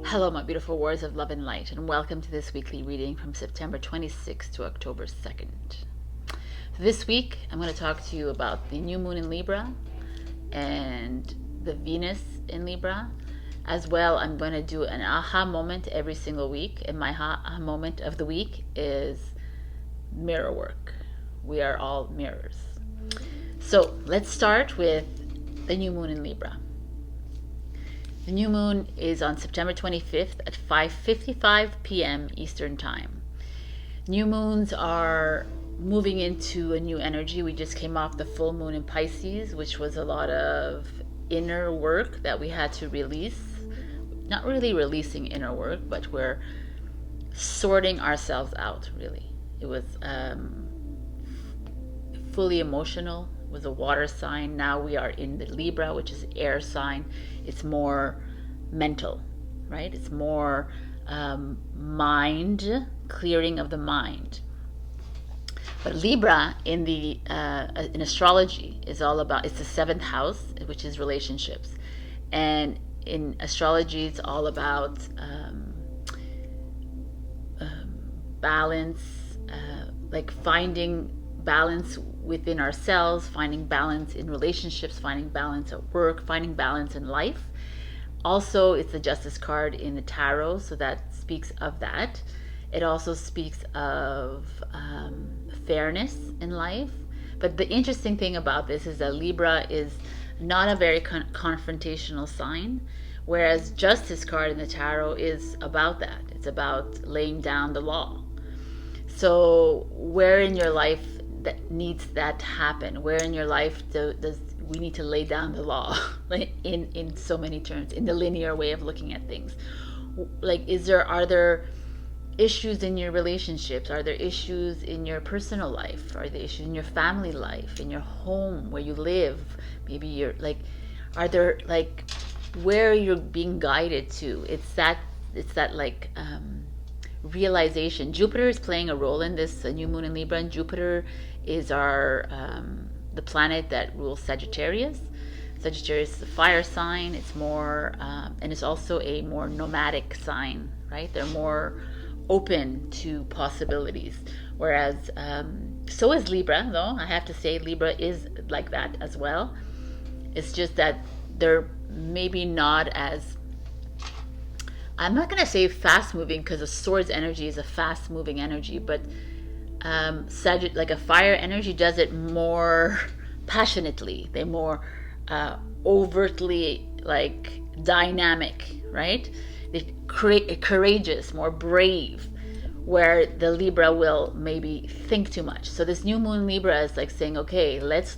Hello, my beautiful warriors of love and light, and welcome to this weekly reading from September 26th to October 2nd. This week, I'm going to talk to you about the new moon in Libra and the Venus in Libra. As well, I'm going to do an aha moment every single week, and my aha moment of the week is mirror work. We are all mirrors. So let's start with the new moon in Libra. The new moon is on September 25th at 5:55 p.m. Eastern Time. New moons are moving into a new energy. We just came off the full moon in Pisces, which was a lot of inner work that we had to release. Not really releasing inner work, but we're sorting ourselves out, really. It was fully emotional. It was a water sign. Now we are in the Libra, which is air sign. It's more mental, right? It's more mind, clearing of the mind. But Libra in the in astrology is all about, it's the seventh house, which is relationships. And in astrology, it's all about balance, like finding balance within ourselves, finding balance in relationships, finding balance at work, finding balance in life. Also, it's the Justice card in the Tarot, so that speaks of that. It also speaks of fairness in life. But the interesting thing about this is that Libra is not a very confrontational sign, whereas Justice card in the Tarot is about that. It's about laying down the law. So where in your life that needs that to happen? Where in your life does we need to lay down the law? Like in so many terms, in the linear way of looking at things. Like, are there issues in your relationships? Are there issues in your personal life? Are there issues in your family life, in your home where you live? Maybe you're like, are there like where you're being guided to? It's that like realization. Jupiter is playing a role in this new moon in Libra, and Jupiter is our the planet that rules Sagittarius. Sagittarius is a fire sign. It's more and it's also a more nomadic sign, right? They're more open to possibilities, whereas so is Libra, though I have to say Libra is like that as well. It's just that they're maybe not as, I'm not going to say fast moving, because a sword's energy is a fast moving energy, but like a fire energy does it more passionately. They're more overtly like dynamic, right? They courageous, more brave, where the Libra will maybe think too much. So this new moon Libra is like saying, okay, let's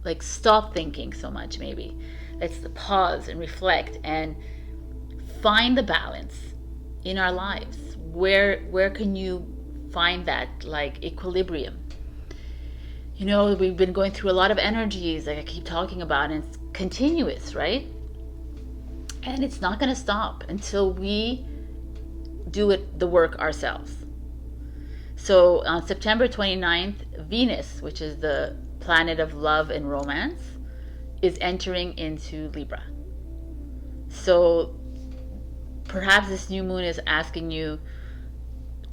like stop thinking so much. Maybe let's pause and reflect and find the balance in our lives. Where can you find that like equilibrium? You know, we've been going through a lot of energies, like I keep talking about, and it's continuous, right? And it's not going to stop until we do the work ourselves. So on September 29th, Venus, which is the planet of love and romance, is entering into Libra. So perhaps this new moon is asking you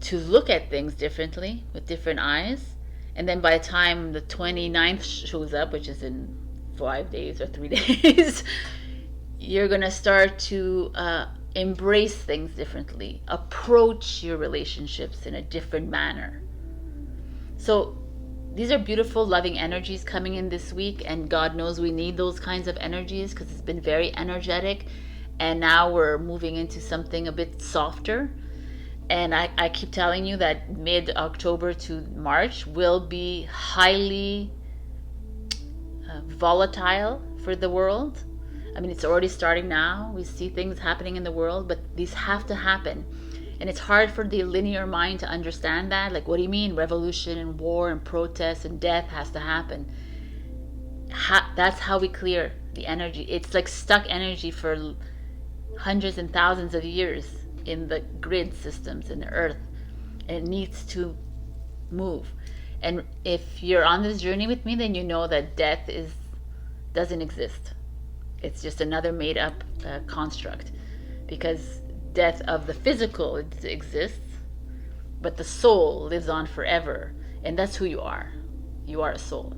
to look at things differently, with different eyes. And then by the time the 29th shows up, which is in 5 days or 3 days, you're going to start to embrace things differently, approach your relationships in a different manner. So these are beautiful, loving energies coming in this week, and God knows we need those kinds of energies because it's been very energetic, and now we're moving into something a bit softer. And I keep telling you that mid-October to March will be highly volatile for the world. I mean, it's already starting now. We see things happening in the world, but these have to happen. And it's hard for the linear mind to understand that. Like, what do you mean? Revolution and war and protest and death has to happen. That's how we clear the energy. It's like stuck energy for hundreds and thousands of years in the grid systems in the earth, and it needs to move. And if you're on this journey with me, then you know that death doesn't exist. It's just another made up construct, because death of the physical exists, but the soul lives on forever. And that's who you are. You are a soul.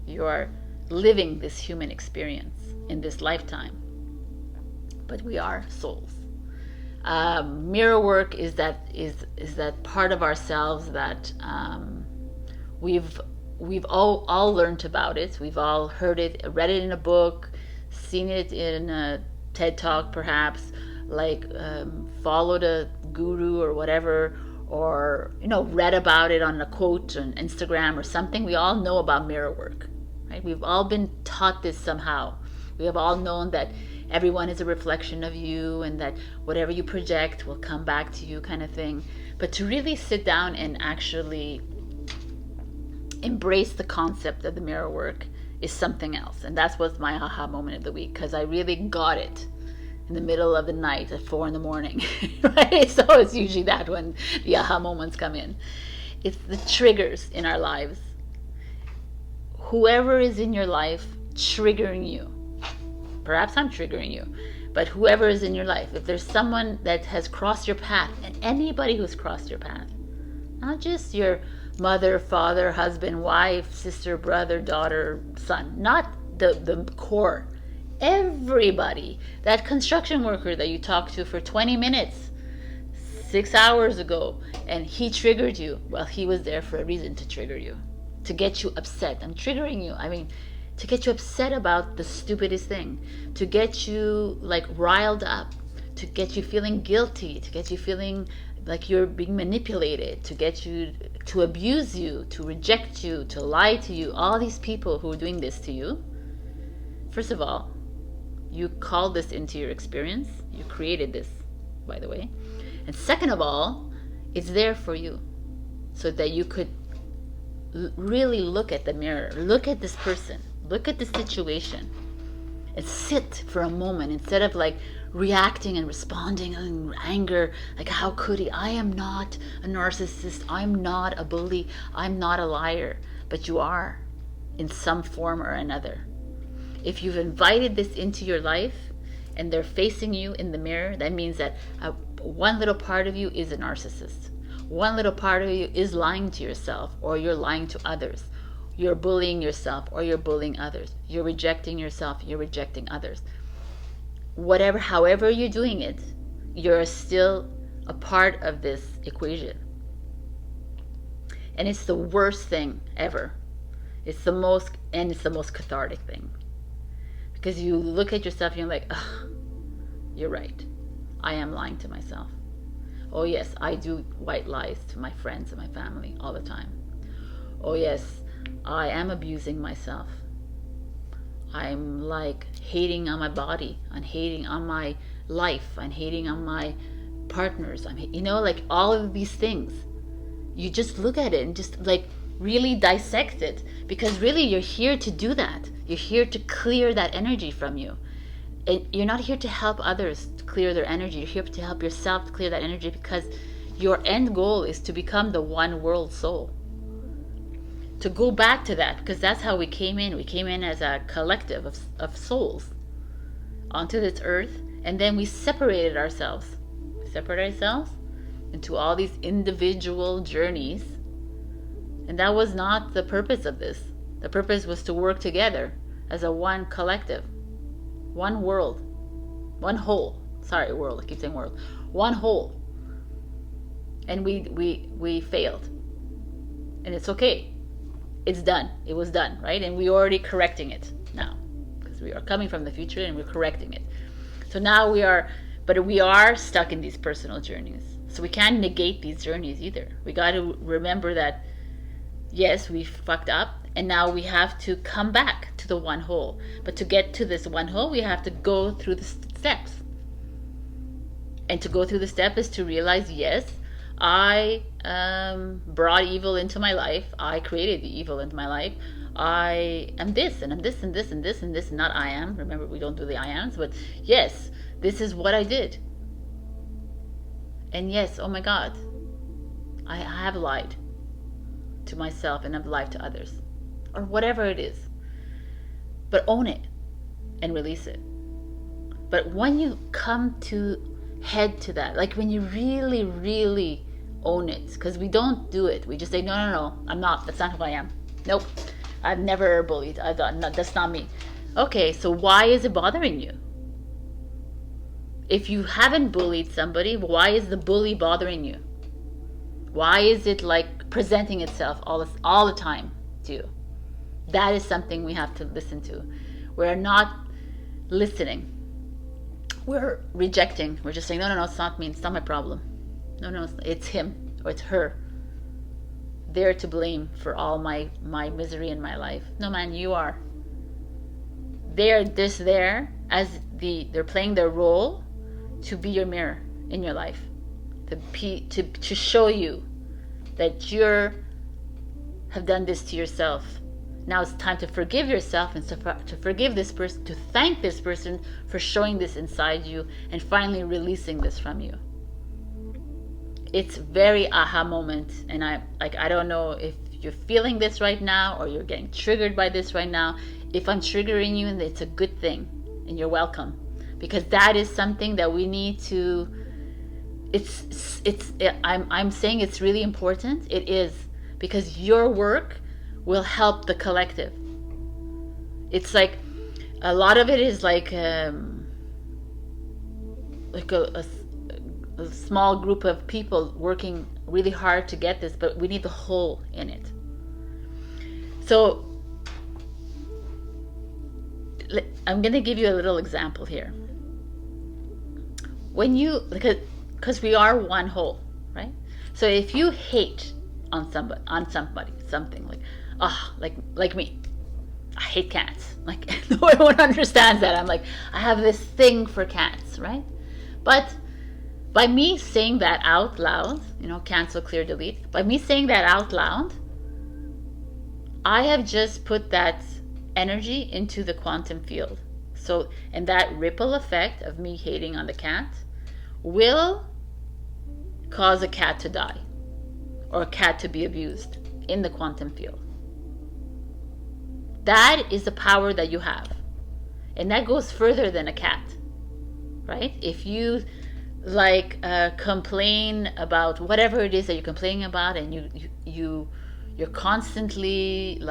You are living this human experience in this lifetime. But we are souls. Mirror work is that part of ourselves that we've all learned about it. We've all heard it, read it in a book, seen it in a TED Talk perhaps, like followed a guru or whatever, or read about it on a quote on Instagram or something. We all know about mirror work, right? We've all been taught this somehow. We have all known that everyone is a reflection of you, and that whatever you project will come back to you, kind of thing. But to really sit down and actually embrace the concept of the mirror work is something else. And that's what's my aha moment of the week, because I really got it in the middle of the night at 4 a.m, right? So it's usually that when the aha moments come in. It's the triggers in our lives. Whoever is in your life triggering you. Perhaps I'm triggering you, but whoever is in your life, if there's someone that has crossed your path, and anybody who's crossed your path, not just your mother, father, husband, wife, sister, brother, daughter, son, not the core, everybody, that construction worker that you talked to for 20 minutes 6 hours ago, and he triggered you. Well, he was there for a reason to trigger you, to get you upset. I'm triggering you, to get you upset about the stupidest thing, to get you riled up, to get you feeling guilty, to get you feeling like you're being manipulated, to get you to abuse you, to reject you, to lie to you. All these people who are doing this to you, first of all, you called this into your experience. You created this, by the way. And second of all, it's there for you so that you could really look at the mirror, look at this person, look at the situation, and sit for a moment instead of reacting and responding in anger, how could he? I am not a narcissist. I'm not a bully. I'm not a liar. But you are, in some form or another. If you've invited this into your life and they're facing you in the mirror, that means that one little part of you is a narcissist. One little part of you is lying to yourself, or you're lying to others. You're bullying yourself, or you're bullying others. You're rejecting yourself, you're rejecting others. Whatever, however you're doing it, you're still a part of this equation. And it's the worst thing ever. It's the most cathartic thing. Because you look at yourself and you're like, ugh, you're right. I am lying to myself. Oh yes, I do white lies to my friends and my family all the time. Oh yes, I am abusing myself. I'm hating on my body. I'm hating on my life. I'm hating on my partners. All of these things. You just look at it and just really dissect it, because really you're here to do that. You're here to clear that energy from you. And you're not here to help others to clear their energy. You're here to help yourself to clear that energy, because your end goal is to become the one world soul. To go back to that, because that's how we came in. We came in as a collective of souls onto this earth, and then we separated ourselves. We separated ourselves into all these individual journeys, and that was not the purpose of this. The purpose was to work together as a one collective, one world, one whole. Sorry, world. I keep saying world. One whole. And we failed, and it's okay. It's done. It was done, right? And we're already correcting it now, because we are coming from the future and we're correcting it. So now we are stuck in these personal journeys. So we can't negate these journeys either. We got to remember that, yes, we fucked up, and now we have to come back to the one whole. But to get to this one whole, we have to go through the steps. And to go through the step is to realize, yes, I brought evil into my life. I created the evil into my life. I am this, and I'm this, and this, and this, and this, and not I am. Remember, we don't do the I ams, but yes, this is what I did. And yes, oh my God, I have lied to myself and I've lied to others, or whatever it is. But own it and release it. But when you come to head to that, like when you really, really own it, because we don't do it. We just say, no, no, no, I'm not. That's not who I am. Nope. I've never bullied. That's not me. Okay, so why is it bothering you? If you haven't bullied somebody, why is the bully bothering you? Why is it like presenting itself all the time to you? That is something we have to listen to. We're not listening. We're rejecting. We're just saying, no, no, no, it's not me. It's not my problem. No, no, it's him or it's her. They're to blame for all my misery in my life. No, man, you are. They're just there as they're playing their role to be your mirror in your life, to show you that you have done this to yourself. Now it's time to forgive yourself and to forgive this person, to thank this person for showing this inside you and finally releasing this from you. It's very aha moment, and I don't know if you're feeling this right now or you're getting triggered by this right now. If I'm triggering you, it's a good thing, and you're welcome, because that is something that we need to. I'm saying it's really important. It is, because your work will help the collective. It's like a lot of it is like a small group of people working really hard to get this, but we need the whole in it. So I'm going to give you a little example here. When you, because we are one whole, right? So if you hate on somebody, something like me, I hate cats. Like, no one understands that. I'm like, I have this thing for cats, right? But by me saying that out loud, cancel, clear, delete, by me saying that out loud, I have just put that energy into the quantum field. So, and that ripple effect of me hating on the cat will cause a cat to die or a cat to be abused in the quantum field. That is the power that you have. And that goes further than a cat, right? If you complain about whatever it is that you're complaining about, and you're constantly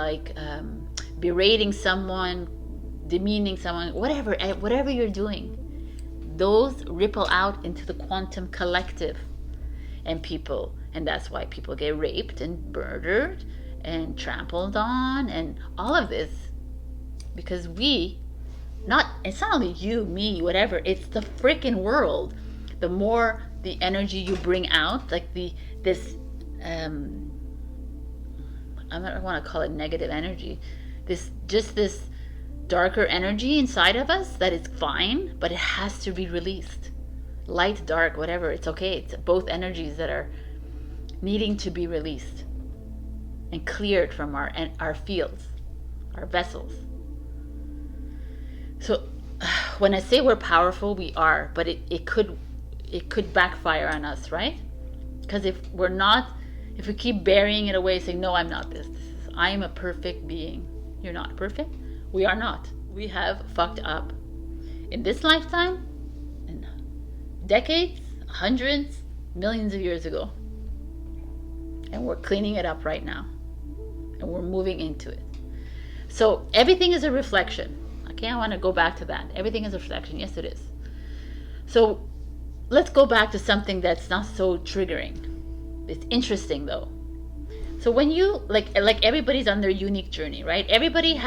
berating someone, demeaning someone, whatever you're doing, those ripple out into the quantum collective and people, and that's why people get raped and murdered and trampled on and all of this, because it's not only you, me, whatever, it's the freaking world. The more the energy you bring out, like this I don't want to call it negative energy, this darker energy inside of us, that is fine, but it has to be released. Light, dark, whatever, it's okay. It's both energies that are needing to be released and cleared from our fields, our vessels. So when I say we're powerful, we are, but it could backfire on us, right? Because if we keep burying it away, saying, no, I'm not this. I am a perfect being. You're not perfect. We are not. We have fucked up in this lifetime, in decades, hundreds, millions of years ago. And we're cleaning it up right now. And we're moving into it. So everything is a reflection. Okay, I want to go back to that. Everything is a reflection. Yes, it is. So let's go back to something that's not so triggering. It's interesting though. So when you like everybody's on their unique journey, right? Everybody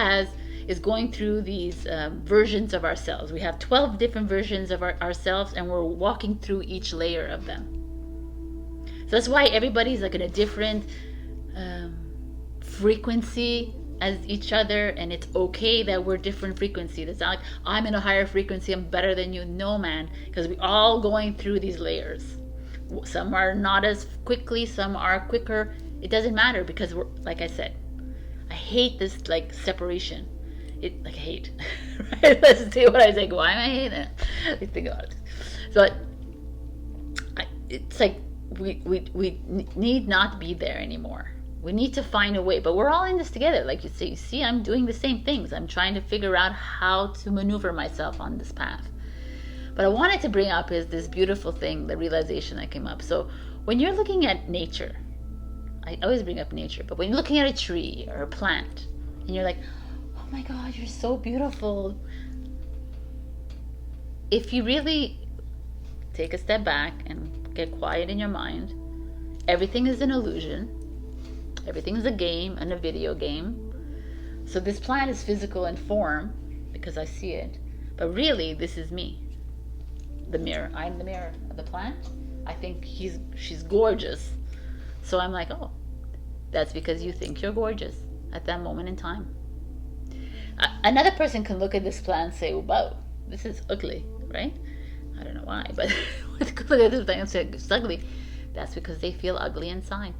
is going through these versions of ourselves. We have 12 different versions of ourselves, and we're walking through each layer of them. So that's why everybody's like in a different frequency as each other, and it's okay that we're different frequency. It's not like I'm in a higher frequency, I'm better than you. No, man, because we're all going through these layers. Some are not as quickly, some are quicker. It doesn't matter, because we're, like I said, I hate this separation. I hate. Right? Let's see what I say. Why am I hating it? Let's think about it. So it's like we need not be there anymore. We need to find a way, but we're all in this together. Like you see, I'm doing the same things. I'm trying to figure out how to maneuver myself on this path. But I wanted to bring up is this beautiful thing, the realization that came up. So when you're looking at nature, I always bring up nature, but when you're looking at a tree or a plant and you're like, oh my God, you're so beautiful. If you really take a step back and get quiet in your mind, everything is an illusion. Everything is a game and a video game. So this plant is physical in form because I see it, but really this is me. The mirror. I'm the mirror of the plant. I think she's gorgeous. So I'm like, oh, that's because you think you're gorgeous at that moment in time. Another person can look at this plant and say, wow, this is ugly, right? I don't know why, but look at this plant and say it's ugly. That's because they feel ugly inside.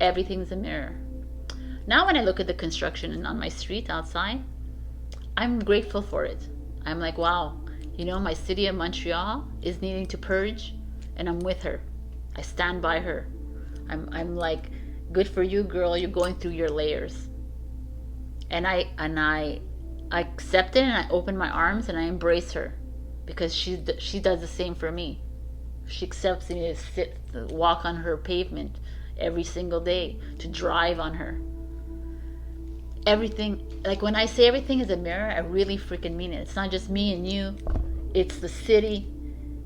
Everything's a mirror. Now when I look at the construction on my street outside, I'm grateful for it. I'm like, wow, you know, my city of Montreal is needing to purge, and I'm with her. I stand by her. I'm like, good for you, girl. You're going through your layers. And I accept it, and I open my arms and I embrace her, because she does the same for me. She accepts me to walk on her pavement every single day, to drive on her. Everything, like when I say everything is a mirror, I really freaking mean it. It's not just me and you. It's the city.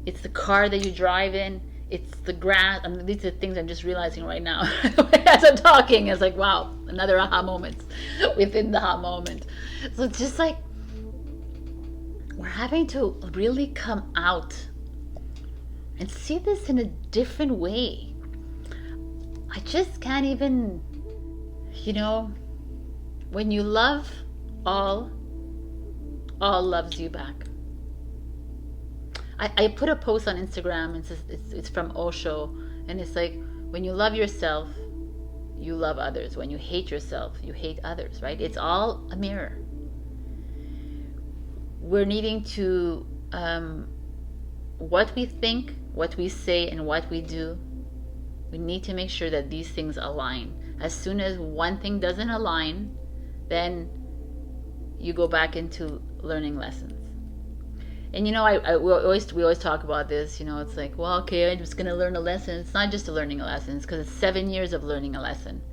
It's the car that you drive in. It's the grass. I mean, these are things I'm just realizing right now as I'm talking. It's like, wow, another aha moment within the aha moment. So it's just like we're having to really come out and see this in a different way. I just can't even, you know, when you love all loves you back. I put a post on Instagram, and it's from Osho, and it's like, when you love yourself, you love others. When you hate yourself, you hate others, right? It's all a mirror. We're needing to, what we think, what we say, and what we do, we need to make sure that these things align. As soon as one thing doesn't align, then you go back into learning lessons. And you know, we always talk about this. You know, it's like, well, okay, I'm just gonna learn a lesson. It's not just a learning a lesson. It's because it's 7 years of learning a lesson.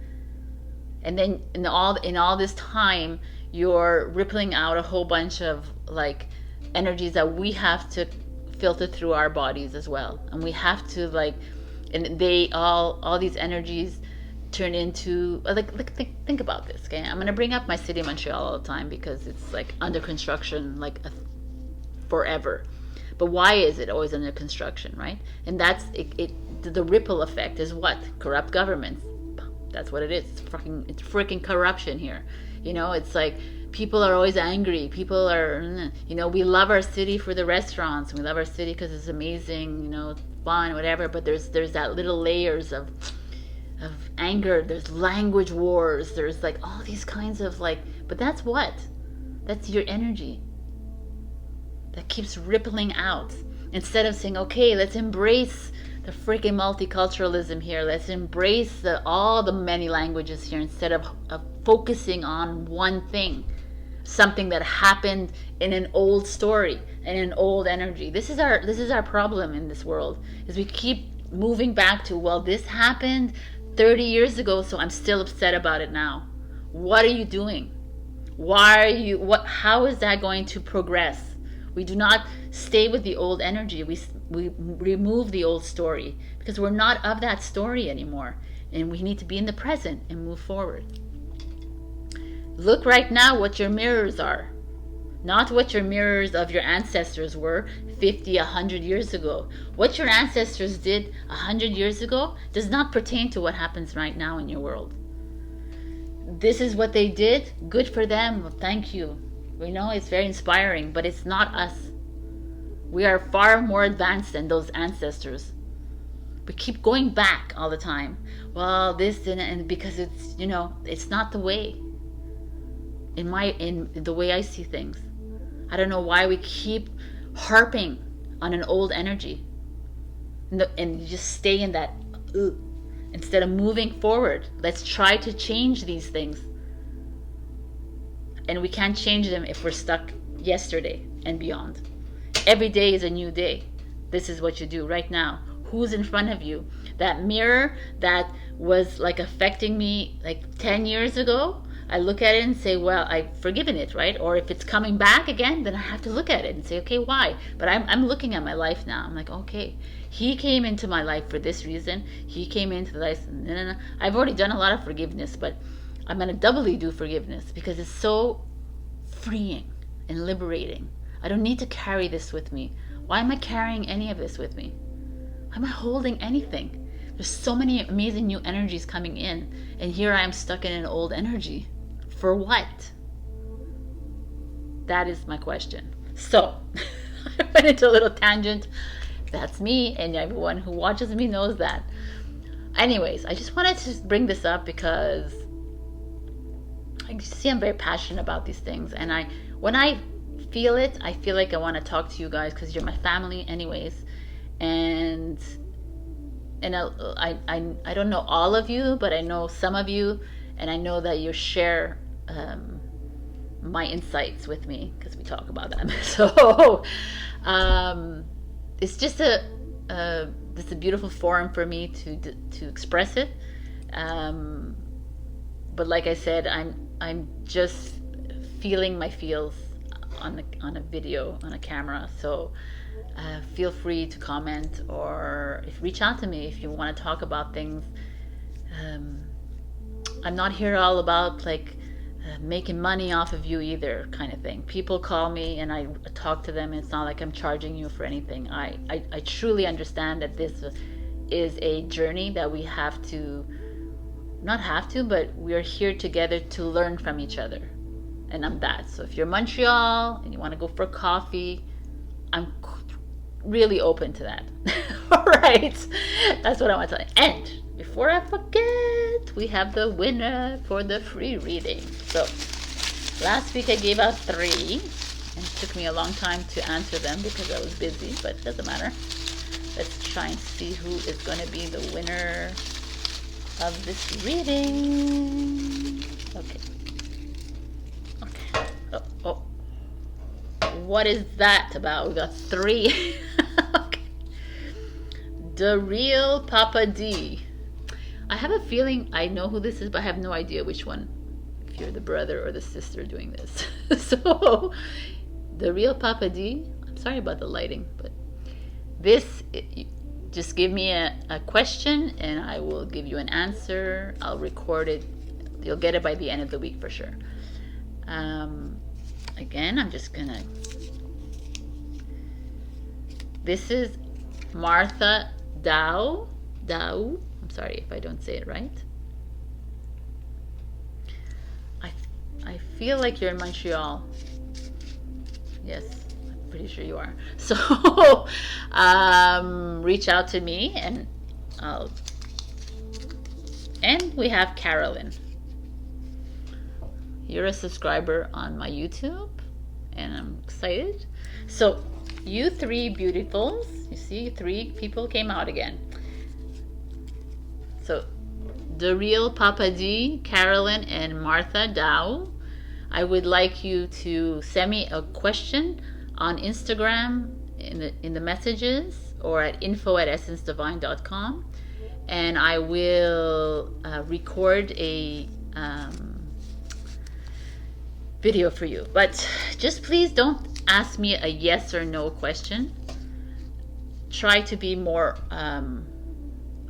And then in all this time, you're rippling out a whole bunch of like energies that we have to filter through our bodies as well. And we have to like, and they all these energies turn into think about this. Okay, I'm gonna bring up my city of Montreal all the time because it's like under construction, like forever. But why is it always under construction, right? And that's it. The ripple effect is what? Corrupt governments. That's what it is. It's freaking corruption here. You know, it's like people are always angry. People are, you know, we love our city for the restaurants. We love our city because it's amazing, you know, fun, whatever. But there's that little layers of anger. There's language wars. There's like all these kinds of like, but that's what? That's your energy that keeps rippling out. Instead of saying, okay, let's embrace the freaking multiculturalism here. Let's embrace all the many languages here, instead of focusing on one thing, something that happened in an old story and an old energy. This is our problem in this world, is we keep moving back to, well, this happened 30 years ago, so I'm still upset about it now. What are you doing? How is that going to progress? We do not stay with the old energy. We remove the old story, because we're not of that story anymore, and we need to be in the present and move forward. Look right now what your mirrors are, not what your mirrors of your ancestors were 50, 100 years ago. What your ancestors did 100 years ago does not pertain to what happens right now in your world. This is what they did. Good for them. Well, thank you. We know it's very inspiring, but it's not us. We are far more advanced than those ancestors. We keep going back all the time. Well, this and because it's, you know, it's not the way. In the way I see things, I don't know why we keep harping on an old energy, and just stay in that. Instead of moving forward, let's try to change these things. And we can't change them if we're stuck yesterday and beyond. Every day is a new day. This is what you do right now. Who's in front of you? That mirror that was like affecting me like 10 years ago, I look at it and say, well, I've forgiven it, right? Or if it's coming back again, then I have to look at it and say, okay, why? But I'm looking at my life now. I'm like, okay, he came into my life for this reason. He came into the life. No. I've already done a lot of forgiveness, but I'm going to doubly do forgiveness because it's so freeing and liberating. I don't need to carry this with me. Why am I carrying any of this with me? Why am I holding anything? There's so many amazing new energies coming in, and here I am stuck in an old energy. For what? That is my question. So, I went into a little tangent. That's me, and everyone who watches me knows that. Anyways, I just wanted to bring this up because I see I'm very passionate about these things, and when I feel it, I feel like I want to talk to you guys because you're my family anyways. And I don't know all of you, but I know some of you, and I know that you share my insights with me because we talk about them. So it's just a beautiful forum for me to express it. But like I said, I'm just feeling my feels on a video, on a camera. So feel free to comment or reach out to me if you want to talk about things. I'm not here all about like making money off of you either, kind of thing. People call me and I talk to them, and it's not like I'm charging you for anything. I truly understand that this is a journey that we have to, not have to, but we're here together to learn from each other. And I'm that. So if you're in Montreal and you want to go for coffee, I'm really open to that. All right. That's what I want to tell you. And before I forget, we have the winner for the free reading. So last week I gave out 3, and it took me a long time to answer them because I was busy, but it doesn't matter. Let's try and see who is going to be the winner of this reading. Okay. Oh. What is that about? We got 3. Okay. The real Papa D. I have a feeling I know who this is, but I have no idea which one. If you're the brother or the sister doing this. So, the real Papa D. I'm sorry about the lighting, but just give me a question and I will give you an answer. I'll record it. You'll get it by the end of the week for sure. Again, I'm just gonna. This is Martha Dow. I'm sorry if I don't say it right. I feel like you're in Montreal. Yes, I'm pretty sure you are. So reach out to me and we have Carolyn. You're a subscriber on my YouTube, and I'm excited. So, you 3 beautifuls, you see 3 people came out again. So, the real Papa D, Carolyn, and Martha Dow, I would like you to send me a question on Instagram in the messages or at info@essencedivine.com, and I will record a video for you. But just please don't ask me a yes or no question. Try to be more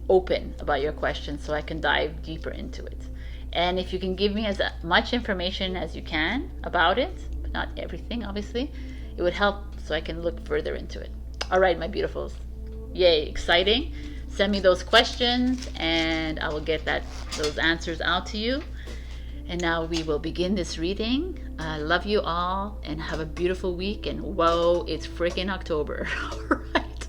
open about your question so I can dive deeper into it. And if you can give me as much information as you can about it, but not everything obviously, it would help so I can look further into it. All right, my beautifuls. Yay, exciting. Send me those questions and I will get those answers out to you. And now we will begin this reading. I love you all and have a beautiful week. And whoa, it's freaking October. All right.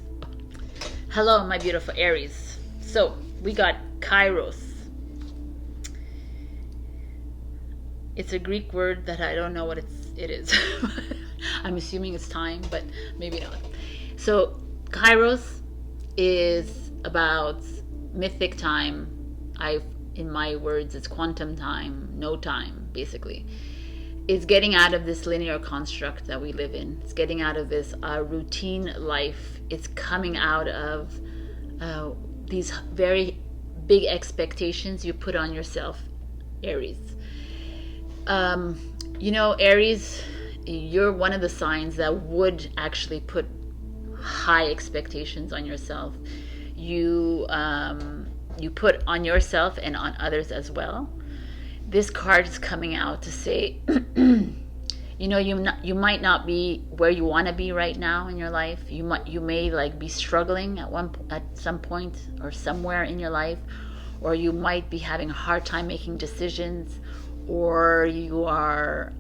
Hello, my beautiful Aries. So we got Kairos. It's a Greek word that I don't know what it is. I'm assuming it's time, but maybe not. So Kairos is about mythic time. In my words, it's quantum time, no time, basically. It's getting out of this linear construct that we live in. It's getting out of this routine life. It's coming out of these very big expectations you put on yourself, Aries. You know, Aries, you're one of the signs that would actually put high expectations on yourself. You put on yourself and on others as well. This card is coming out to say, you know, you might not be where you want to be right now in your life. You may like be struggling at some point or somewhere in your life, or you might be having a hard time making decisions, or you are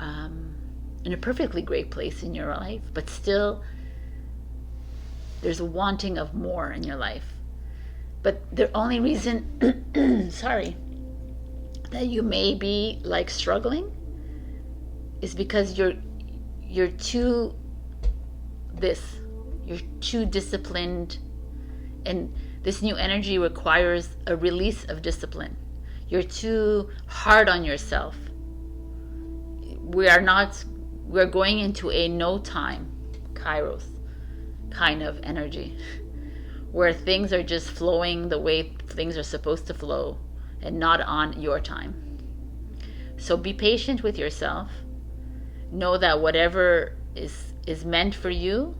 in a perfectly great place in your life, but still there's a wanting of more in your life. But the only reason, sorry, that you may be like struggling is because you're too disciplined, and this new energy requires a release of discipline. You're too hard on yourself. We're going into a no time, Kairos kind of energy, where things are just flowing the way things are supposed to flow and not on your time. So be patient with yourself. Know that whatever is meant for you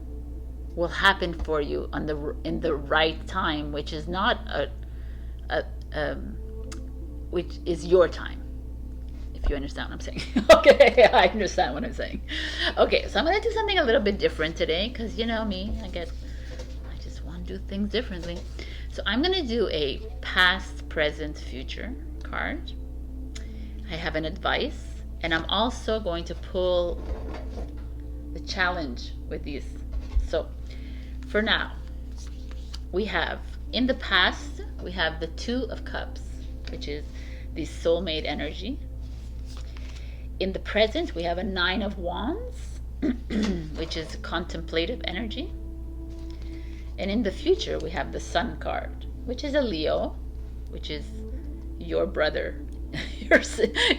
will happen for you in the right time, which is not which is your time. If you understand what I'm saying. Okay, I understand what I'm saying. Okay, so I'm going to do something a little bit different today, because you know me, I just want to do things differently. So I'm going to do a past, present, future card. I have an advice, and I'm also going to pull the challenge with these. So for now, we have, in the past, we have the Two of Cups, which is the soulmate energy. In the present, we have a Nine of Wands, which is contemplative energy. And in the future, we have the Sun card, which is a Leo, which is your brother,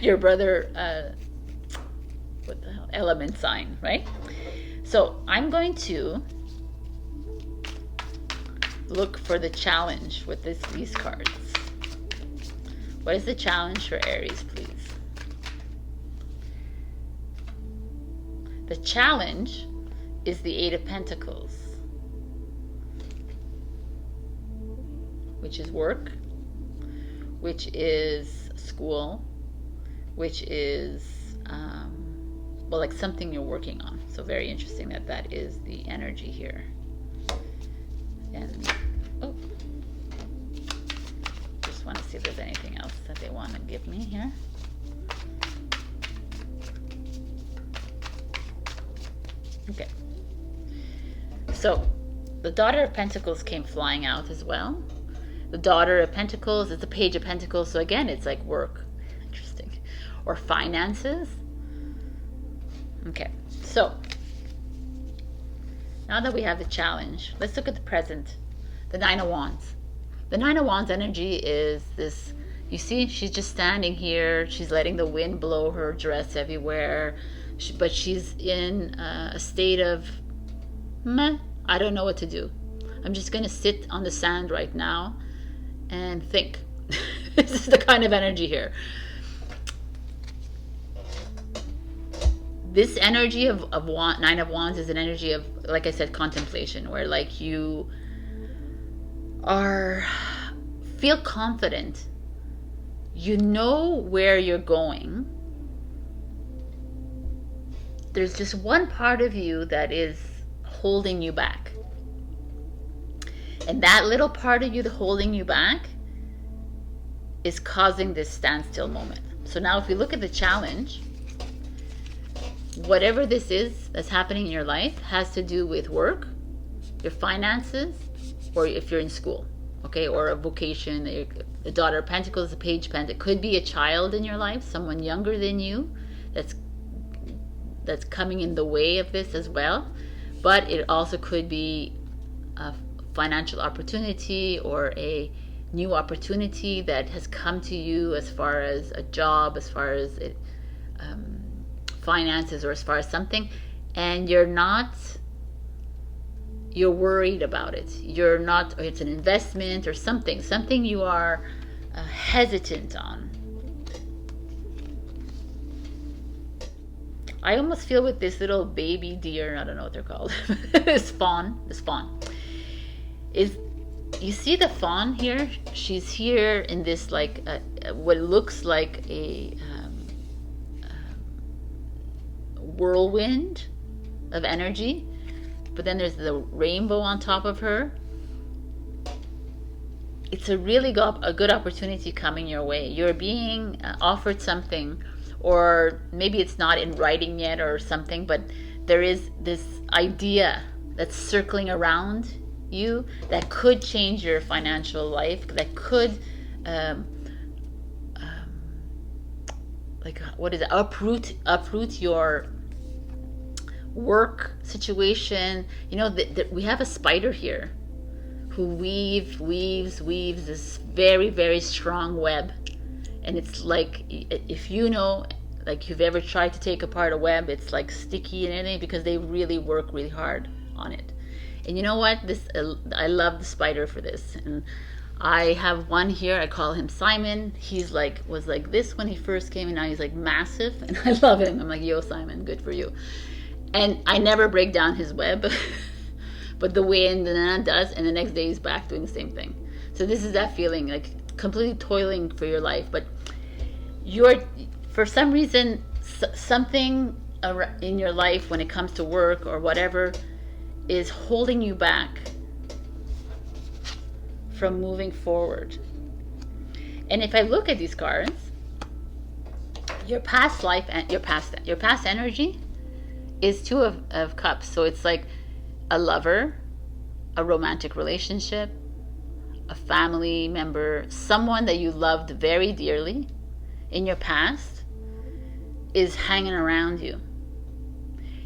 your brother, what the hell, element sign, right? So I'm going to look for the challenge with these cards. What is the challenge for Aries, please? The challenge is the Eight of Pentacles, which is work, which is school, which is, well, like something you're working on. So very interesting that is the energy here. And, oh, just want to see if there's anything else that they want to give me here. Okay, so the Daughter of Pentacles came flying out as well. The Daughter of Pentacles is the Page of Pentacles, so again, it's like work, interesting, or finances. Okay, so now that we have the challenge, let's look at the present, the Nine of Wands. The Nine of Wands energy is this, you see, she's just standing here, she's letting the wind blow her dress everywhere, but she's in a state of, meh, I don't know what to do. I'm just going to sit on the sand right now and think. This is the kind of energy here. This energy of Nine of Wands is an energy of, like I said, contemplation, where like you feel confident. You know where you're going. There's just one part of you that is holding you back. And that little part of you, the holding you back, is causing this standstill moment. So now if we look at the challenge, whatever this is that's happening in your life has to do with work, your finances, or if you're in school, okay, or a vocation. The Daughter of Pentacles, the Page of Pentacles. It could be a child in your life, someone younger than you, that's coming in the way of this as well. But it also could be a financial opportunity or a new opportunity that has come to you as far as a job, as far as finances or as far as something, and you're worried about it. You're not, or it's an investment or something you are hesitant on. I almost feel with this little baby deer, I don't know what they're called, this fawn, is, you see the fawn here? She's here in this like, what looks like a whirlwind of energy, but then there's the rainbow on top of her. It's a really a good opportunity coming your way. You're being offered something, or maybe it's not in writing yet or something, but there is this idea that's circling around you that could change your financial life, that could like, what is it, uproot your work situation. You know, we have a spider here who weaves this very, very strong web. And it's like, if you know, like, you've ever tried to take apart a web, it's like sticky and anything, because they really work really hard on it. And you know what? I love the spider for this. And I have one here, I call him Simon. He's like, was like this when he first came, and now he's like massive, and I love him. I'm like, yo, Simon, good for you. And I never break down his web, but the wind and then it does, and the next day he's back doing the same thing. So this is that feeling, like completely toiling for your life, but you're, for some reason, something in your life when it comes to work or whatever is holding you back from moving forward. And if I look at these cards, your past life and your past energy is Two of Cups. So it's like a lover, a romantic relationship, a family member, someone that you loved very dearly in your past is hanging around you.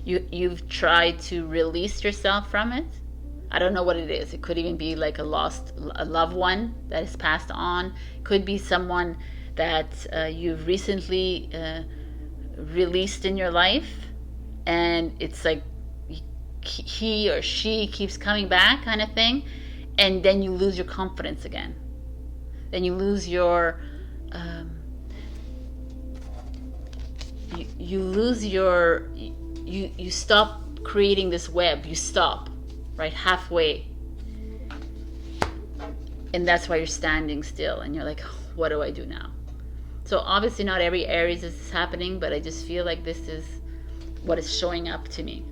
You've tried to release yourself from it. I don't know what it is. It could even be like a loved one that is passed on. It could be someone that you've recently released in your life, and it's like he or she keeps coming back, kind of thing. And then you lose your confidence again. Then you lose your, you stop creating this web. You stop, right, halfway. And that's why you're standing still. And you're like, what do I do now? So obviously not every Aries is happening, but I just feel like this is what is showing up to me.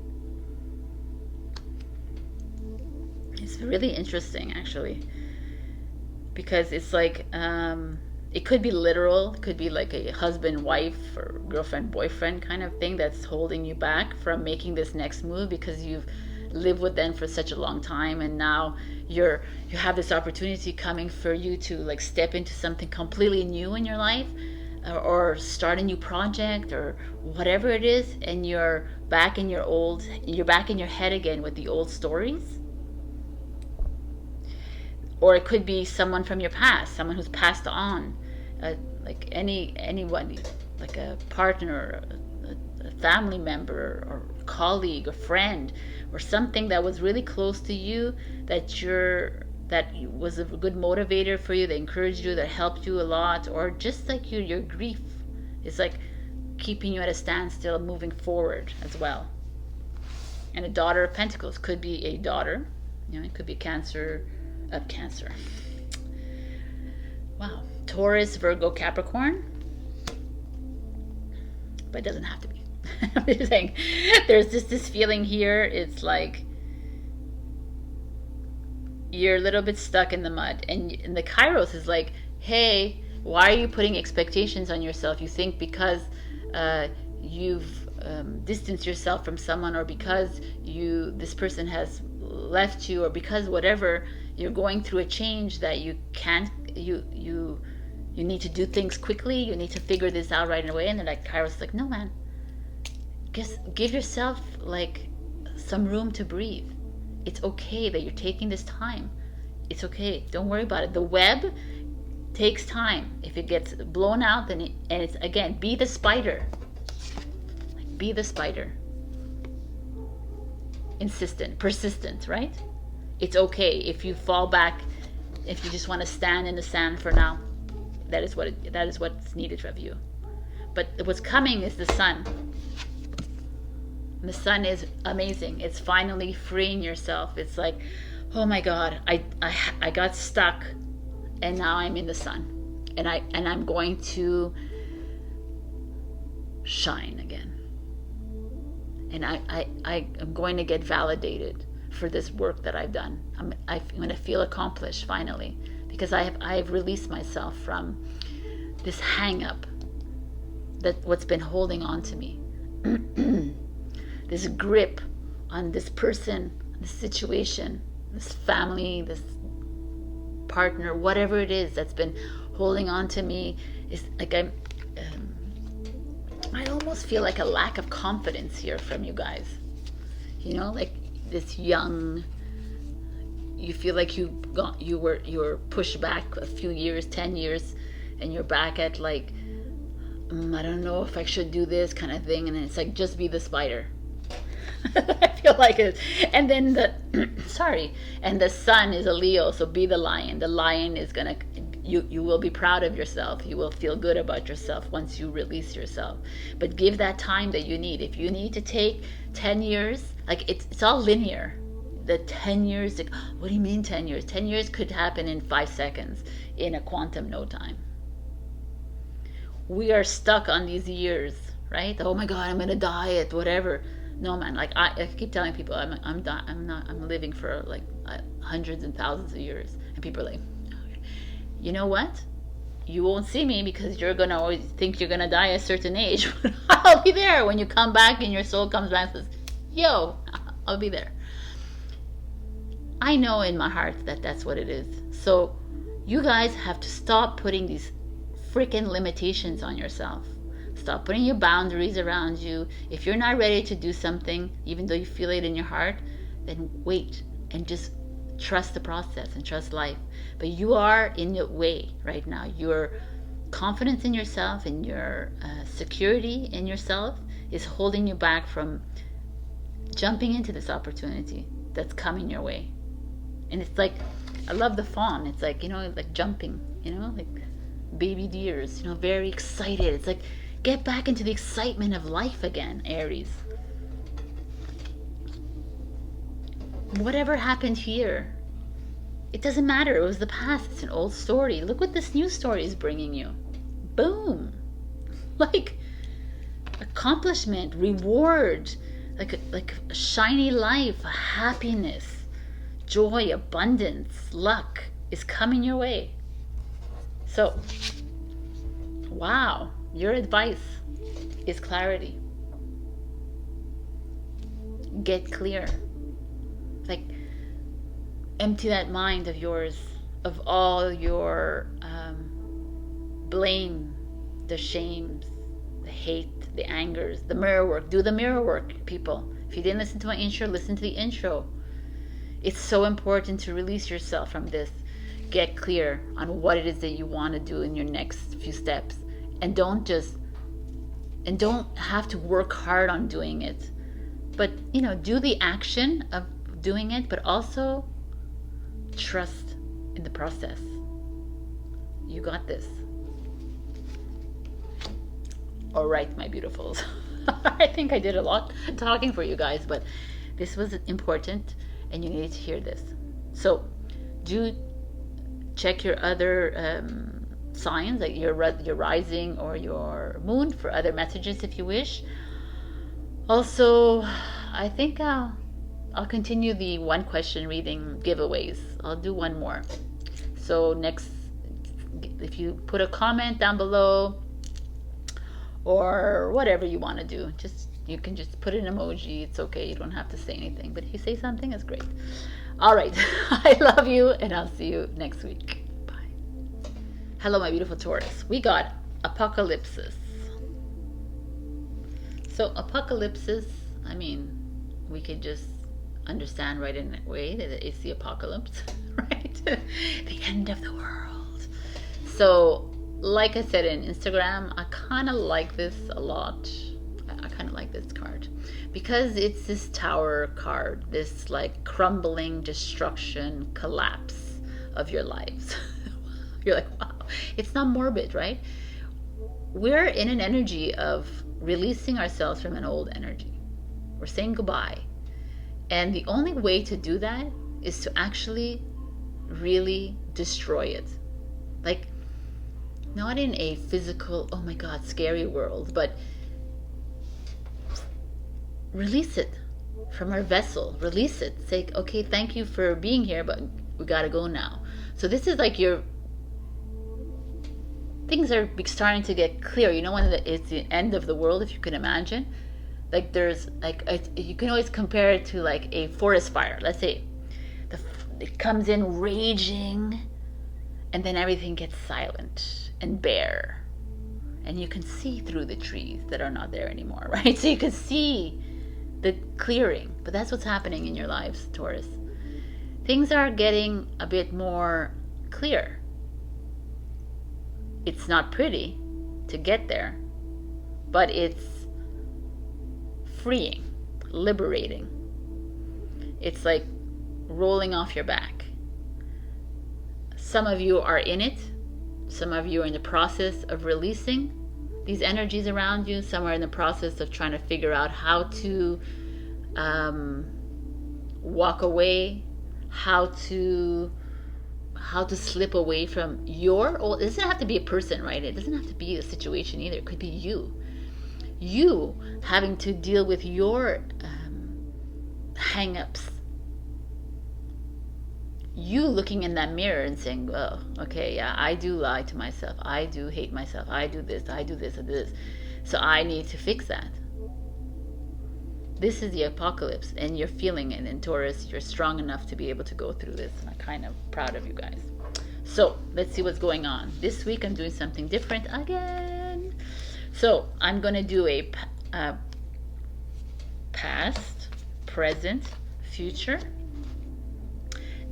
It's really interesting, actually, because it's like, it could be literal. It could be like a husband, wife, or girlfriend, boyfriend kind of thing that's holding you back from making this next move, because you've lived with them for such a long time, and now you have this opportunity coming for you to like step into something completely new in your life, or start a new project or whatever it is, and you're back in your head again with the old stories. Or it could be someone from your past, someone who's passed on, like anyone, like a partner, a family member, or colleague, or friend, or something that was really close to you, that was a good motivator for you, that encouraged you, that helped you a lot, or just like your grief is like keeping you at a standstill, moving forward as well. And a Daughter of Pentacles could be a daughter, you know, it could be Cancer. Wow. Taurus, Virgo, Capricorn. But it doesn't have to be. I'm just saying, there's just this feeling here. It's like you're a little bit stuck in the mud. And the Kairos is like, hey, why are you putting expectations on yourself? You think because you've distanced yourself from someone, or because this person has left you, or because whatever, you're going through a change that you can't, you need to do things quickly, you need to figure this out right away. And they're like, Kairos is like, no man, give yourself like some room to breathe. It's okay that you're taking this time. It's okay, don't worry about it. The web takes time. If it gets blown out, then it's again, be the spider. Like, Be the spider. Insistent, persistent, right? It's okay if you fall back, if you just want to stand in the sand for now. That is what's needed of you. But what's coming is the sun. And the sun is amazing. It's finally freeing yourself. It's like, oh my God, I got stuck, and now I'm in the sun, and I'm going to shine again. And I'm going to get validated for this work that I've done. I'm going to feel accomplished finally, because I've released myself from this hang up, that what's been holding on to me. This grip on this person, this situation, this family, this partner, whatever it is that's been holding on to me, is like I almost feel like a lack of confidence here from you guys. You know, like this young, you feel like you were pushed back a few years, 10 years, and you're back at like, I don't know if I should do this kind of thing, and it's like, just be the spider. I feel like it. And then the sun is a Leo, so be the lion. The lion is gonna, you will be proud of yourself. You will feel good about yourself once you release yourself. But give that time that you need. If you need to take 10 years, like it's all linear. The 10 years, like, what do you mean 10 years? 10 years could happen in 5 seconds, in a quantum no time. We are stuck on these years, right? Oh my God, I'm gonna die at whatever. No, man, like I keep telling people I'm living for like hundreds and thousands of years, and people are like, okay. You know what? You won't see me because you're gonna always think you're gonna die at a certain age. I'll be there when you come back and your soul comes back and says, yo, I'll be there. I know in my heart that that's what it is. So you guys have to stop putting these freaking limitations on yourself. Stop putting your boundaries around you. If you're not ready to do something, even though you feel it in your heart, then wait and just trust the process and trust life. But you are in your way right now. Your confidence in yourself and your security in yourself is holding you back from jumping into this opportunity that's coming your way. And it's like, I love the fawn. It's like, you know, like jumping, you know, like baby deers, you know, very excited. It's like, get back into the excitement of life again, Aries. Whatever happened here, it doesn't matter. It was the past. It's an old story. Look what this new story is bringing you. Boom. Like accomplishment, reward, like a shiny life, happiness, joy, abundance, luck is coming your way. So, wow. Your advice is clarity. Get clear. Like, empty that mind of yours of all your blame, the shames, the hate, the angers, the mirror work. Do the mirror work, people. If you didn't listen to my intro, listen to the intro. It's so important to release yourself from this. Get clear on what it is that you want to do in your next few steps. And don't have to work hard on doing it, but you know, do the action of doing it, but also trust in the process. You got this. All right, my beautifuls. I think I did a lot talking for you guys, but this was important and you needed to hear this. So do check your other signs, like your rising or your moon, for other messages if you wish. Also, I think I'll continue the one question reading giveaways. I'll do one more. So next, if you put a comment down below or whatever you want to do, you can just put an emoji. It's okay. You don't have to say anything, but if you say something, it's great. All right. I love you, and I'll see you next week. Hello, my beautiful Taurus. We got apocalypses. So apocalypses, I mean, we could just understand right in that way that it's the apocalypse, right? The end of the world. So, like I said in Instagram, I kind of like this a lot. I kind of like this card because it's this Tower card, this like crumbling, destruction, collapse of your lives. You're like, wow, it's not morbid, right? We're in an energy of releasing ourselves from an old energy. We're saying goodbye. And the only way to do that is to actually really destroy it. Like, not in a physical, oh my God, scary world, but release it from our vessel. Release it. Say, okay, thank you for being here, but we gotta go now. So this is like your things are starting to get clear. You know, when it's the end of the world, if you can imagine. Like there's like you can always compare it to like a forest fire. Let's say it comes in raging, and then everything gets silent and bare, and you can see through the trees that are not there anymore, right? So you can see the clearing. But that's what's happening in your lives, Taurus. Things are getting a bit more clear. It's not pretty to get there, but it's freeing, liberating. It's like rolling off your back. Some of you are in it. Some of you are in the process of releasing these energies around you. Some are in the process of trying to figure out how to walk away, how to slip away from your old. It doesn't have to be a person, right? It doesn't have to be a situation either. It could be you having to deal with your hang-ups, you looking in that mirror and saying, oh, okay, yeah, I do lie to myself, I do hate myself, I do this, I do this, I do this, so I need to fix that. This is the apocalypse, and you're feeling it. In Taurus, you're strong enough to be able to go through this, and I'm kind of proud of you guys. So let's see what's going on. This week I'm doing something different again. So I'm going to do a past, present, future,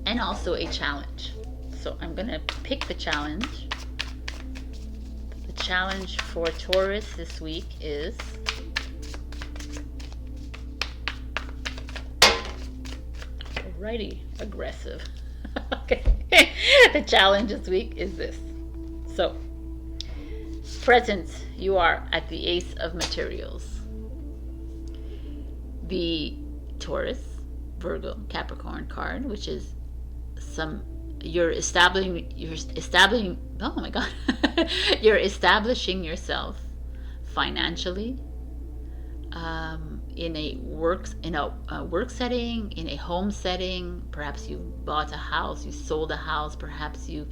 and also a challenge. So I'm going to pick the challenge. The challenge for Taurus this week is alrighty, aggressive. Okay. The challenge this week is this. So, present, you are at the Ace of Materials. The Taurus, Virgo, Capricorn card, which is you're establishing, oh my God, you're establishing yourself financially, in a work setting, in a home setting. Perhaps you bought a house, you sold a house, perhaps you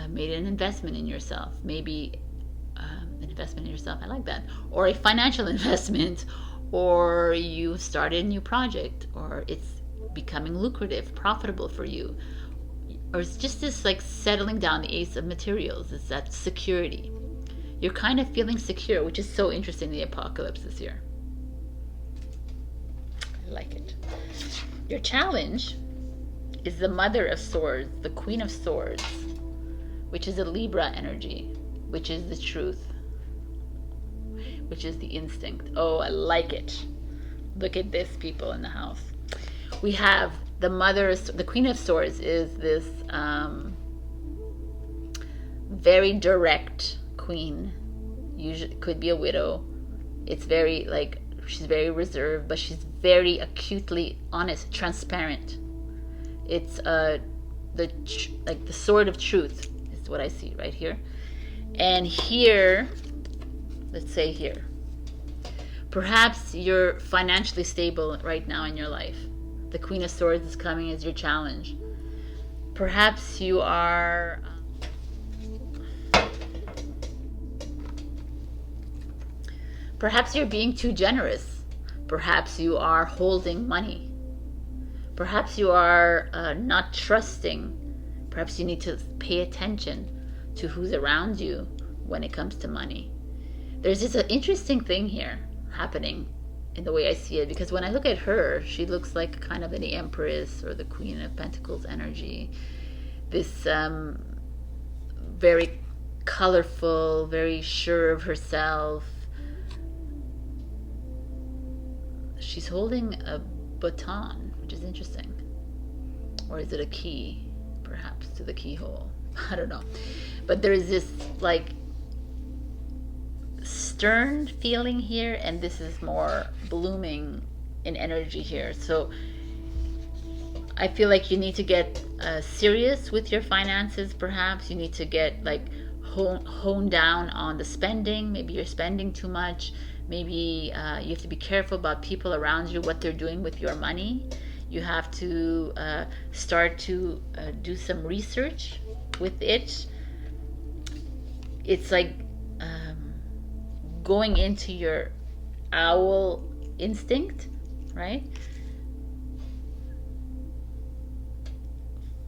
made an investment in yourself, maybe an investment in yourself, I like that, or a financial investment, or you started a new project, or it's becoming lucrative, profitable for you, or it's just this like settling down. The Ace of Materials is that security. You're kind of feeling secure, which is so interesting in the apocalypse this year. I like it. Your challenge is the Mother of Swords, the Queen of Swords, which is a Libra energy, which is the truth, which is the instinct. Oh, I like it. Look at this, people in the house. We have the Queen of Swords is this very direct queen. Usually could be a widow. It's very like, she's very reserved, but she's very acutely honest, transparent. It's the sword of truth is what I see right here. And here, let's say here, perhaps you're financially stable right now in your life. The Queen of Swords is coming as your challenge. Perhaps you are perhaps you're being too generous. Perhaps you are holding money. Perhaps you are not trusting. Perhaps you need to pay attention to who's around you when it comes to money. There's just an interesting thing here happening in the way I see it, because when I look at her, she looks like kind of an Empress or the Queen of Pentacles energy. This very colorful, very sure of herself, she's holding a baton, which is interesting. Or is it a key, perhaps, to the keyhole? I don't know. But there's this like stern feeling here, and this is more blooming in energy here. So I feel like you need to get serious with your finances. Perhaps you need to get like hone down on the spending. Maybe you're spending too much. Maybe you have to be careful about people around you, what they're doing with your money. You have to start to do some research with it. It's like going into your owl instinct, right?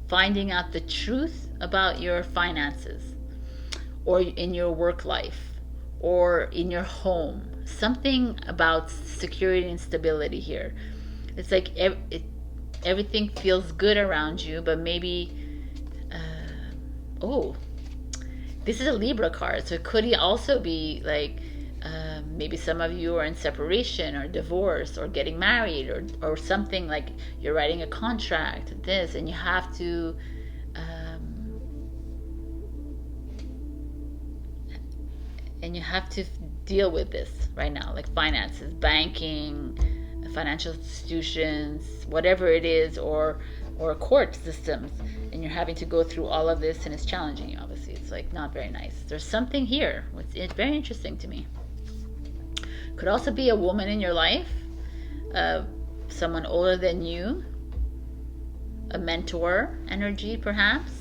Finding out the truth about your finances, or in your work life, or in your home. Something about security and stability here. It's like everything feels good around you, but maybe oh, this is a Libra card, so it could also be like maybe some of you are in separation or divorce or getting married, or something, like you're writing a contract, this, and you have to deal with this right now, like finances, banking, financial institutions, whatever it is, or court systems, and you're having to go through all of this, and it's challenging you. Obviously, it's like not very nice. There's something here. It's very interesting to me. Could also be a woman in your life, someone older than you, a mentor energy perhaps,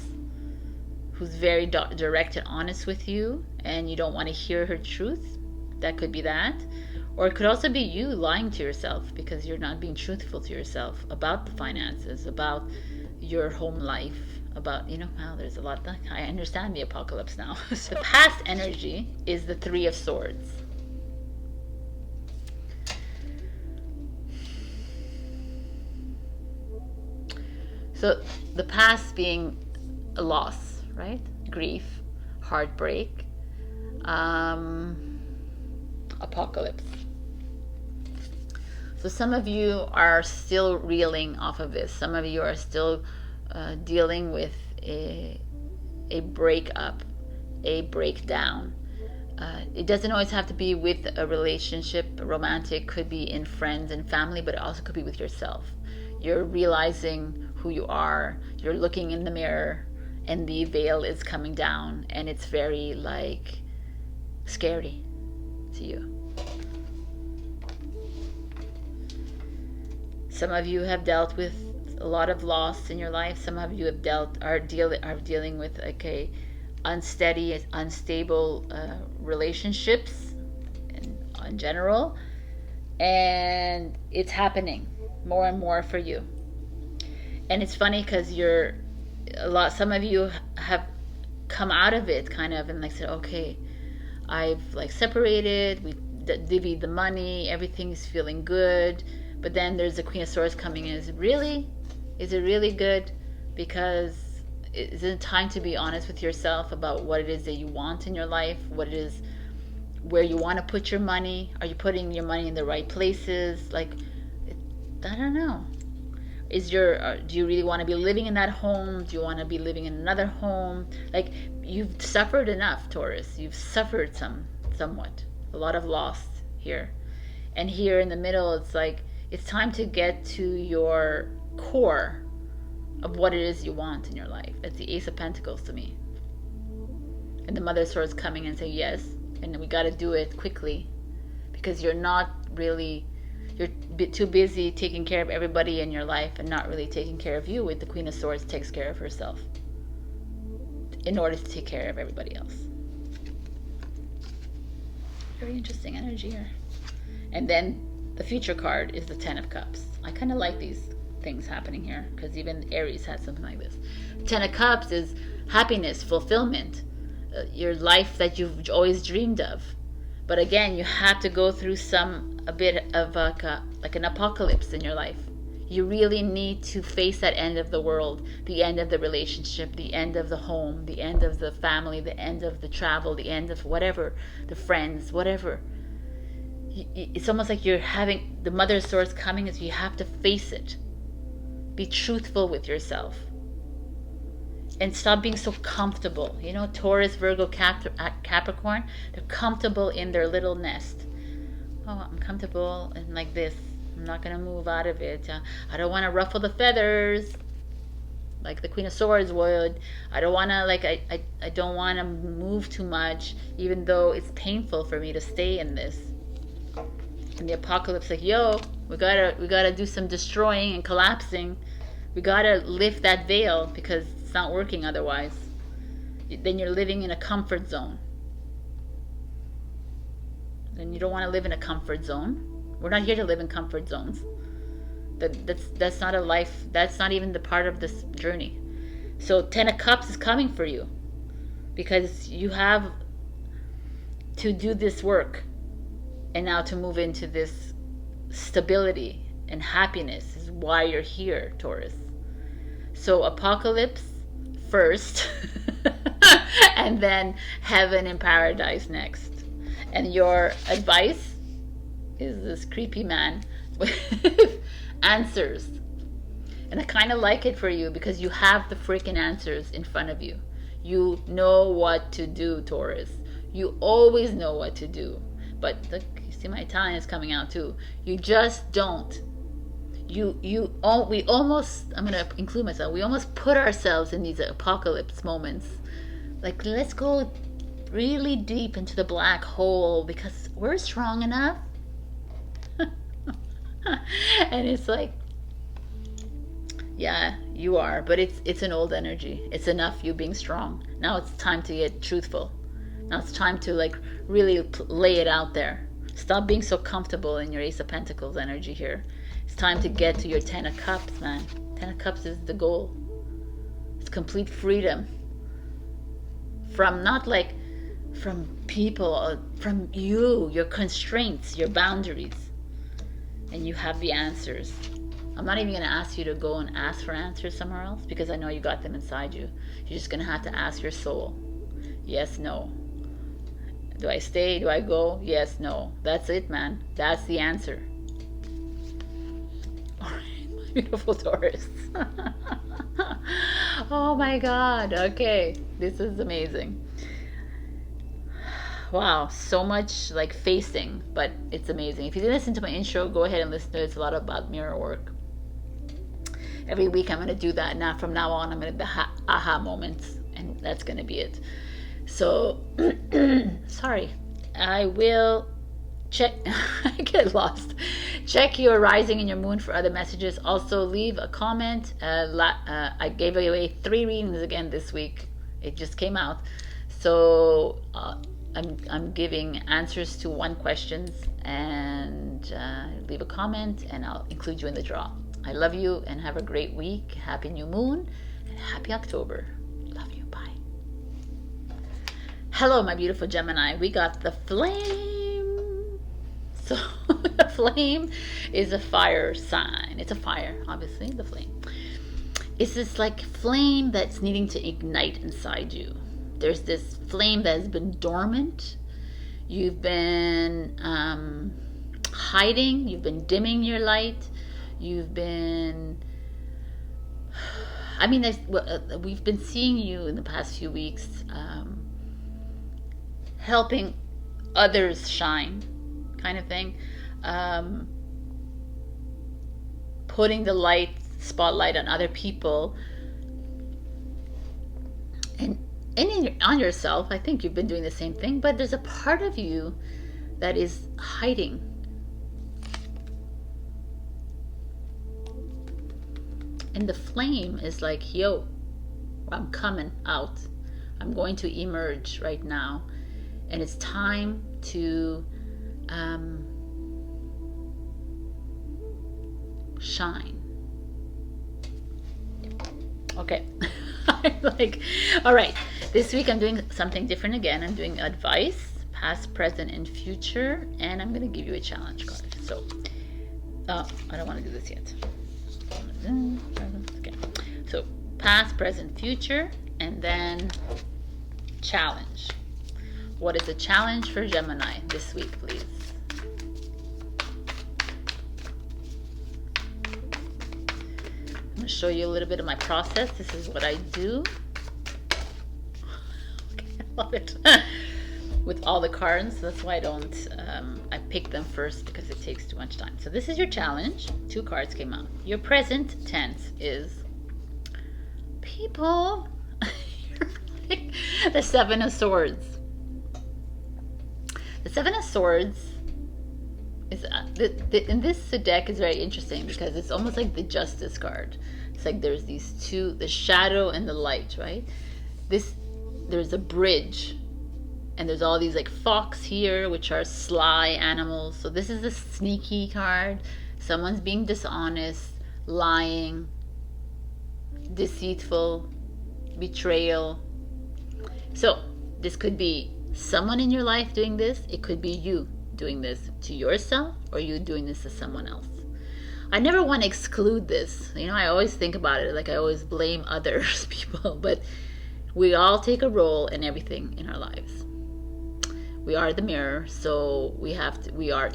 who's very direct and honest with you, and you don't want to hear her truth. That could be that. Or it could also be you lying to yourself because you're not being truthful to yourself about the finances, about your home life, about, wow, there's a lot. I understand the apocalypse now. The past energy is the Three of Swords. So the past being a loss, right? Grief, heartbreak, apocalypse. So some of you are still reeling off of this. Some of you are still dealing with a breakup, a breakdown. It doesn't always have to be with a relationship, romantic, could be in friends and family, but it also could be with yourself. You're realizing who you are, you're looking in the mirror, and the veil is coming down, and it's very like scary to you. Some of you have dealt with a lot of loss in your life. Some of you have are dealing with like a unsteady, unstable relationships in general, and it's happening more and more for you. And it's funny because some of you have come out of it kind of and like said, okay, I've like separated, we divvied the money, everything's feeling good. But then there's the Queen of Swords coming in. Is it really good? Because is it time to be honest with yourself about what it is that you want in your life? What it is, where you want to put your money? Are you putting your money in the right places? Like, I don't know. Do you really want to be living in that home? Do you want to be living in another home? Like, you've suffered enough, Taurus. You've suffered somewhat. A lot of loss here. And here in the middle, it's like, it's time to get to your core of what it is you want in your life. It's the Ace of Pentacles to me. And the Mother of Swords coming and say yes. And we got to do it quickly. Because you're too busy taking care of everybody in your life and not really taking care of you. With the Queen of Swords takes care of herself in order to take care of everybody else. Very interesting energy here. And then the future card is the Ten of Cups. I kind of like these things happening here because even Aries had something like this. Ten of Cups is happiness, fulfillment, your life that you've always dreamed of. But again, you have to go through a bit of like an apocalypse in your life. You really need to face that end of the world, the end of the relationship, the end of the home, the end of the family, the end of the travel, the end of whatever, the friends, whatever. it's almost like you're having the Mother of Swords coming, is you have to face it. Be truthful with yourself. And stop being so comfortable. You know, Taurus, Virgo, Capricorn, they're comfortable in their little nest. Oh, I'm comfortable and like this. I'm not going to move out of it. I don't want to ruffle the feathers like the Queen of Swords would. I don't want to, like, I don't want to move too much, even though it's painful for me to stay in this. And the Apocalypse, like, yo, we gotta do some destroying and collapsing. We gotta lift that veil because it's not working otherwise. Then you're living in a comfort zone. And you don't want to live in a comfort zone. We're not here to live in comfort zones. That's not a life. That's not even the part of this journey. So 10 of Cups is coming for you, because you have to do this work, and now to move into this stability and happiness is why you're here, Taurus. So Apocalypse first, and then heaven and paradise next. And your advice is this creepy man with answers. And I kind of like it for you because you have the freaking answers in front of you. You know what to do, Taurus. You always know what to do. But look, you see my Italian is coming out too. You just don't. We almost, I'm going to include myself, we almost put ourselves in these apocalypse moments. Like, let's go really deep into the black hole because we're strong enough. And it's like, yeah, you are, but it's an old energy. It's enough you being strong. Now it's time to get truthful. Now it's time to, like, really lay it out there. Stop being so comfortable in your Ace of Pentacles energy here. It's time to get to your 10 of Cups, man. 10 of Cups is the goal. It's complete freedom from, not like from people, from you, your constraints, your boundaries. And you have the answers. I'm not even going to ask you to go and ask for answers somewhere else, because I know you got them inside you. You're just going to have to ask your soul. Yes, no. Do I stay? Do I go? Yes, no. That's it, man. That's the answer. All right, my beautiful Taurus. Oh my God. Okay, this is amazing. Wow, so much like facing, but it's amazing. If you didn't listen to my intro, go ahead and listen to it. It's a lot about mirror work. Every week I'm going to do that. Now from now on, I'm going to do aha moments, and that's going to be it. So, sorry, I will check. I get lost. Check your rising and your moon for other messages. Also, leave a comment. I gave away 3 readings again this week. It just came out. So, I'm giving answers to 1 questions, and leave a comment and I'll include you in the draw. I love you and have a great week. Happy new moon and happy October. Love you. Bye. Hello, my beautiful Gemini. We got the flame. So the flame is a fire sign. It's a fire, obviously, the flame. It's this like flame that's needing to ignite inside you. There's this flame that has been dormant. You've been hiding. You've been dimming your light. You've been, I mean, we've been seeing you in the past few weeks helping others shine, kind of thing. Putting the spotlight on other people. And on yourself. I think you've been doing the same thing, but there's a part of you that is hiding. And the flame is like, yo, I'm coming out. I'm going to emerge right now. And it's time to shine. Okay. Like, all right. This week I'm doing something different again. I'm doing advice, past, present, and future. And I'm going to give you a challenge card. So, I don't want to do this yet. Okay. So, past, present, future, and then challenge. What is the challenge for Gemini this week, please? show you a little bit of my process. This is what I do. Okay, I love it. With all the cards. That's why I don't, I pick them first because it takes too much time. So this is your challenge. 2 cards came out. Your present tense is people. The 7 of Swords. The 7 of Swords is in this deck is very interesting because it's almost like the Justice card. It's like there's these two, the shadow and the light, right? There's a bridge, and there's all these like fox here, which are sly animals. So this is a sneaky card. Someone's being dishonest, lying, deceitful, betrayal. So this could be someone in your life doing this. It could be you doing this to yourself, or you doing this to someone else. I never want to exclude this. You know, I always think about it like I always blame others people, but we all take a role in everything in our lives. We are the mirror, so we are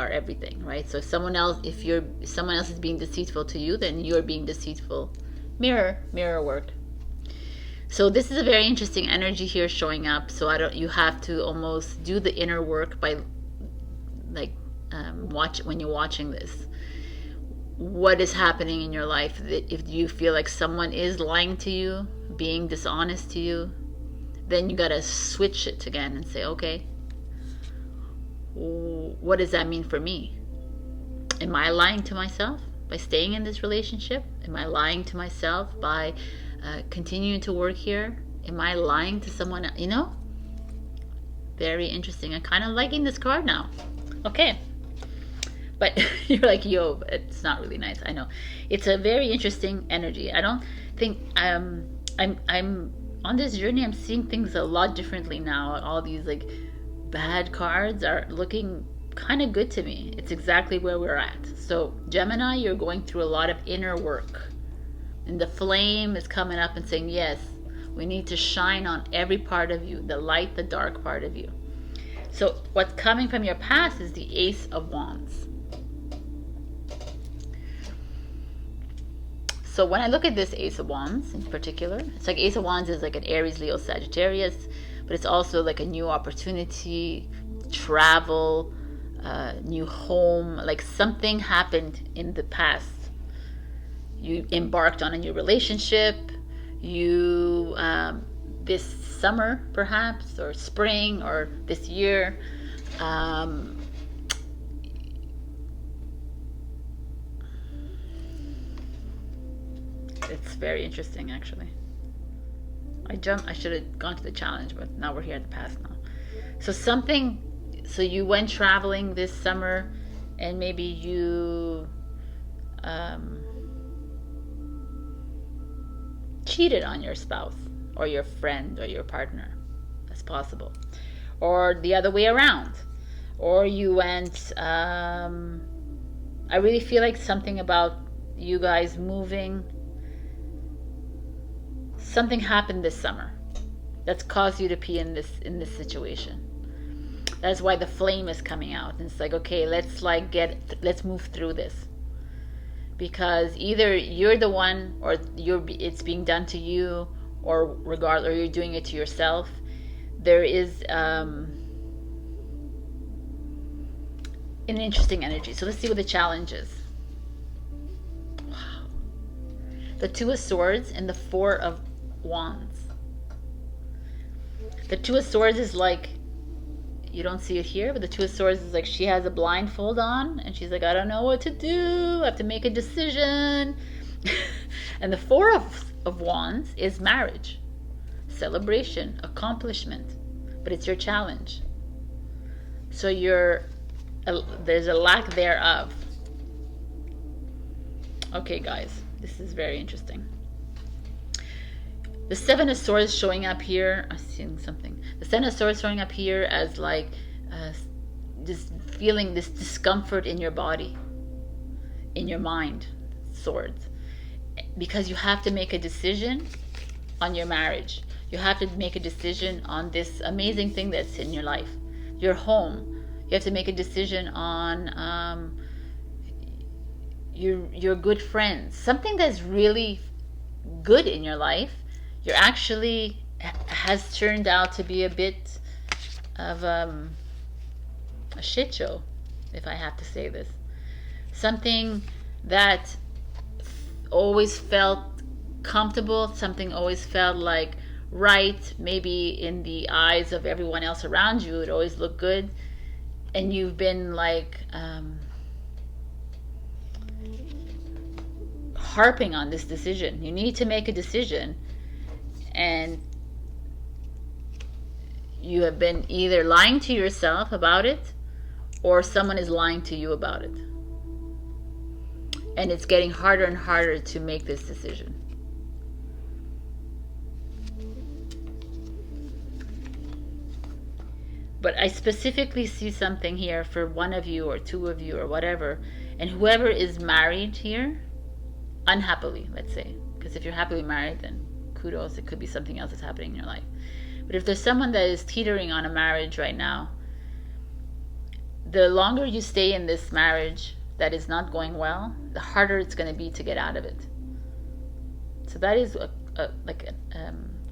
everything, right? So if someone else is being deceitful to you, then you're being deceitful. Mirror work. So this is a very interesting energy here showing up. So you have to almost do the inner work by like when you're watching this. What is happening in your life? If you feel like someone is lying to you, being dishonest to you, then you gotta switch it again and say, okay, what does that mean for me? Am I lying to myself by staying in this relationship? Am I lying to myself by continuing to work here? Am I lying to someone else? You know, very interesting. I'm kind of liking this card now. Okay, but you're like, yo, it's not really nice. I know it's a very interesting energy. I don't think I'm on this journey. I'm seeing things a lot differently now. All these like bad cards are looking kind of good to me. It's exactly where we're at. So Gemini, you're going through a lot of inner work, and the flame is coming up and saying, yes, we need to shine on every part of you, the light, the dark part of you. So what's coming from your past is the Ace of Wands. So when I look at this Ace of Wands in particular, it's like Ace of Wands is like an Aries, Leo, Sagittarius, but it's also like a new opportunity, travel, new home, like something happened in the past. You embarked on a new relationship, you this summer perhaps, or spring, or this year, it's very interesting actually. I should have gone to the challenge, but now we're here at the past now. So you went traveling this summer, and maybe you cheated on your spouse or your friend or your partner. That's possible. Or the other way around. Or you went, I really feel like something about you guys moving. Something happened this summer that's caused you to be in this situation. That's why the flame is coming out. And it's like, okay, let's move through this. Because either you're the one, or it's being done to you, or you're doing it to yourself. There is an interesting energy. So let's see what the challenge is. Wow. The Two of Swords and the Four of Wands. The Two of Swords is like, you don't see it here, but the Two of Swords is like she has a blindfold on, and she's like, I don't know what to do. I have to make a decision. And the Four of Wands is marriage, celebration, accomplishment, but it's your challenge. So there's a lack thereof. Okay, guys, this is very interesting. The Seven of Swords showing up here. I'm seeing something. The Seven of Swords showing up here as like just feeling this discomfort in your body, in your mind. Swords. Because you have to make a decision on your marriage. You have to make a decision on this amazing thing that's in your life. Your home. You have to make a decision on your good friends, something that's really good in your life, you're actually has turned out to be a bit of a shit show, if I have to say this. Something that always felt comfortable, something always felt like right, maybe in the eyes of everyone else around you, it always looked good, and you've been like harping on this decision. You need to make a decision, and you have been either lying to yourself about it, or someone is lying to you about it. And it's getting harder and harder to make this decision. But I specifically see something here for one of you or two of you or whatever, and whoever is married here, unhappily, let's say, because if you're happily married, then kudos, it could be something else that's happening in your life. But if there's someone that is teetering on a marriage right now, the longer you stay in this marriage that is not going well, the harder it's going to be to get out of it. So that is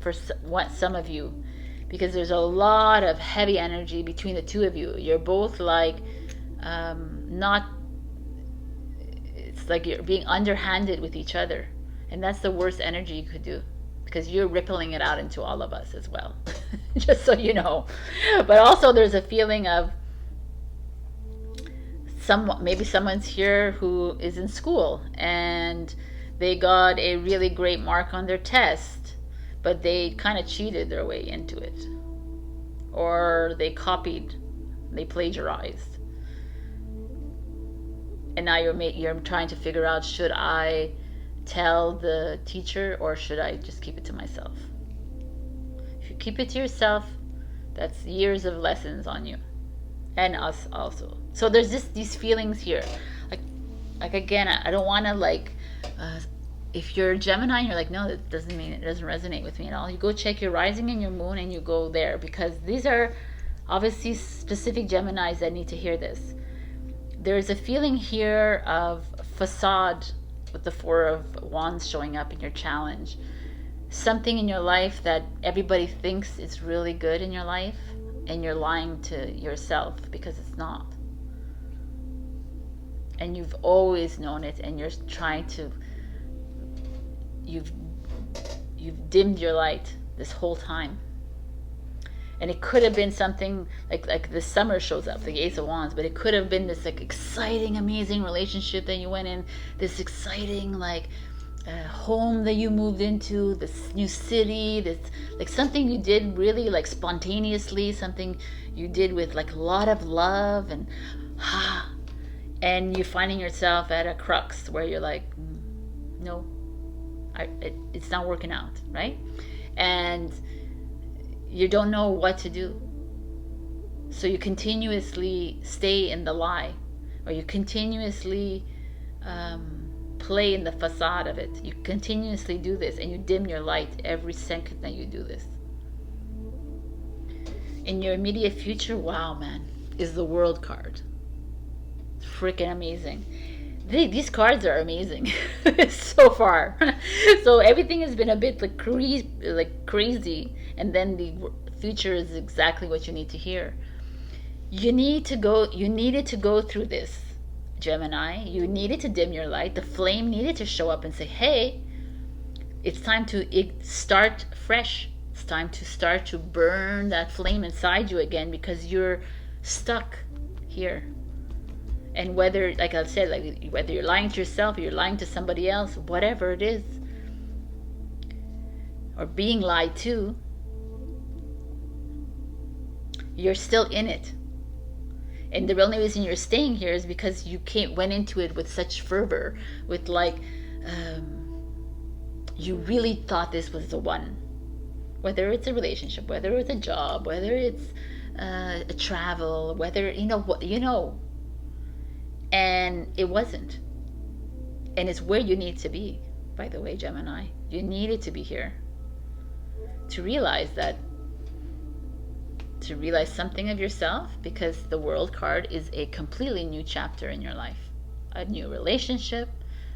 for some of you, because there's a lot of heavy energy between the two of you. You're both like not, it's like you're being underhanded with each other, and that's the worst energy you could do, because you're rippling it out into all of us as well. Just so you know. But also there's a feeling of maybe someone's here who is in school and they got a really great mark on their test, but they kind of cheated their way into it, or they copied, they plagiarized, and now you're trying to figure out, should I tell the teacher or should I just keep it to myself? If you keep it to yourself, that's years of lessons on you and us also. So there's just these feelings here, like again, I don't want to if you're a Gemini and you're like, no, that doesn't mean, it doesn't resonate with me at all, you go check your rising and your moon and you go there, because these are obviously specific Geminis that need to hear this. There's a feeling here of facade with the Four of Wands showing up in your challenge. Something in your life that everybody thinks is really good in your life, and you're lying to yourself because it's not. And you've always known it, and you're trying to, you've dimmed your light this whole time. And it could have been something like the summer shows up, the Ace of Wands, but it could have been this like exciting, amazing relationship that you went in, this exciting home that you moved into, this new city, this like something you did really like spontaneously, something you did with like a lot of love, and you're finding yourself at a crux where you're like, no, it's not working out, right? And you don't know what to do. So you continuously stay in the lie, or you continuously play in the facade of it. You continuously do this, and you dim your light every second that you do this. In your immediate future, wow, man, is the World card. It's freaking amazing. These cards are amazing so far. So everything has been a bit like crazy, and then the future is exactly what you need to hear. You needed to go through this, Gemini. You needed to dim your light. The flame needed to show up and say, hey, it's time to start fresh. It's time to start to burn that flame inside you again, because you're stuck here. And whether, like I said, whether you're lying to yourself or you're lying to somebody else, whatever it is, or being lied to, you're still in it. And the only reason you're staying here is because you went into it with such fervor, with you really thought this was the one. Whether it's a relationship, whether it's a job, whether it's a travel, whether, and it wasn't. And it's where you need to be, by the way, Gemini. You needed to be here to realize something of yourself, because the World card is a completely new chapter in your life. a new relationship,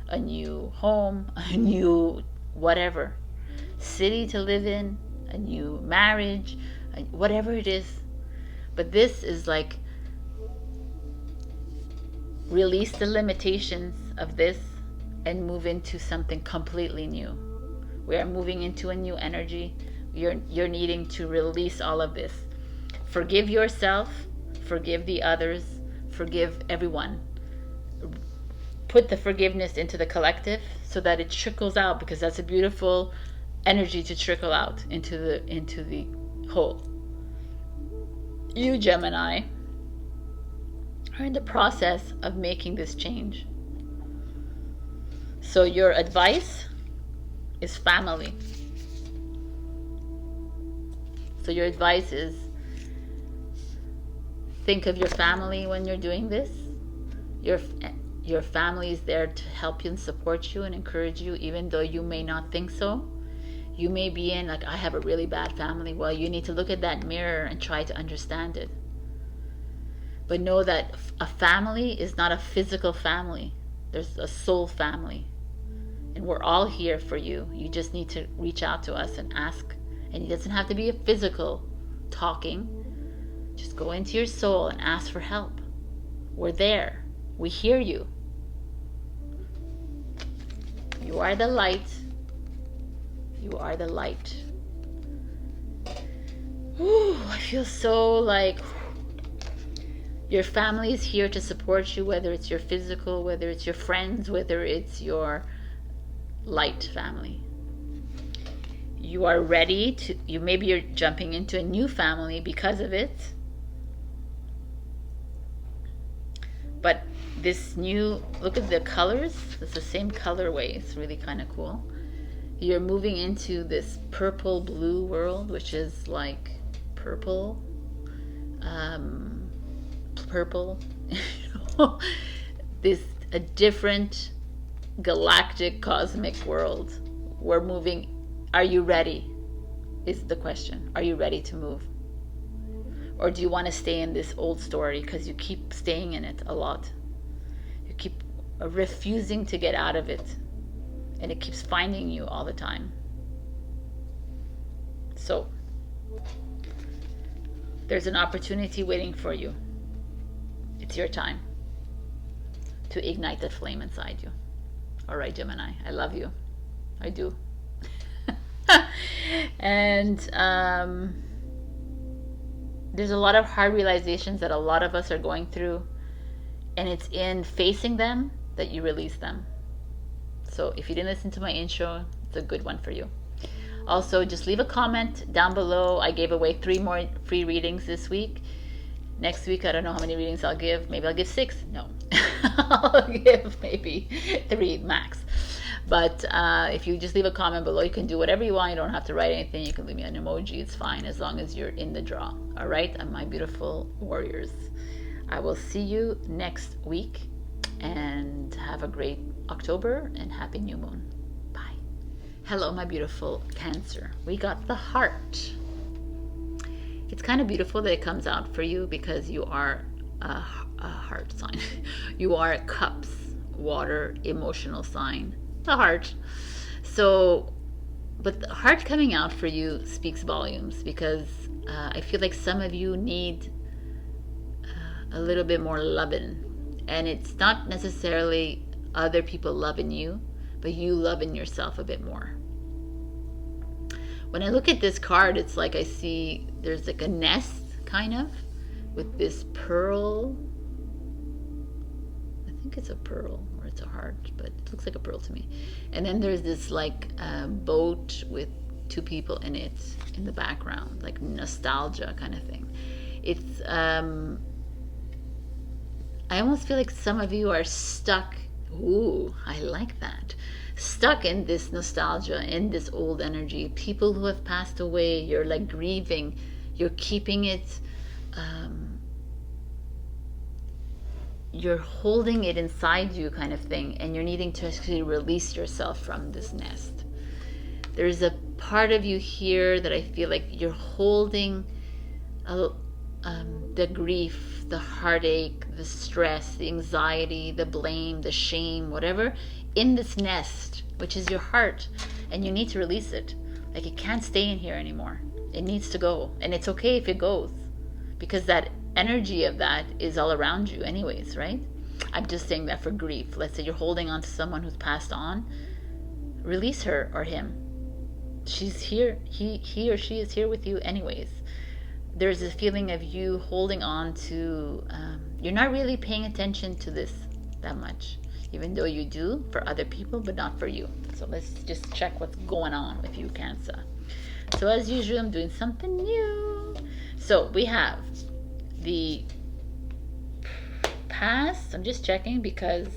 a new home, a new whatever, city to live in, a new marriage, whatever it is. But this is like, release the limitations of this and move into something completely new. We are moving into a new energy. You're needing to release all of this. Forgive yourself, forgive the others, forgive everyone. Put the forgiveness into the collective so that it trickles out, because that's a beautiful energy to trickle out into the whole. You, Gemini, are in the process of making this change. So your advice is family. So your advice is, think of your family when you're doing this. Your family is there to help you and support you and encourage you, even though you may not think so. You may be in like, I have a really bad family. Well, you need to look at that mirror and try to understand it. But know that a family is not a physical family. There's a soul family. And we're all here for you. You just need to reach out to us and ask. And it doesn't have to be a physical talking. Just go into your soul and ask for help. We're there. We hear you. You are the light. You are the light. Ooh, I feel so like your family is here to support you, whether it's your physical, whether it's your friends, whether it's your light family. You are ready to, maybe you're jumping into a new family because of it. But this new, look at the colors, it's the same colorway. It's really kind of cool. You're moving into this purple blue world, which is like purple, this a different galactic cosmic world. We're moving. Are you ready? Is the question. Are you ready to move? Or do you want to stay in this old story because you keep staying in it a lot? You keep refusing to get out of it, and it keeps finding you all the time. So there's an opportunity waiting for you. It's your time to ignite that flame inside you. All right, Gemini, I love you. I do. And there's a lot of hard realizations that a lot of us are going through, and it's in facing them that you release them. So if you didn't listen to my intro, it's a good one for you. Also, just leave a comment down below. I gave away 3 more free readings this week. Next week, I don't know how many readings I'll give. Maybe I'll give 6. No, I'll give maybe 3 max. But if you just leave a comment below, you can do whatever you want. You don't have to write anything. You can leave me an emoji. It's fine as long as you're in the draw. All right, and my beautiful warriors. I will see you next week, and have a great October and happy new moon. Bye. Hello, my beautiful Cancer. We got the heart. It's kind of beautiful that it comes out for you because you are a heart sign. You are cups, water, emotional sign. The heart. So, but the heart coming out for you speaks volumes, because I feel like some of you need a little bit more loving, and it's not necessarily other people loving you, but you loving yourself a bit more. When I look at this card, it's like I see there's like a nest kind of with this pearl. I think it's a pearl, or it's a heart, but it looks like a pearl to me. And then there's this like boat with 2 people in it in the background, like nostalgia kind of thing. It's I almost feel like some of you are stuck. Ooh, I like that. Stuck in this nostalgia, in this old energy. People who have passed away, you're like grieving. You're keeping it, you're holding it inside you kind of thing, and you're needing to actually release yourself from this nest. There's a part of you here that I feel like you're holding the grief, the heartache, the stress, the anxiety, the blame, the shame, whatever, in this nest, which is your heart, and you need to release it. Like, it can't stay in here anymore. It needs to go, and it's okay if it goes, because that energy of that is all around you anyways, right? I'm just saying that for grief. Let's say you're holding on to someone who's passed on. Release her or him. She's here. He or she is here with you anyways. There's a feeling of you holding on to, you're not really paying attention to this that much, even though you do for other people, but not for you. So let's just check what's going on with you, Cancer. So as usual, I'm doing something new. So we have the past. I'm just checking because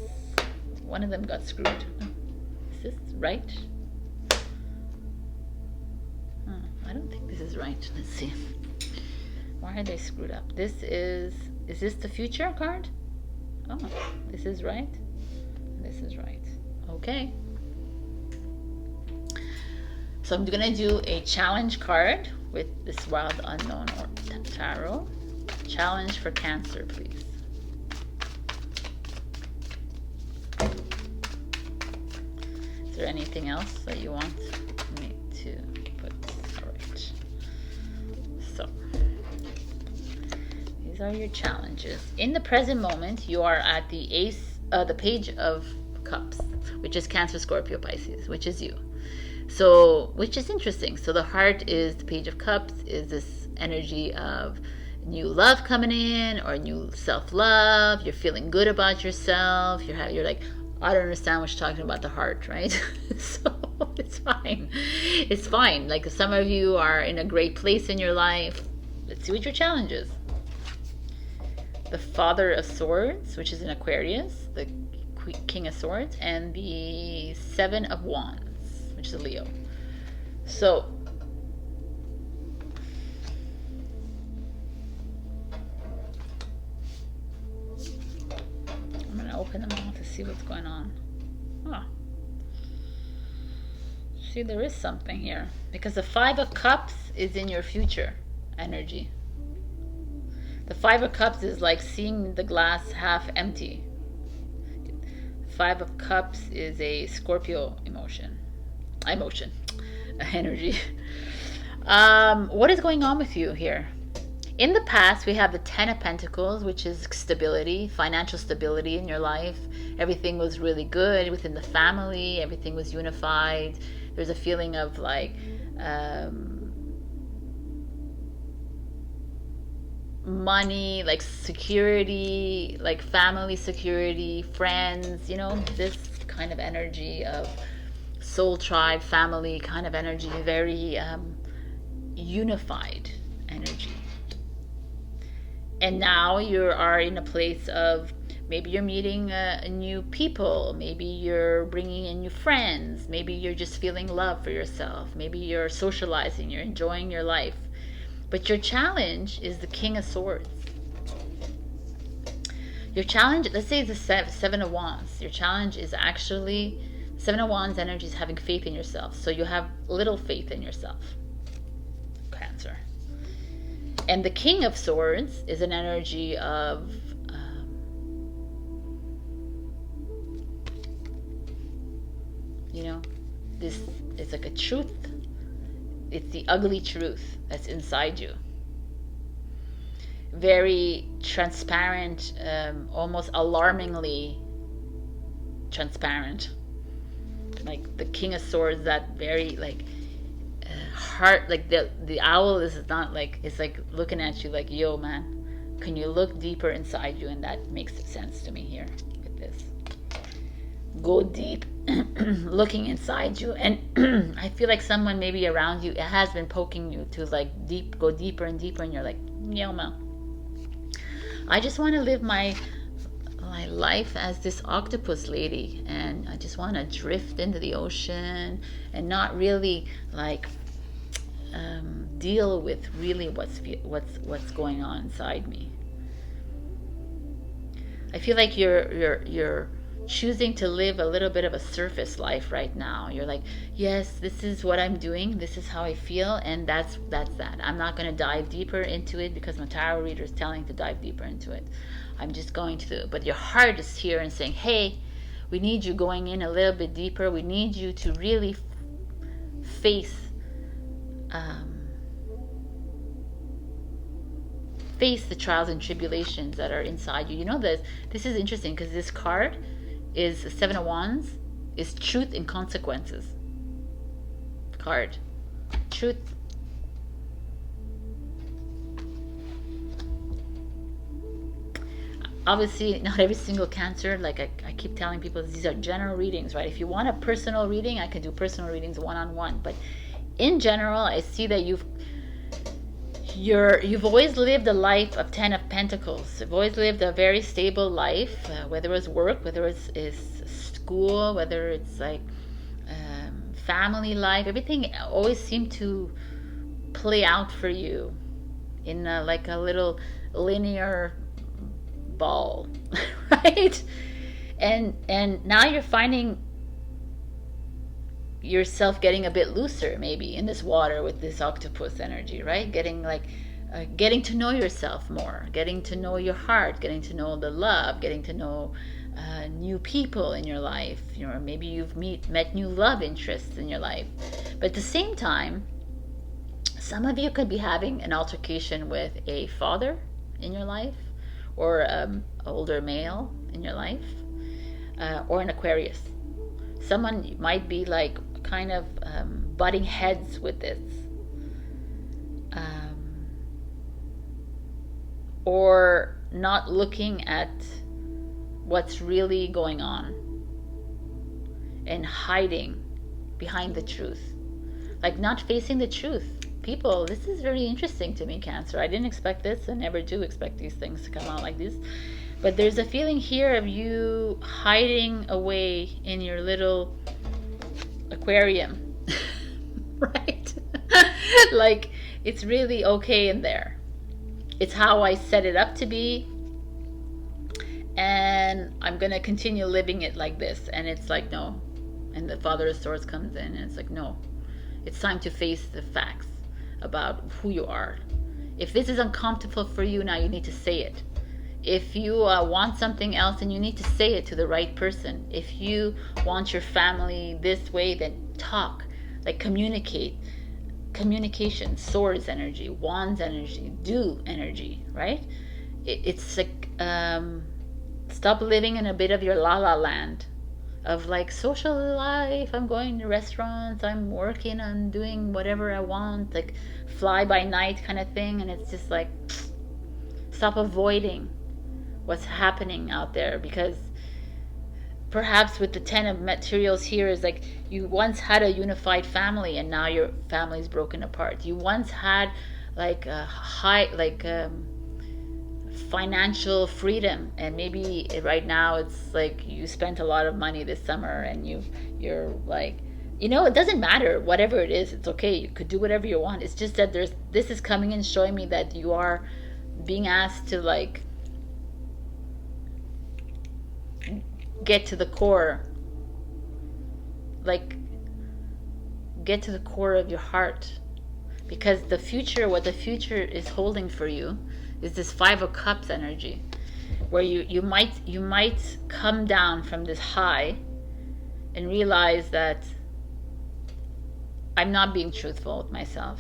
one of them got screwed. Is this right? I don't think this is right. Let's see. Why are they screwed up? This is this the future card? Oh, this is right. This is right. Okay. So I'm gonna do a challenge card with this Wild Unknown or Tarot. Challenge for Cancer, please. Is there anything else that you want me to put? All right. So these are your challenges. In the present moment, you are at the the Page of Cups, which is Cancer, Scorpio, Pisces, which is you. So, which is interesting. So the heart is the Page of Cups, is this energy of new love coming in, or new self-love. You're feeling good about yourself. You're like, I don't understand what you're talking about, the heart, right? So it's fine. It's fine. Like, some of you are in a great place in your life. Let's see what your challenge is. The Father of Swords, which is an Aquarius, the King of Swords, and the Seven of Wands, which is a Leo. So I'm going to open them all to see what's going on. See, there is something here, because the Five of Cups is in your future energy. The Five of Cups is like seeing the glass half empty. Five of Cups is a Scorpio energy. What is going on with you here? In the past, we have the Ten of Pentacles, which is stability, financial stability in your life. Everything was really good within the family. Everything was unified. There's a feeling of like money, like security, like family security, friends, you know, this kind of energy of soul tribe, family kind of energy, very unified energy. And now you are in a place of, maybe you're meeting new people, maybe you're bringing in new friends, maybe you're just feeling love for yourself, maybe you're socializing, you're enjoying your life. But your challenge is the King of Swords. Your challenge, let's say it's the Seven of Wands. Your challenge is actually, Seven of Wands energy is having faith in yourself. So you have little faith in yourself, Cancer. And the King of Swords is an energy of you know, this is like a truth. It's the ugly truth that's inside you. Very transparent, almost alarmingly transparent. Like the King of Swords, that very like heart, like the owl is not like, it's like looking at you like, yo man, can you look deeper inside you? And that makes sense to me here with this. Go deep. Looking inside you, and I feel like someone maybe around you, it has been poking you to like go deeper and deeper, and you're like, yo man, I just want to live my life as this octopus lady, and I just want to drift into the ocean and not really like deal with really what's going on inside me. I feel like you're choosing to live a little bit of a surface life right now. You're like, yes, this is what I'm doing, this is how I feel, and that's that. I'm not going to dive deeper into it because my tarot reader is telling to dive deeper into it. I'm just going to, but your heart is here and saying, hey, we need you going in a little bit deeper. We need you to really face face the trials and tribulations that are inside you. You know, this is interesting because this card is Seven of Wands, is truth and consequences card. Truth. Obviously, not every single Cancer, like I keep telling people, these are general readings, right? If you want a personal reading, I can do personal readings one-on-one. But in general, I see that you've always lived a life of 10 of Pentacles. You've always lived a very stable life, whether it's work, whether it's school, whether it's like family life. Everything always seemed to play out for you in like a little linear ball, right? And now you're finding yourself getting a bit looser, maybe in this water with this octopus energy, right? Getting like getting to know yourself more, getting to know your heart, getting to know the love, getting to know new people in your life. You know, maybe you've met new love interests in your life. But at the same time, some of you could be having an altercation with a father in your life, or older male in your life, or an Aquarius. Someone might be like kind of butting heads with this, or not looking at what's really going on and hiding behind the truth, like not facing the truth. People, this is very interesting to me, Cancer. I didn't expect this. I never do expect these things to come out like this. But there's a feeling here of you hiding away in your little aquarium, right? Like, it's really okay in there. It's how I set it up to be, and I'm going to continue living it like this. And it's like, no. And the Father of Swords comes in, and it's like, no. It's time to face the facts about who you are. If this is uncomfortable for you now, you need to say it. If you want something else, then you need to say it to the right person. If you want your family this way, then talk, like communicate. Communication, swords energy, wands energy, do energy, right? It's like stop living in a bit of your la land of like social life. I'm going to restaurants, I'm working, I'm doing whatever I want, like fly by night kind of thing. And it's just like, stop avoiding what's happening out there, because perhaps with the 10 of materials here is like you once had a unified family and now your family's broken apart. You once had like a high, like financial freedom, and maybe right now it's like you spent a lot of money this summer and you're like, you know, it doesn't matter, whatever it is, it's okay, you could do whatever you want. It's just that this is coming in showing me that you are being asked to like get to the core, like get to the core of your heart, because the future, what the future is holding for you is this 5 of Cups energy, where you might come down from this high and realize that I'm not being truthful with myself.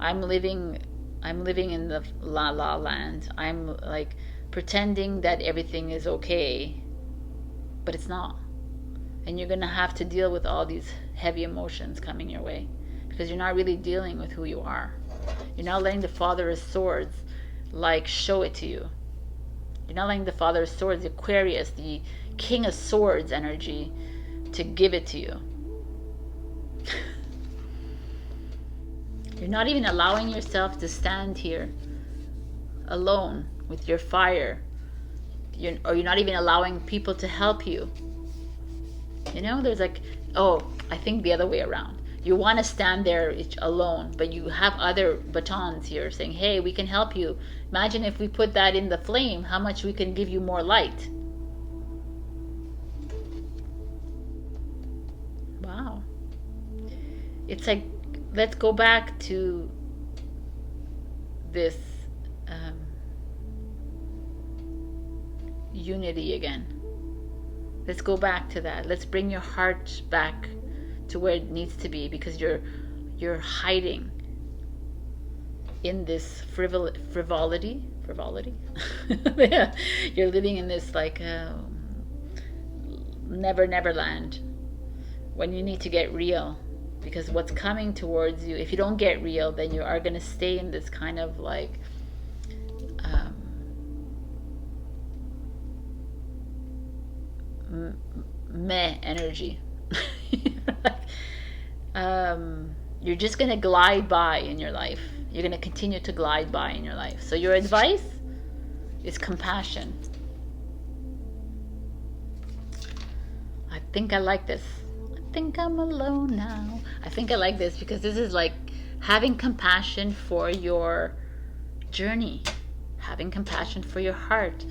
I'm living in the la land. I'm like pretending that everything is okay, but it's not. And you're gonna have to deal with all these heavy emotions coming your way, because you're not really dealing with who you are. You're not letting the Father of Swords like show it to you. You're not letting the Father of Swords, the Aquarius, the King of Swords energy to give it to you. You're not even allowing yourself to stand here alone with your fire. Or you're not even allowing people to help you. You know, there's like, oh, I think the other way around. You want to stand there alone, but you have other batons here saying, hey, we can help you. Imagine if we put that in the flame, how much we can give you more light. it's like, let's go back to this unity again. Let's go back to that. Let's bring your heart back to where it needs to be, because you're hiding in this frivolity. Yeah. You're living in this like never land, when you need to get real. Because what's coming towards you, if you don't get real, then you are going to stay in this kind of like meh energy. You're just going to glide by in your life. You're going to continue to glide by in your life. So your advice is compassion. I think I like this. I think I'm alone now. I think I like this, because this is like having compassion for your journey, having compassion for your heart,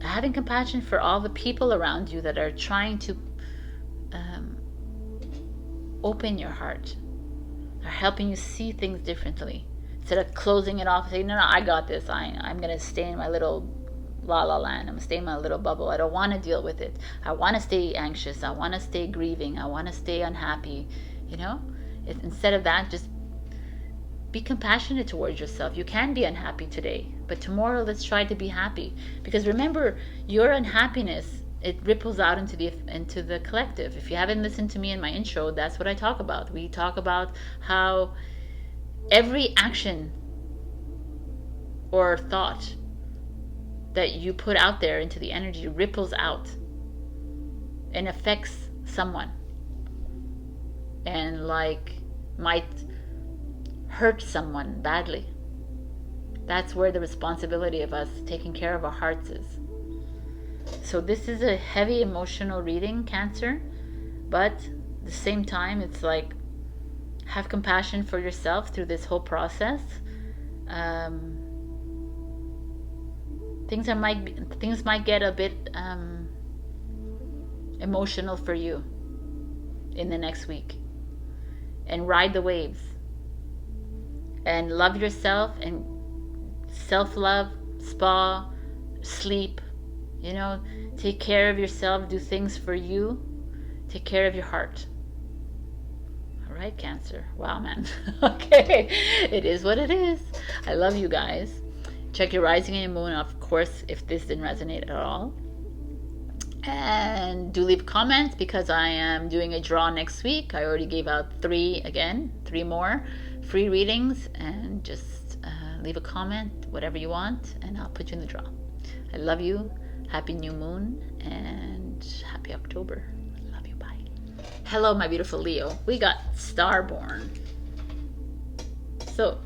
having compassion for all the people around you that are trying to open your heart, are helping you see things differently, instead of closing it off and saying, no, I got this. I'm going to stay in my little la la land. I'm going to stay in my little bubble. I don't want to deal with it. I want to stay anxious. I want to stay grieving. I want to stay unhappy. You know, instead of that, just be compassionate towards yourself. You can be unhappy today, but tomorrow let's try to be happy. Because remember, your unhappiness, it ripples out into the collective. If you haven't listened to me in my intro, that's what I talk about. We talk about how every action or thought that you put out there into the energy ripples out and affects someone, and like might hurt someone badly. That's where the responsibility of us taking care of our hearts is. So this is a heavy emotional reading, Cancer, but at the same time, it's like, have compassion for yourself through this whole process. Things might get a bit emotional for you in the next week, and ride the waves, and love yourself, and self-love, spa, sleep, you know, take care of yourself, do things for you, take care of your heart. All right, Cancer. Wow, man. Okay, it is what it is. I love you guys. Check your rising and your moon, of course, if this didn't resonate at all. And do leave comments, because I am doing a draw next week. I already gave out 3 more free readings, and just leave a comment, whatever you want, and I'll put you in the draw. I love you. Happy new moon and happy October. I love you. Bye. Hello, my beautiful Leo. We got Starborn. So,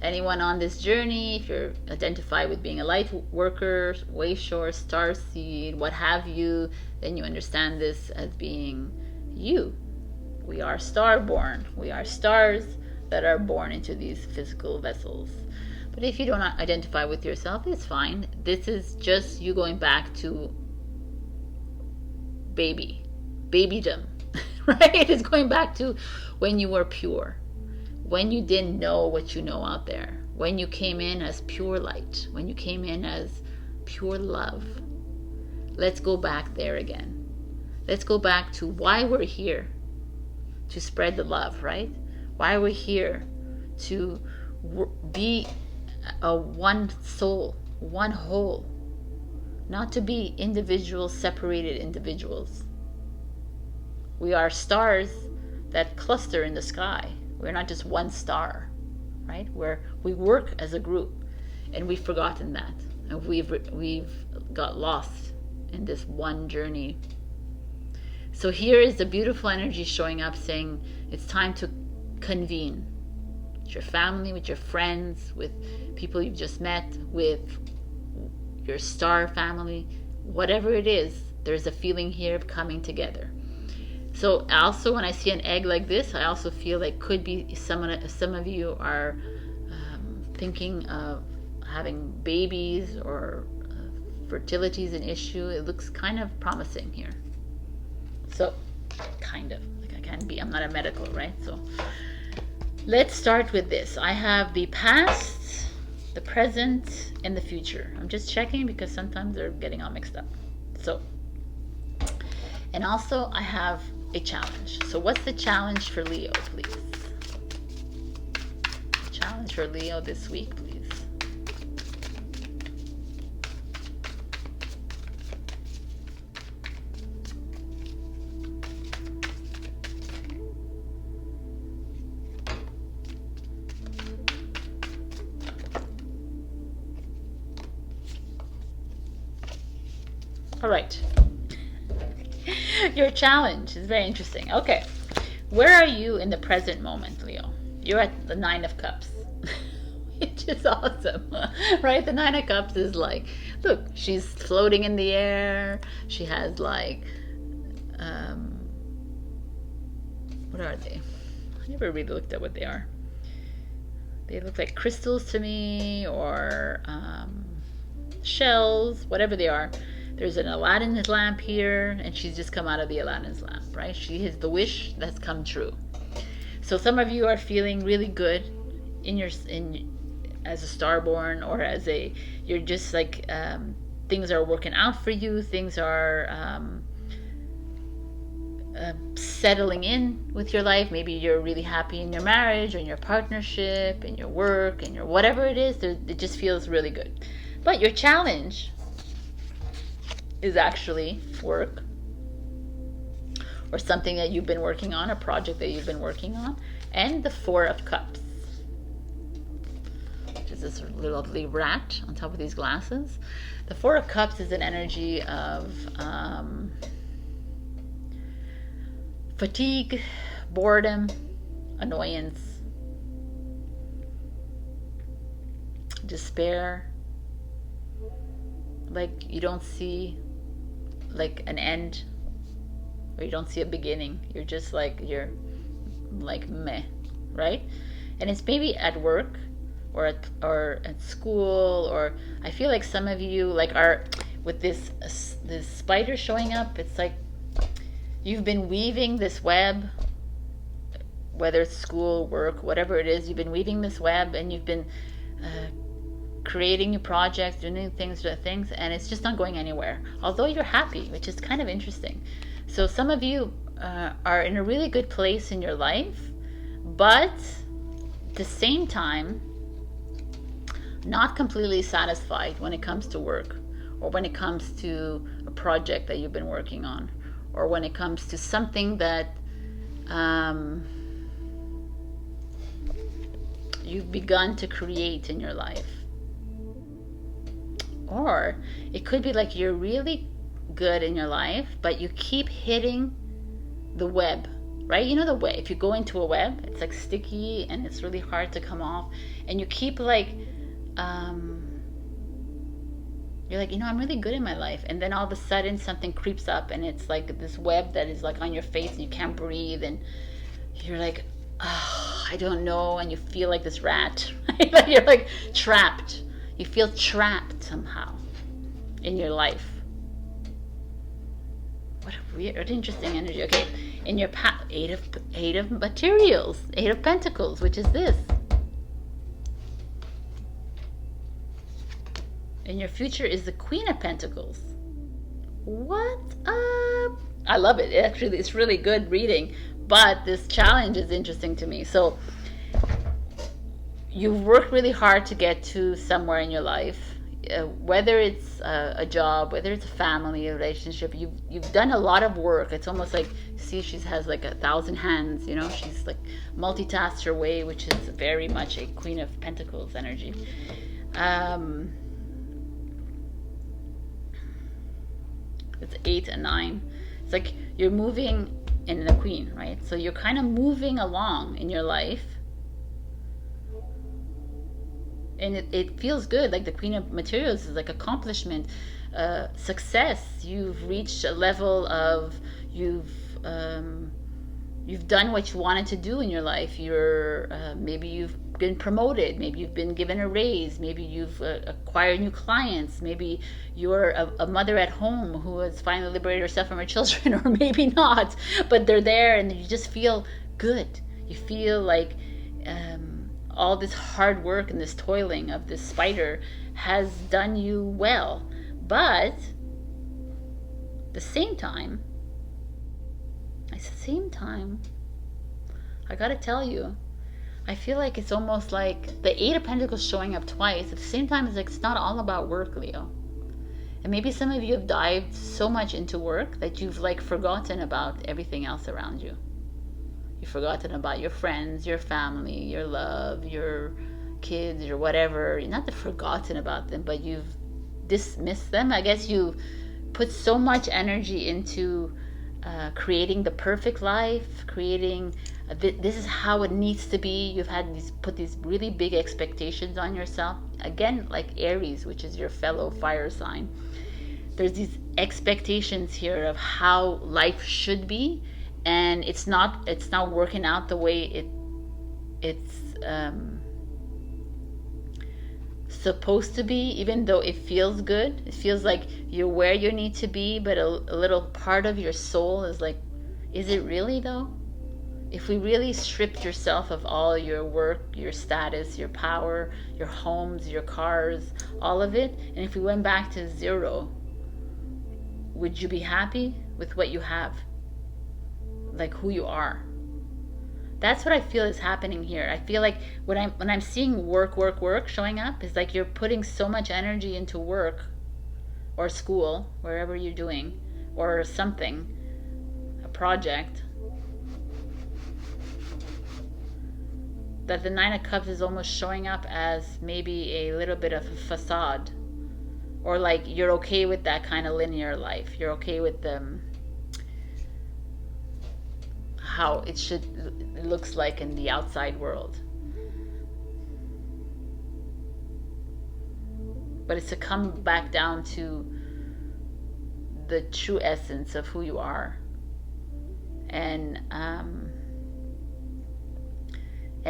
anyone on this journey, if you're identified with being a light worker, wayshore, starseed, what have you, then you understand this as being you. We are starborn. We are stars that are born into these physical vessels. But if you don't identify with yourself, it's fine. This is just you going back to babydom, right? It's going back to when you were pure, when you didn't know what you know out there, when you came in as pure light, when you came in as pure love. Let's go back there again. Let's go back to why we're here, to spread the love, right? Why we're here, to be a one soul, one whole, not to be individual, separated individuals. We are stars that cluster in the sky. We're not just one star, right? We work as a group, and we've forgotten that, and we've got lost in this one journey. So here is the beautiful energy showing up, saying it's time to convene with your family, with your friends, with people you've just met, with your star family, whatever it is. There's a feeling here of coming together. So also, when I see an egg like this, I also feel like could be some of you are thinking of having babies, or fertility is an issue. It looks kind of promising here. So, kind of, like I'm not a medical, right? So Let's start with this. I have the past, the present, and the future. I'm just checking because sometimes they're getting all mixed up. So, and also I have a challenge. So what's the challenge for Leo, please? Challenge for Leo this week, please. All right. Your challenge is very interesting. Okay. Where are you in the present moment, Leo? You're at the 9 of Cups, which is awesome, right? The 9 of Cups is like, look, she's floating in the air. She has like, what are they? I never really looked at what they are. They look like crystals to me, or shells, whatever they are. There's an Aladdin's lamp here, and she's just come out of the Aladdin's lamp, right? She is the wish that's come true. So some of you are feeling really good as a starborn, or as you're just like, things are working out for you. Things are settling in with your life. Maybe you're really happy in your marriage, or in your partnership, in your work, in your whatever it is. It just feels really good. But your challenge is actually work, or something that you've been working on, a project that you've been working on, and the 4 of Cups, which is this lovely rat on top of these glasses. The 4 of Cups is an energy of fatigue, boredom, annoyance, despair. Like you don't see like an end, or you don't see a beginning. You're just like, you're like meh, right? And it's maybe at work, or at school, or I feel like some of you like are with this spider showing up. It's like you've been weaving this web, whether it's school, work, whatever it is. You've been weaving this web, and you've been creating new projects, doing new things, and it's just not going anywhere, although you're happy, which is kind of interesting. So some of you are in a really good place in your life, but at the same time not completely satisfied when it comes to work, or when it comes to a project that you've been working on, or when it comes to something that you've begun to create in your life. Or it could be like you're really good in your life, but you keep hitting the web, right? You know the web, if you go into a web, it's like sticky and it's really hard to come off, and you keep like you're like, I'm really good in my life, and then all of a sudden something creeps up, and it's like this web that is like on your face, and you can't breathe, and you're like, oh, I don't know, and you feel like this rat, right? You're like trapped. You feel trapped somehow in your life. What a weird, interesting energy. Okay, in your eight of materials, 8 of Pentacles, which is this. And your future is the Queen of Pentacles. What up? I love it. Actually, it's really good reading, but this challenge is interesting to me. So you've worked really hard to get to somewhere in your life, whether it's a job, whether it's a family, a relationship. You've done a lot of work. It's almost like, see, she has like 1,000 hands, she's like multitasked her way, which is very much a Queen of Pentacles energy. It's 8 and 9. It's like you're moving in the Queen, right? So you're kind of moving along in your life, and it feels good. Like the Queen of Materials is like accomplishment, success. You've reached a level of you've done what you wanted to do in your life. Maybe you've been promoted, maybe you've been given a raise, maybe you've acquired new clients, maybe you're a mother at home who has finally liberated herself from her children, or maybe not, but they're there, and you just feel good. You feel like all this hard work and this toiling of this spider has done you well. But at the same time, I gotta tell you, I feel like it's almost like the Eight of Pentacles showing up twice. At the same time, it's like it's not all about work, Leo. And maybe some of you have dived so much into work that you've like forgotten about everything else around you. You've forgotten about your friends, your family, your love, your kids, or whatever. Not that forgotten about them, but you've dismissed them. I guess you put so much energy into creating the perfect life, creating this is how it needs to be. You've had put these really big expectations on yourself. Again, like Aries, which is your fellow fire sign. There's these expectations here of how life should be, and it's not working out the way it's supposed to be, even though it feels good. It feels like you're where you need to be, but a little part of your soul is like, is it really though? If we really stripped yourself of all your work, your status, your power, your homes, your cars, all of it, and if we went back to zero, would you be happy with what you have? Like who you are? That's what I feel is happening here. I feel like when I'm seeing work showing up, it's like you're putting so much energy into work or school, wherever you're doing, or something, a project, that the Nine of Cups is almost showing up as maybe a little bit of a facade, or like you're okay with that kind of linear life. You're okay with how it looks like in the outside world. But it's to come back down to the true essence of who you are. And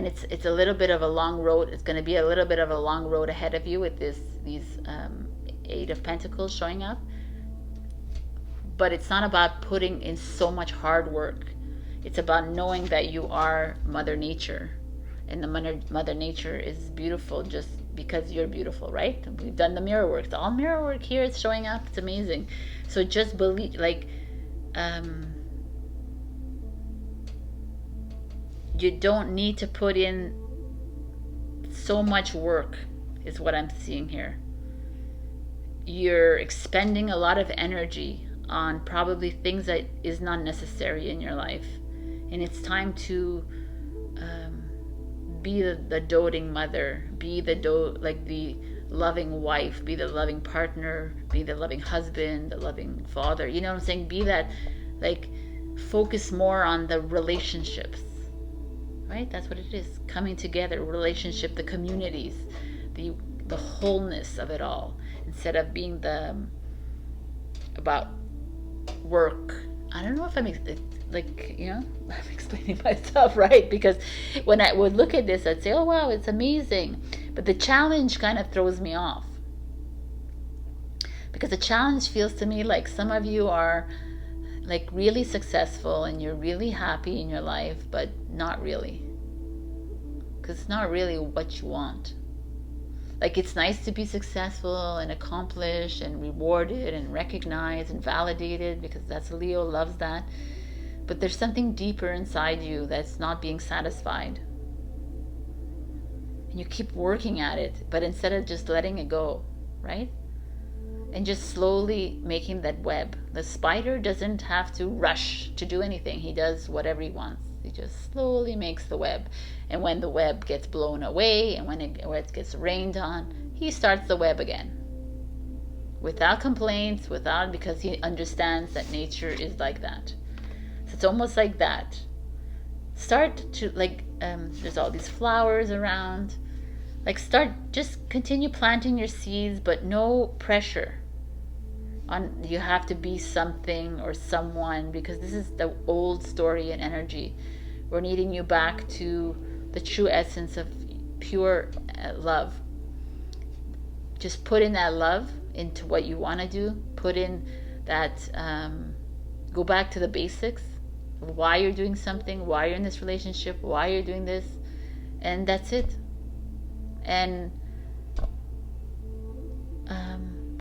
it's a little bit of a long road. It's going to be a little bit of a long road ahead of you with these Eight of Pentacles showing up. But it's not about putting in so much hard work. It's about knowing that you are Mother Nature, and the Mother Nature is beautiful just because you're beautiful, right? We've done the mirror work. All mirror work here is showing up. It's amazing. So just believe, like, you don't need to put in so much work, is what I'm seeing here. You're expending a lot of energy on probably things that is not necessary in your life. And it's time to be the doting mother, be the loving wife, be the loving partner, be the loving husband, the loving father. You know what I'm saying? Be that, like, focus more on the relationships, right? That's what it is. Coming together, relationship, the communities, the wholeness of it all, instead of being about work. I don't know if I'm I'm explaining myself right, because when I would look at this, I'd say, oh wow, it's amazing, but the challenge kind of throws me off, because the challenge feels to me like some of you are like really successful and you're really happy in your life, but not really, because it's not really what you want. Like, it's nice to be successful and accomplished and rewarded and recognized and validated, because that's Leo, loves that. But there's something deeper inside you that's not being satisfied. And you keep working at it, but instead of just letting it go, right? And just slowly making that web. The spider doesn't have to rush to do anything. He does whatever he wants. He just slowly makes the web. And when the web gets blown away and when it gets rained on, he starts the web again. Without complaints, because he understands that nature is like that. So it's almost like that. Start to, there's all these flowers around. Just continue planting your seeds, but no pressure on you have to be something or someone, because this is the old story and energy. We're needing you back to the true essence of pure love. Just put in that love into what you want to do. Put in that, go back to the basics, why you're doing something, why you're in this relationship, why you're doing this, and that's it. and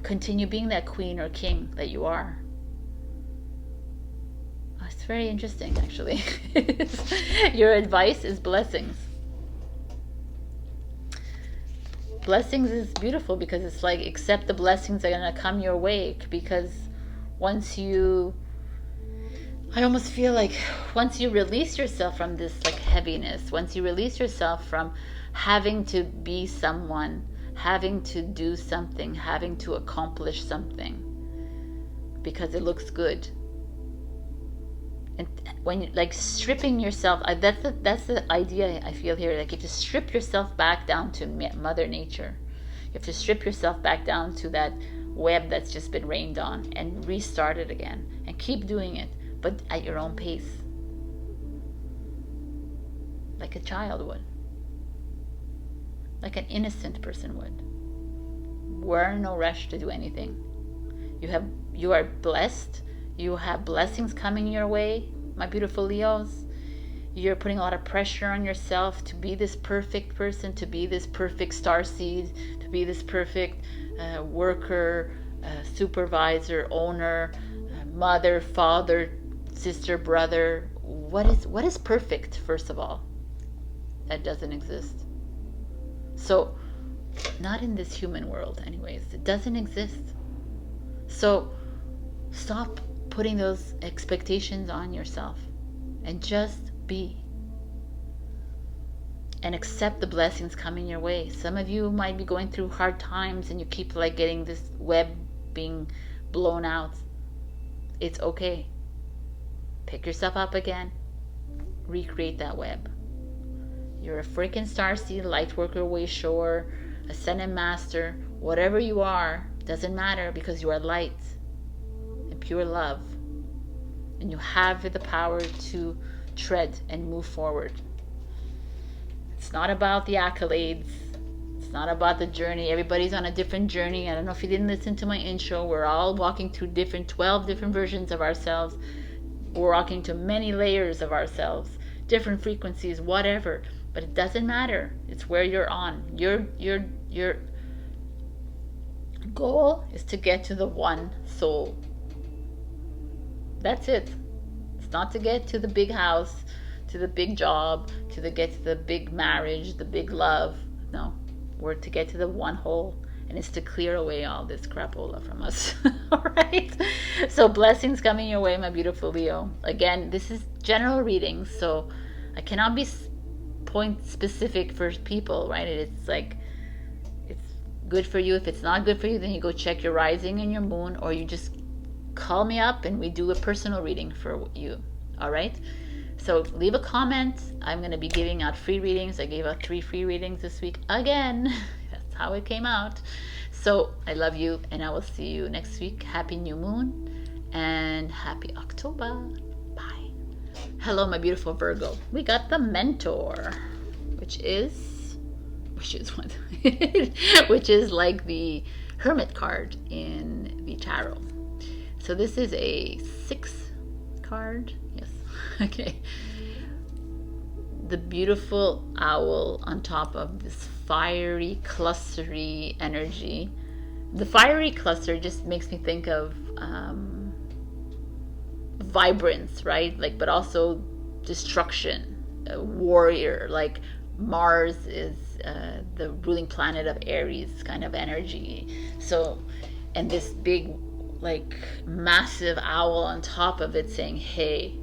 continue being that queen or king that you are. It's very interesting, actually. Your advice is blessings. Blessings is beautiful because it's like, accept the blessings that are going to come your way, because once you, I almost feel like once you release yourself from this like heaviness, once you release yourself from having to be someone, having to do something, having to accomplish something because it looks good, and when you like stripping yourself, that's the idea I feel here. Like, you have to strip yourself back down to Mother Nature. You have to strip yourself back down to that web that's just been rained on, and restart it again, and keep doing it, but at your own pace, like a child would, like an innocent person would. We're in no rush to do anything. You are blessed. You have blessings coming your way, my beautiful Leos. You're putting a lot of pressure on yourself to be this perfect person, to be this perfect starseed, to be this perfect worker, supervisor, owner, mother, father, sister, brother. What is perfect, first of all? That doesn't exist. So, not in this human world anyways. It doesn't exist. So, stop putting those expectations on yourself and just be, and accept the blessings coming your way. Some of you might be going through hard times and you keep like getting this web being blown out. It's okay. Pick yourself up again. Recreate that web. You're a freaking starseed, light worker, way shower, ascendant master, whatever you are, doesn't matter, because you are light and pure love, and you have the power to tread and move forward. It's not about the accolades. It's not about the journey. Everybody's on a different journey. I don't know if you didn't listen to my intro. We're all walking through 12 different versions of ourselves. We're walking to many layers of ourselves, different frequencies, whatever. But it doesn't matter. It's where you're on. Your goal is to get to the one soul. That's it. It's not to get to the big house, to the big job, get to the big marriage, the big love. No, we're to get to the one whole, and it's to clear away all this crapola from us. All right. So blessings coming your way, my beautiful Leo. Again, this is general readings, so I cannot be point specific for people, right? It's like, it's good for you. If it's not good for you, then you go check your rising and your moon, or you just call me up and we do a personal reading for you. All right. So leave a comment. I'm going to be giving out free readings. I gave out 3 free readings this week again. That's how it came out. So I love you, and I will see you next week. Happy new moon and happy October. Bye. Hello, my beautiful Virgo. We got the Mentor, which is what? Which is like the Hermit card in the tarot. So this is a 6 card. Yes. Okay. The beautiful owl on top of this fiery, clustery energy. The fiery cluster just makes me think of vibrance, right? Like, but also destruction, a warrior. Like Mars is the ruling planet of Aries kind of energy. So, and this big, like, massive owl on top of it saying, hey,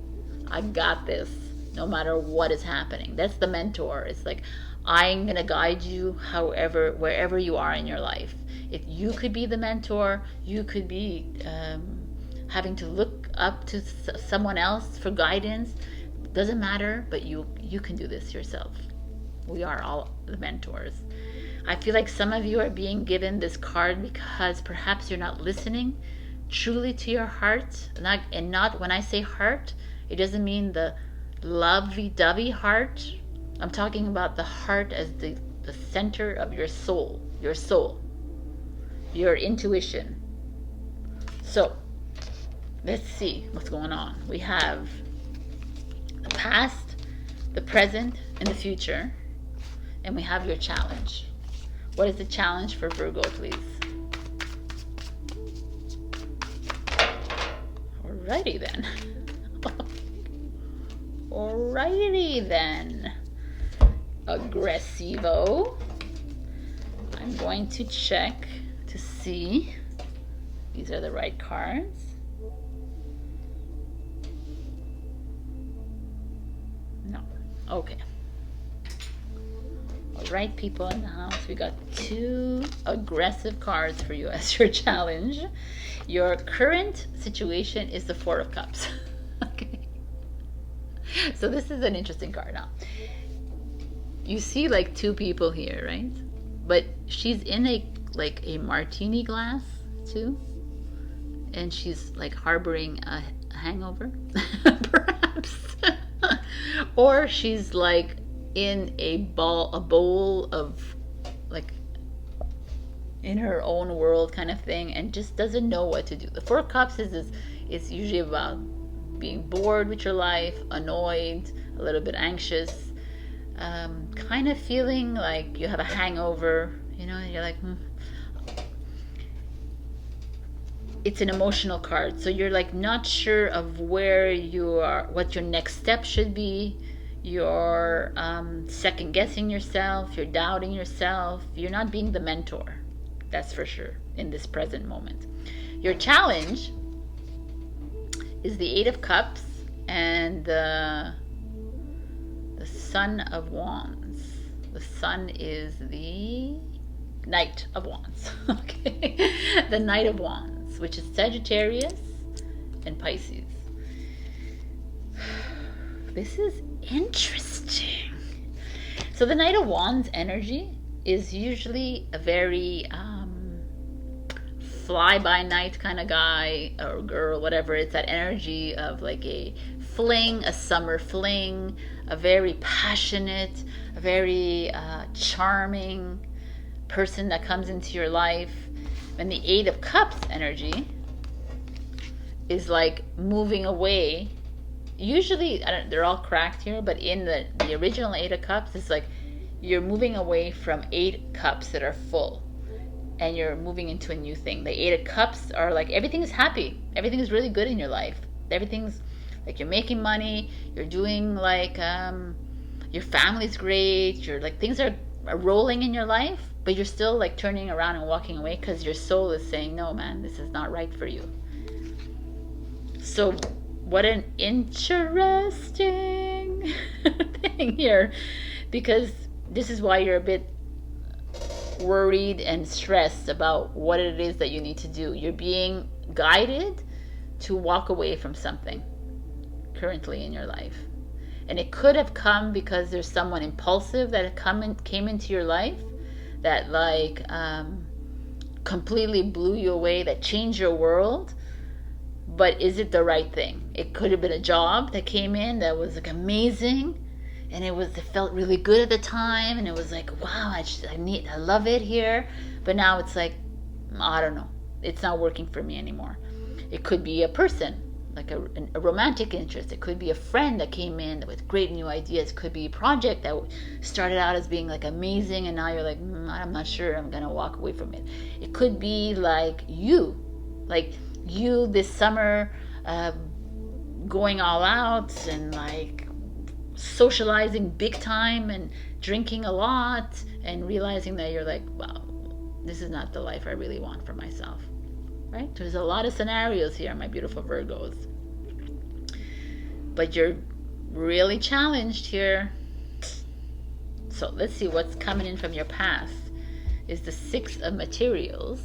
I got this, no matter what is happening. That's the Mentor. It's like, I'm going to guide you wherever you are in your life. You could be the mentor. You could be having to look up to someone else for guidance. Doesn't matter, but you can do this yourself. We are all the mentors. I feel like some of you are being given this card because perhaps you're not listening truly to your heart. Not when I say heart, it doesn't mean the lovey-dovey heart. I'm talking about the heart as the center of your soul, your intuition. So let's see what's going on. We have the past, the present, and the future, and we have your challenge. What is the challenge for Virgo, please? Alrighty then. Alrighty then. Aggressivo. I'm going to check to see these are the right cards. No. Okay. All right, people in the house, we got 2 aggressive cards for you as your challenge. Your current situation is the 4 of Cups. Okay. So this is an interesting card now. You see like 2 people here, right? But she's in a like a martini glass too, and she's like harboring a hangover, perhaps, or she's like in a bowl of like in her own world kind of thing, and just doesn't know what to do. The 4 of Cups is usually about being bored with your life, annoyed, a little bit anxious, kind of feeling like you have a hangover, you know, and you're like, It's an emotional card, so you're like not sure of where you are, what your next step should be. You're second guessing yourself, you're doubting yourself, you're not being the mentor, that's for sure, in this present moment. Your challenge is the 8 of Cups and the Son of Wands. The Sun is the Knight of Wands. Okay, the Knight of Wands, which is Sagittarius and Pisces. This is interesting. So the Knight of Wands energy is usually a very fly-by-night kind of guy or girl, whatever. It's that energy of like a fling, a summer fling, a very passionate, a very charming person that comes into your life. And the 8 of Cups energy is like moving away. Usually, they're all cracked here, but in the original 8 of Cups, it's like you're moving away from 8 cups that are full, and you're moving into a new thing. The 8 of Cups are like everything is happy, everything is really good in your life. Everything's like you're making money, you're doing like your family's great, you're like things are rolling in your life, but you're still like turning around and walking away because your soul is saying, no, man, this is not right for you. So what an interesting thing here, because this is why you're a bit worried and stressed about what it is that you need to do. You're being guided to walk away from something currently in your life. And it could have come because there's someone impulsive that came into your life that like completely blew you away, that changed your world. But is it the right thing? It could have been a job that came in that was like amazing, and it felt really good at the time, and it was like, wow, I love it here. But now it's like, I don't know, it's not working for me anymore. It could be a person, like a romantic interest. It could be a friend that came in with great new ideas. It could be a project that started out as being like amazing, and now you're like, I'm not sure, I'm gonna walk away from it. It could be like you this summer, going all out and like socializing big time and drinking a lot and realizing that you're like, wow, this is not the life I really want for myself, right? There's a lot of scenarios here, my beautiful Virgos, but you're really challenged here. So let's see what's coming in from your past. Is the 6 of Materials.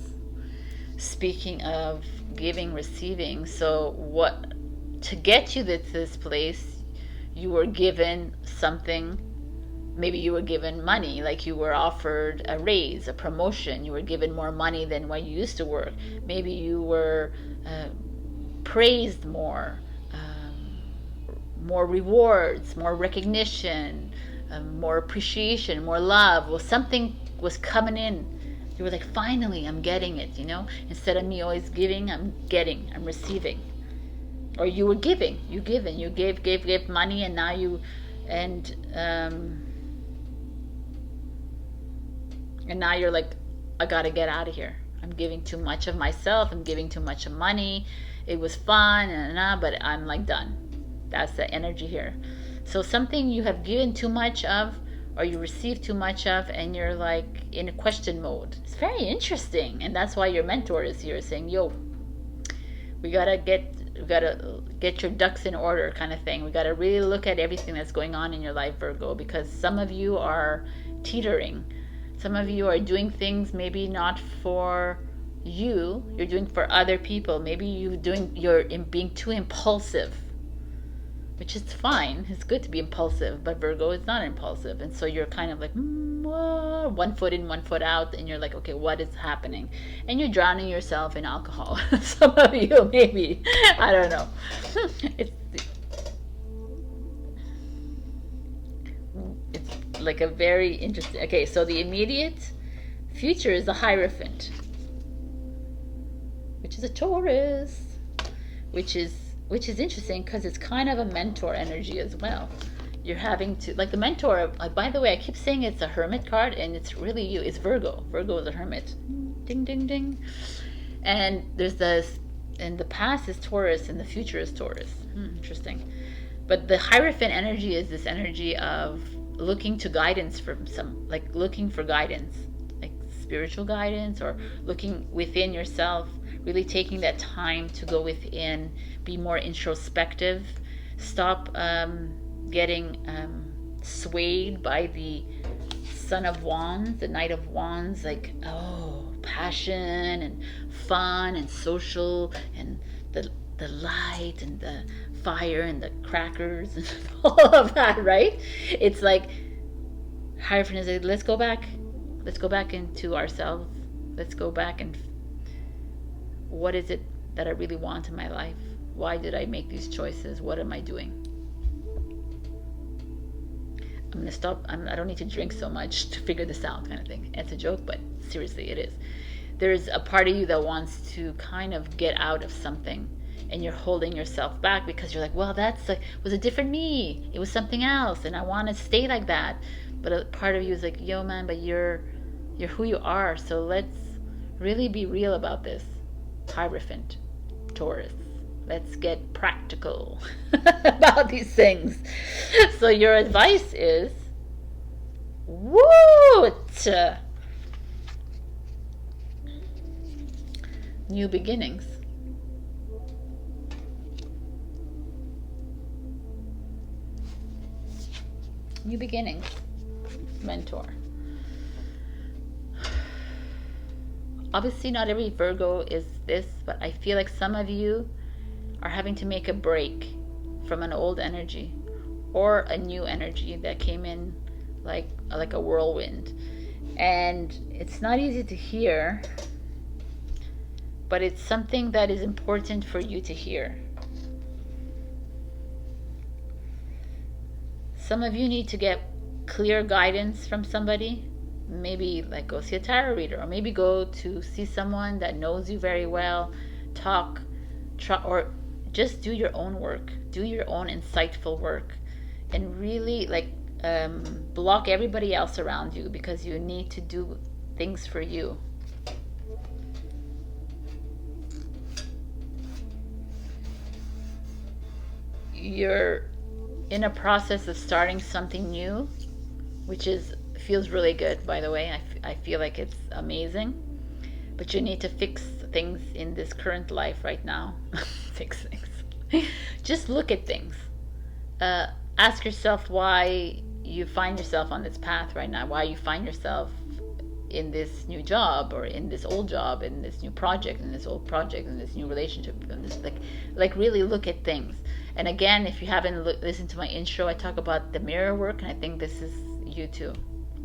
Speaking of giving, receiving, so what to get you to this place, you were given something. Maybe you were given money, like you were offered a raise, a promotion, you were given more money than what you used to work. Maybe you were praised more, more rewards, more recognition, more appreciation, more love. Well, something was coming in. You were like, finally, I'm getting it, you know? Instead of me always giving, I'm receiving. Or you were giving, you gave money, and now And now you're like, I gotta get out of here. I'm giving too much of myself. I'm giving too much of money. It was fun, but I'm like done. That's the energy here. So something you have given too much of, or you receive too much of, and you're like in a question mode. It's very interesting, and that's why your mentor is here saying, "Yo, we gotta get your ducks in order," kind of thing. We gotta really look at everything that's going on in your life, Virgo, because some of you are teetering. Some of you are doing things maybe not for you. You're doing for other people. Maybe you're being too impulsive, which is fine. It's good to be impulsive, but Virgo is not impulsive, and so you're kind of like one foot in, one foot out, and you're like, okay, what is happening? And you're drowning yourself in alcohol. Some of you, maybe, I don't know. It's like a very interesting. Okay, so the immediate future is the Hierophant, which is a Taurus, which is interesting because it's kind of a mentor energy as well. You're having to, like, the mentor, by the way, I keep saying it's a Hermit card, and it's really you. It's Virgo. Virgo is a Hermit. Ding, ding, ding. And there's this, and the past is Taurus, and the future is Taurus. Interesting. But the Hierophant energy is this energy of looking to guidance from looking for guidance, like spiritual guidance, or looking within yourself, really taking that time to go within, be more introspective, stop getting swayed by the Son of Wands, the Knight of Wands, like, oh, passion and fun and social and the light and the fire and the crackers and all of that, right? It's like Hierophant is like, let's go back into ourselves. Let's go back and what is it that I really want in my life? Why did I make these choices? What am I doing? I'm gonna stop. I don't need to drink so much to figure this out, kind of thing. It's a joke, but seriously, it is. There's a part of you that wants to kind of get out of something, and you're holding yourself back because you're like, well, was a different me. It was something else, and I want to stay like that. But a part of you is like, yo, man, but you're who you are. So let's really be real about this. Hierophant, Taurus. Let's get practical about these things. So your advice is, new beginnings. New beginnings, mentor. Obviously not every Virgo is this, but I feel like some of you are having to make a break from an old energy or a new energy that came in like a whirlwind. And it's not easy to hear, but it's something that is important for you to hear. Some of you need to get clear guidance from somebody. Maybe like go see a tarot reader, or maybe go to see someone that knows you very well, or just do your own work, do your own insightful work, and really block everybody else around you, because you need to do things for you. You're in a process of starting something new, which feels really good, by the way. I feel like it's amazing, but you need to fix things in this current life right now. Fix things. Just look at things. Ask yourself why you find yourself on this path right now, why you find yourself in this new job, or in this old job, in this new project, in this old project, in this new relationship, and this like really look at things. And again, if you haven't listened to my intro, I talk about the mirror work, and I think this is you too.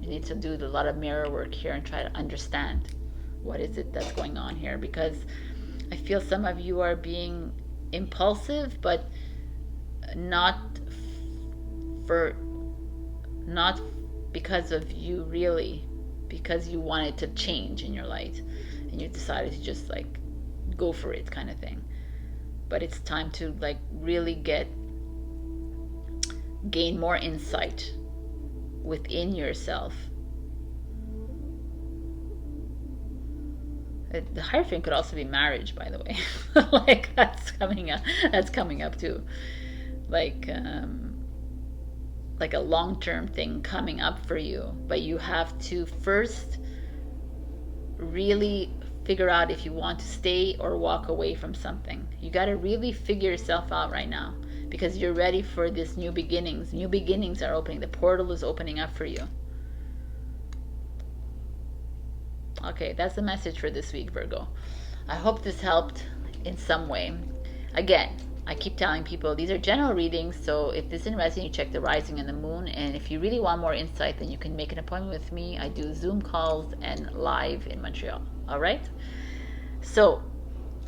You need to do a lot of mirror work here and try to understand what is it that's going on here, because I feel some of you are being impulsive, but not because of you, really, because you wanted to change in your life and you decided to just like go for it, kind of thing. But it's time to like really gain more insight within yourself The Hierophant could also be marriage, by the way. Like that's coming up. That's coming up too. Like a long-term thing coming up for you. But you have to first really figure out if you want to stay or walk away from something. You got to really figure yourself out right now, because you're ready for this new beginnings. New beginnings are opening. The portal is opening up for you. Okay, that's the message for this week, Virgo. I hope this helped in some way. Again, I keep telling people these are general readings, so if this isn't resonating, you check the rising and the moon. And if you really want more insight, then you can make an appointment with me. I do Zoom calls and live in Montreal. All right? So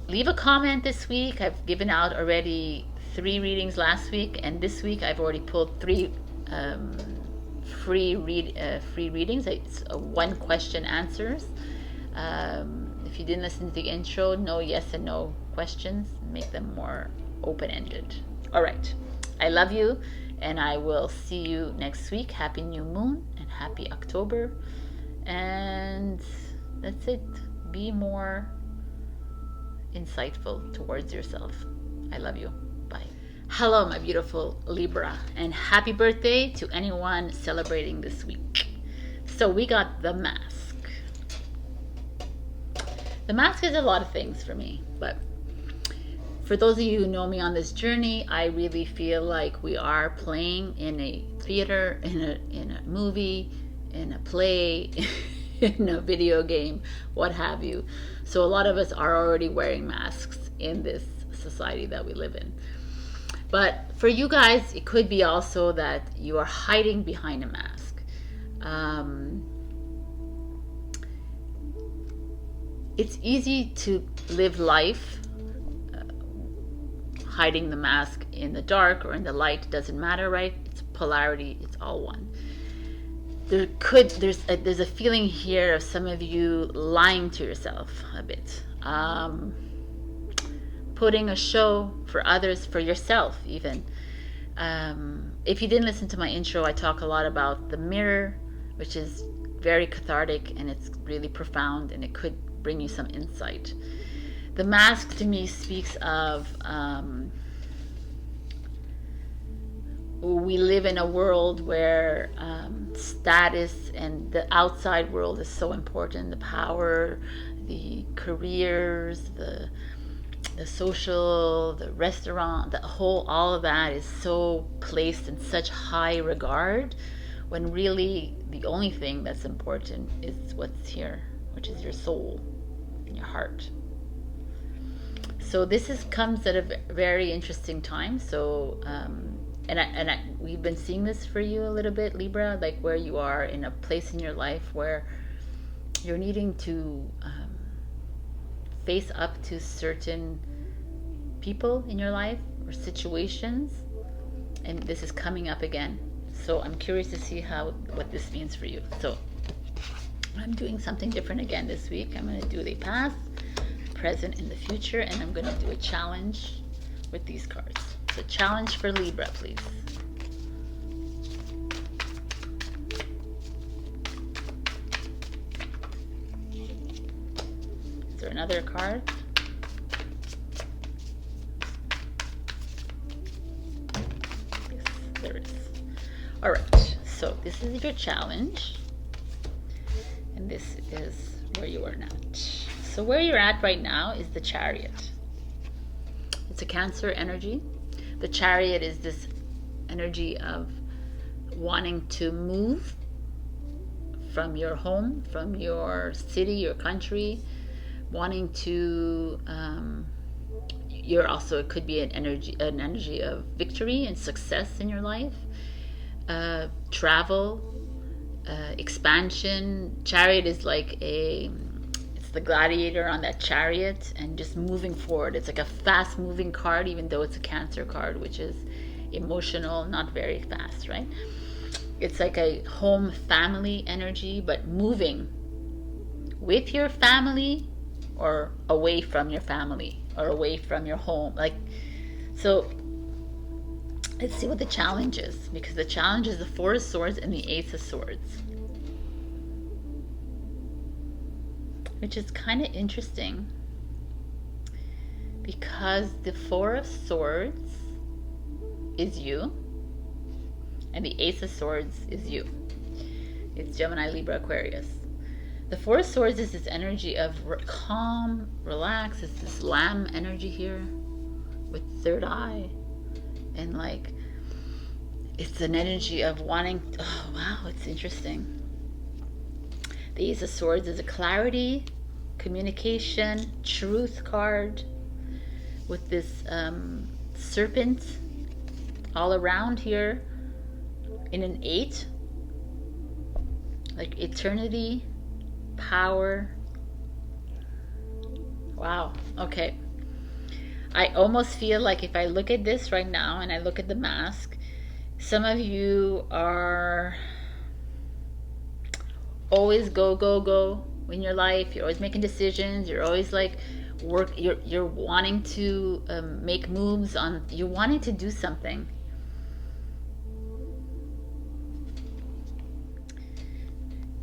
leave a comment this week. I've given out already 3 readings last week, and this week I've already pulled 3 free readings. It's 1 question answers. If you didn't listen to the intro, no yes and no questions. Make them more open-ended. All right. I love you, and I will see you next week. Happy new moon and happy October. And that's it. Be more insightful towards yourself. I love you. Bye. Hello, my beautiful Libra, and happy birthday to anyone celebrating this week. So we got the mask. The mask is a lot of things for me, but for those of you who know me on this journey, I really feel like we are playing in a theater, in a movie, in a play, in a video game, what have you. So a lot of us are already wearing masks in this society that we live in. But for you guys, it could be also that you are hiding behind a mask. It's easy to live life hiding the mask in the dark or in the light. Doesn't matter, right? It's polarity. It's all one. There's a feeling here of some of you lying to yourself a bit. Putting a show for others, for yourself even. If you didn't listen to my intro, I talk a lot about the mirror, which is very cathartic and it's really profound, and it could bring you some insight. The mask to me speaks of we live in a world where status and the outside world is so important. The power, the careers, the social, the restaurant, all of that is so placed in such high regard, when really the only thing that's important is what's here, which is your soul and your heart. So this comes at a very interesting time. So we've been seeing this for you a little bit, Libra, like where you are in a place in your life where you're needing to face up to certain people in your life or situations, and this is coming up again. So I'm curious to see what this means for you. So I'm doing something different again this week. I'm going to do the past, present, and the future, and I'm going to do a challenge with these cards. So challenge for Libra, please. Is there another card? Yes, there is. All right, so this is your challenge, and this is where you are now. So where you're at right now is the Chariot. It's a Cancer energy. The Chariot is this energy of wanting to move from your home, from your city, your country, wanting to it could be an energy of victory and success in your life, travel, expansion. Chariot is like it's the gladiator on that chariot and just moving forward. It's like a fast moving card, even though it's a Cancer card, which is emotional, not very fast, right? It's like a home family energy, but moving with your family or away from your family or away from your home. So let's see what the challenge is, because the challenge is the Four of Swords and the Ace of Swords. which is kind of interesting because the Four of Swords is you and the Ace of Swords is you. It's Gemini, Libra, Aquarius. The Four of Swords is this energy of calm, relax. It's this lamb energy here with third eye. And like, it's an energy of wanting, oh wow, it's interesting. The Ace of Swords is a clarity, communication, truth card with this serpent all around here in an 8. Like eternity, power. Wow, okay. I almost feel like if I look at this right now and I look at the mask, some of you are always go in your life. You're always making decisions. You're always like you're wanting to make moves on, you're wanting to do something.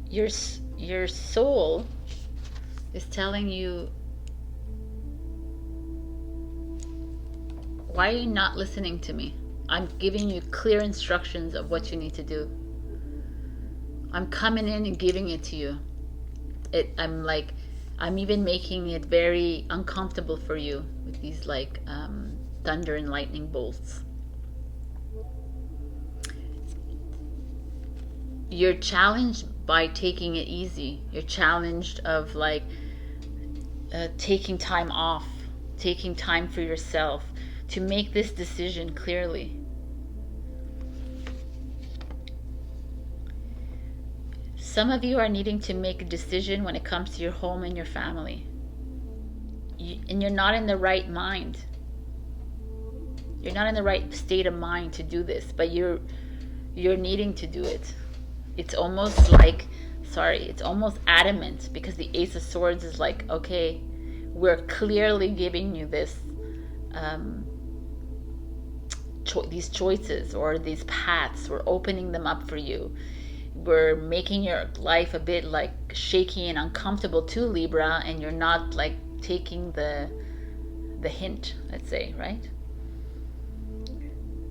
Your soul is telling you, why are you not listening to me? I'm giving you clear instructions of what you need to do. I'm coming in and giving it to you. I'm even making it very uncomfortable for you with these like thunder and lightning bolts. You're challenged by taking it easy. You're challenged of like taking time off, taking time for yourself to make this decision clearly. Some of you are needing to make a decision when it comes to your home and your family. And you're not in the right mind. You're not in the right state of mind to do this, but you're needing to do it. It's almost like, it's almost adamant, because the Ace of Swords is like, okay, we're clearly giving you this, these choices or these paths. We're opening them up for you. We're making your life a bit like shaky and uncomfortable too, Libra, and you're not like taking the hint, let's say, right?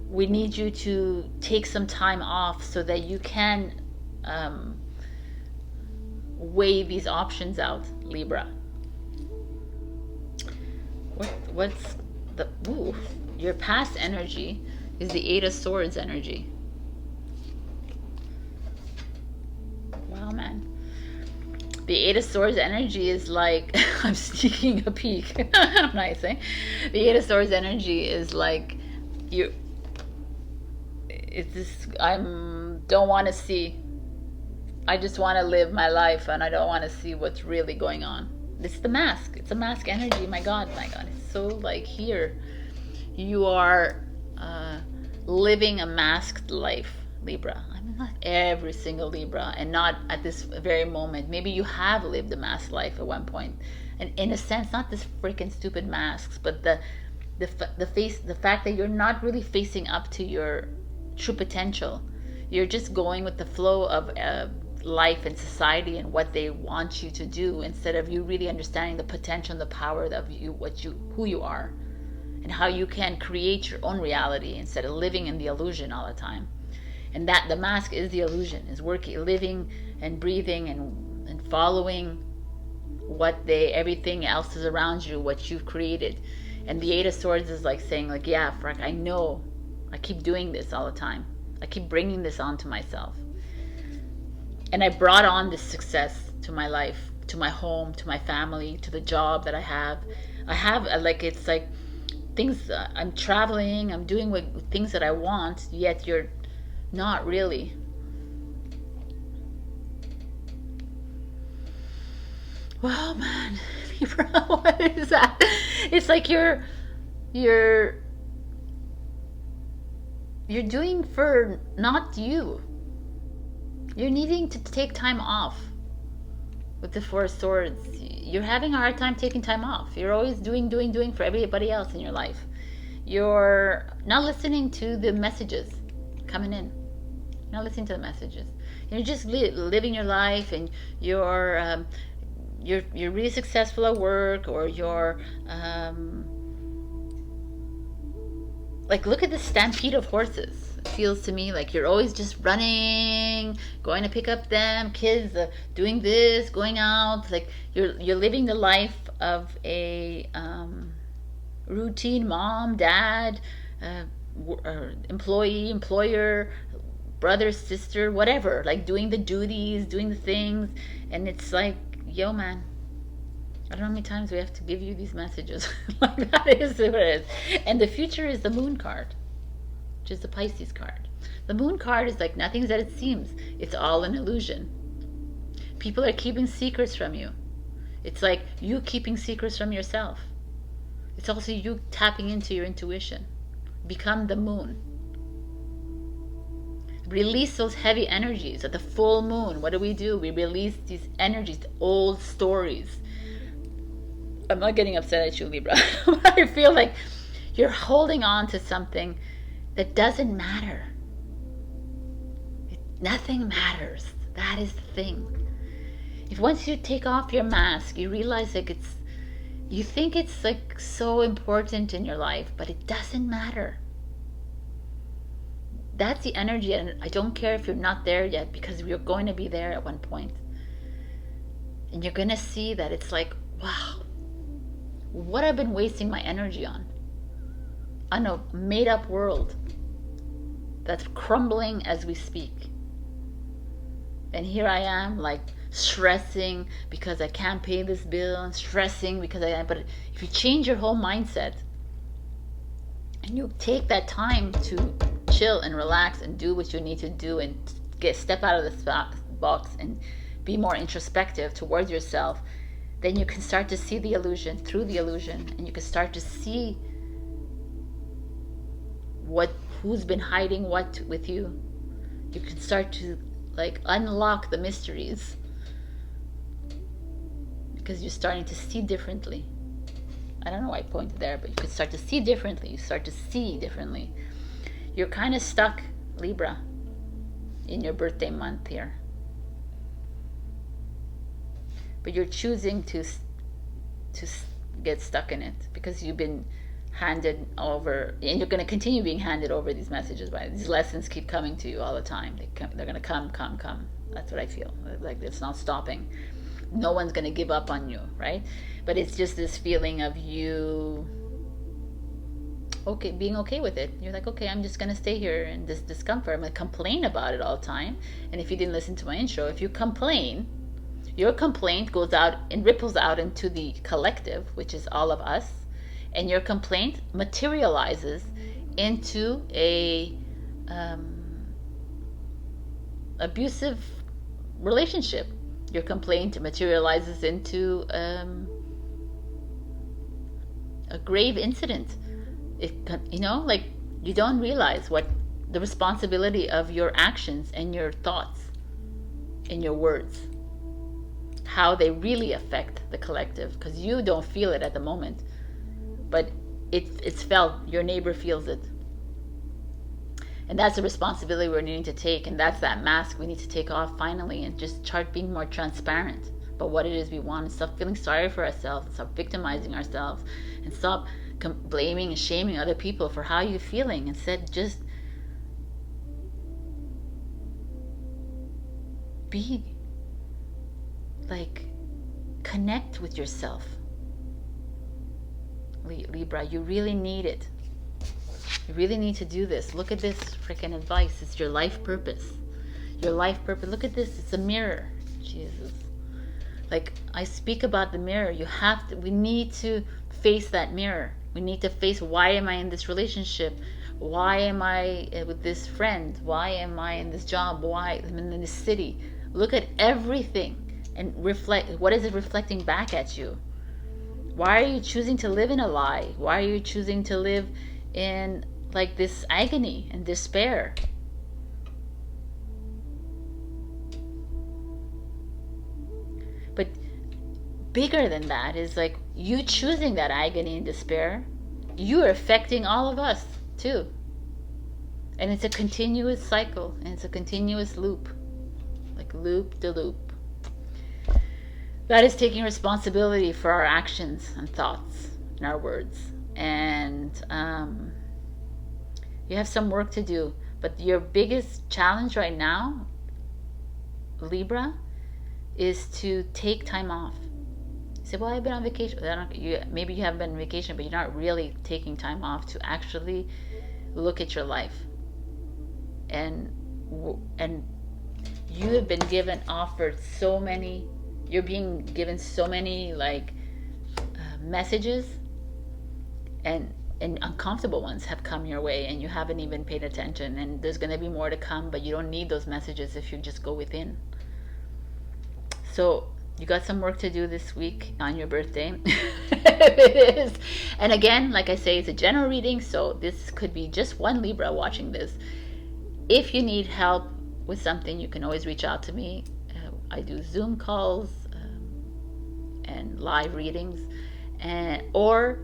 We need you to take some time off so that you can weigh these options out, Libra. What's the, ooh, your past energy is the Eight of Swords energy. Wow, man. The Eight of Swords energy is like, I'm sneaking a peek. Nice, eh? The Eight of Swords energy is like, it's this, don't want to see. I just want to live my life and I don't want to see what's really going on. It's the mask. It's a mask energy. My God. It's so like here. You are living a masked life, Libra. I mean, not every single Libra, and not at this very moment. Maybe you have lived a masked life at one point. And in a sense, not this freaking stupid masks, but the fact that you're not really facing up to your true potential. You're just going with the flow of life and society and what they want you to do, instead of you really understanding the potential and the power of you, who you are, and how you can create your own reality instead of living in the illusion all the time. And that the mask is the illusion, is living and breathing and following everything else is around you, what you've created. And the Eight of Swords is like saying, like, yeah, Frank, I know I keep doing this all the time. I keep bringing this on to myself. And I brought on this success to my life, to my home, to my family, to the job that I have. It's like things, I'm traveling, I'm doing things that I want, yet you're not really. Wow, man. What is that? It's like you're doing for not you. You're needing to take time off with the Four of Swords. You're having a hard time taking time off. You're always doing for everybody else in your life. You're not listening to the messages coming in. You're not listening to the messages. You're just living your life, and you're you're really successful at work, or you're like, look at the stampede of horses. It feels to me like you're always just running, going to pick up them kids, doing this, going out. Like you're living the life of a routine mom, dad, employee, employer, brother, sister, whatever. Like doing the duties, doing the things, and it's like, yo, man, I don't know how many times we have to give you these messages. Like, that is what it is. And the future is the moon card, which is the Pisces card. The moon card is like, nothing's as it seems. It's all an illusion. People are keeping secrets from you. It's like you keeping secrets from yourself. It's also you tapping into your intuition. Become the moon. Release those heavy energies. At the full moon, what do? We release these energies, the old stories. I'm not getting upset at you, Libra. But I feel like you're holding on to something that doesn't matter. Nothing matters. That is the thing. If once you take off your mask, you realize like you think it's like so important in your life, but it doesn't matter. That's the energy, and I don't care if you're not there yet, because you're going to be there at one point. And you're going to see that it's like, wow, what I've been wasting my energy on a made-up world that's crumbling as we speak. And here I am, like, stressing because I can't pay this bill, and stressing because but if you change your whole mindset and you take that time to chill and relax and do what you need to do, and step out of the box and be more introspective towards yourself, then you can start to see the illusion through the illusion, and you can start to see who's been hiding what with you. You can start to like unlock the mysteries, because you're starting to see differently. I don't know why I pointed there, but you can start to see differently. You start to see differently. You're kind of stuck, Libra, in your birthday month here. But you're choosing to get stuck in it, because you've been handed over, and you're going to continue being handed over these messages. Right? These lessons keep coming to you all the time. They're going to come. That's what I feel. Like it's not stopping. No one's going to give up on you, right? But it's just this feeling of you being okay with it. You're like, okay, I'm just going to stay here in this discomfort. I'm going to complain about it all the time. And if you didn't listen to my intro, if you complain, your complaint goes out and ripples out into the collective, which is all of us. And your complaint materializes into a abusive relationship. Your complaint materializes into a grave incident. Like you don't realize what the responsibility of your actions and your thoughts and your words, how they really affect the collective, because you don't feel it at the moment, but it's felt. Your neighbor feels it. And that's the responsibility we're needing to take, and that's that mask we need to take off finally, and just start being more transparent about what it is we want, and stop feeling sorry for ourselves, and stop victimizing ourselves, and stop blaming and shaming other people for how you're feeling. Instead, just be like, connect with yourself. Libra, you really need it. You really need to do this. Look at this freaking advice. It's your life purpose. Your life purpose. Look at this. It's a mirror. Jesus. Like, I speak about the mirror. We need to face that mirror. We need to face, why am I in this relationship? Why am I with this friend? Why am I in this job? Why am I in this city? Look at everything and reflect. What is it reflecting back at you? Why are you choosing to live in a lie? Why are you choosing to live in like this agony and despair? But bigger than that is like you choosing that agony and despair. You are affecting all of us too. And it's a continuous cycle, and it's a continuous loop. Like loop to loop. that is taking responsibility for our actions and thoughts and our words. And you have some work to do. But your biggest challenge right now, Libra, is to take time off. You say, well, I've been on vacation. Maybe you haven't been on vacation, but you're not really taking time off to actually look at your life. And you have been offered so many, you're being given so many messages, and uncomfortable ones have come your way, and you haven't even paid attention, and there's going to be more to come, but you don't need those messages if you just go within. So you got some work to do this week on your birthday. It is. And again, like I say, it's a general reading, so this could be just one Libra watching this. If you need help with something, you can always reach out to me. I do Zoom calls and live readings, or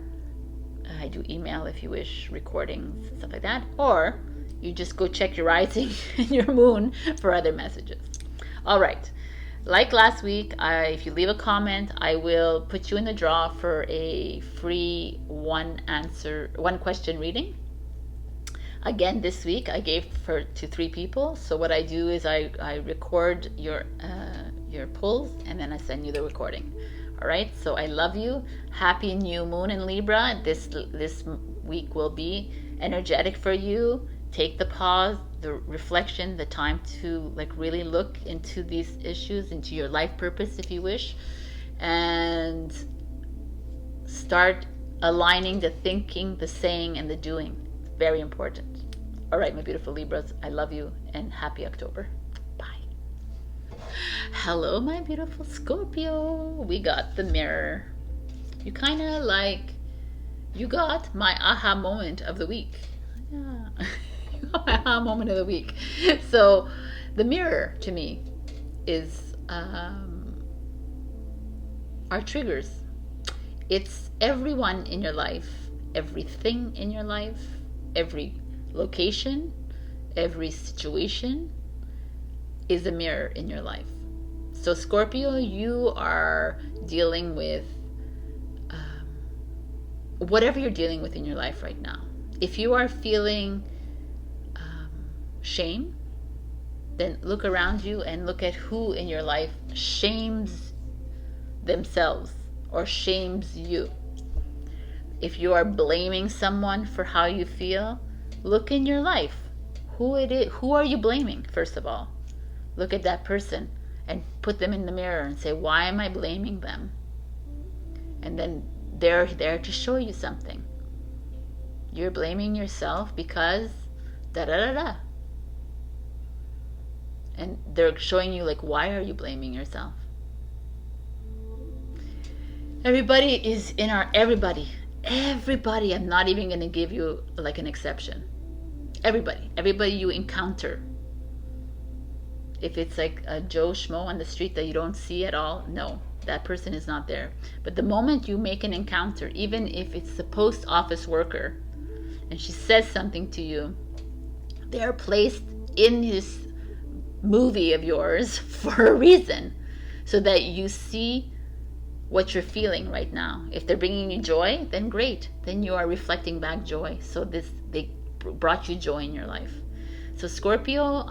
I do email if you wish, recordings, stuff like that. Or you just go check your rising and your moon for other messages. All right. Like last week, if you leave a comment, I will put you in the draw for a free one question reading. Again, this week I gave to 3 people. So what I do is I record your pulls, and then I send you the recording. All right. So I love you. Happy new moon in Libra. This week will be energetic for you. Take the pause, the reflection, the time to really look into these issues, into your life purpose if you wish, and start aligning the thinking, the saying, and the doing. Very important. All right, my beautiful Libras, I love you, and happy October. Bye. Hello, my beautiful Scorpio. We got the mirror. You kind of you got my aha moment of the week. Yeah. My aha moment of the week. So the mirror to me is our triggers. It's everyone in your life, everything in your life, every location, every situation is a mirror in your life. So Scorpio, you are dealing with whatever you're dealing with in your life right now. If you are feeling shame, then look around you and look at who in your life shames themselves or shames you. If you are blaming someone for how you feel, look in your life. Who are you blaming? First of all, look at that person and put them in the mirror and say, why am I blaming them? And then they're there to show you something. You're blaming yourself because da da da da. And they're showing you why are you blaming yourself? Everybody is in everybody, I'm not even going to give you an exception. Everybody you encounter. If it's a Joe Schmo on the street that you don't see at all, no, that person is not there. But the moment you make an encounter, even if it's the post office worker, and she says something to you, they're placed in this movie of yours for a reason, so that you see what you're feeling right now. If they're bringing you joy, then great, then you are reflecting back joy. So they brought you joy in your life. So Scorpio,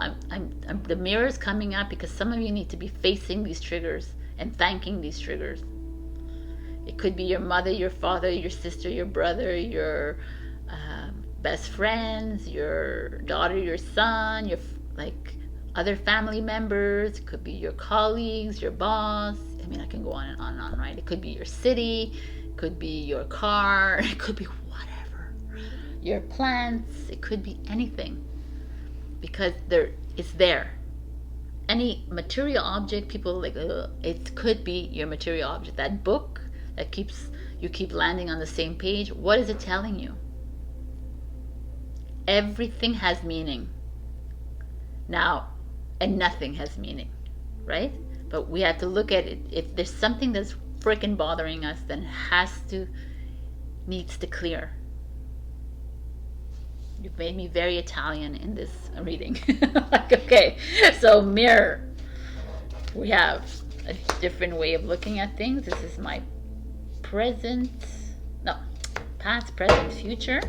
the mirror is coming up because some of you need to be facing these triggers and thanking these triggers. It could be your mother, your father, your sister, your brother, your best friends, your daughter, your son, your other family members. It could be your colleagues, your boss. I mean, I can go on and on and on, right? It could be your city, it could be your car, it could be whatever. Your plants, it could be anything. Because it's there. Any material object, people it could be your material object. That book that you keep landing on the same page, what is it telling you? Everything has meaning. Now, and nothing has meaning, right? But we have to look at it. If there's something that's freaking bothering us, then needs to clear. You've made me very Italian in this reading. Okay, so mirror. We have a different way of looking at things. This is my present, no, past, present, future.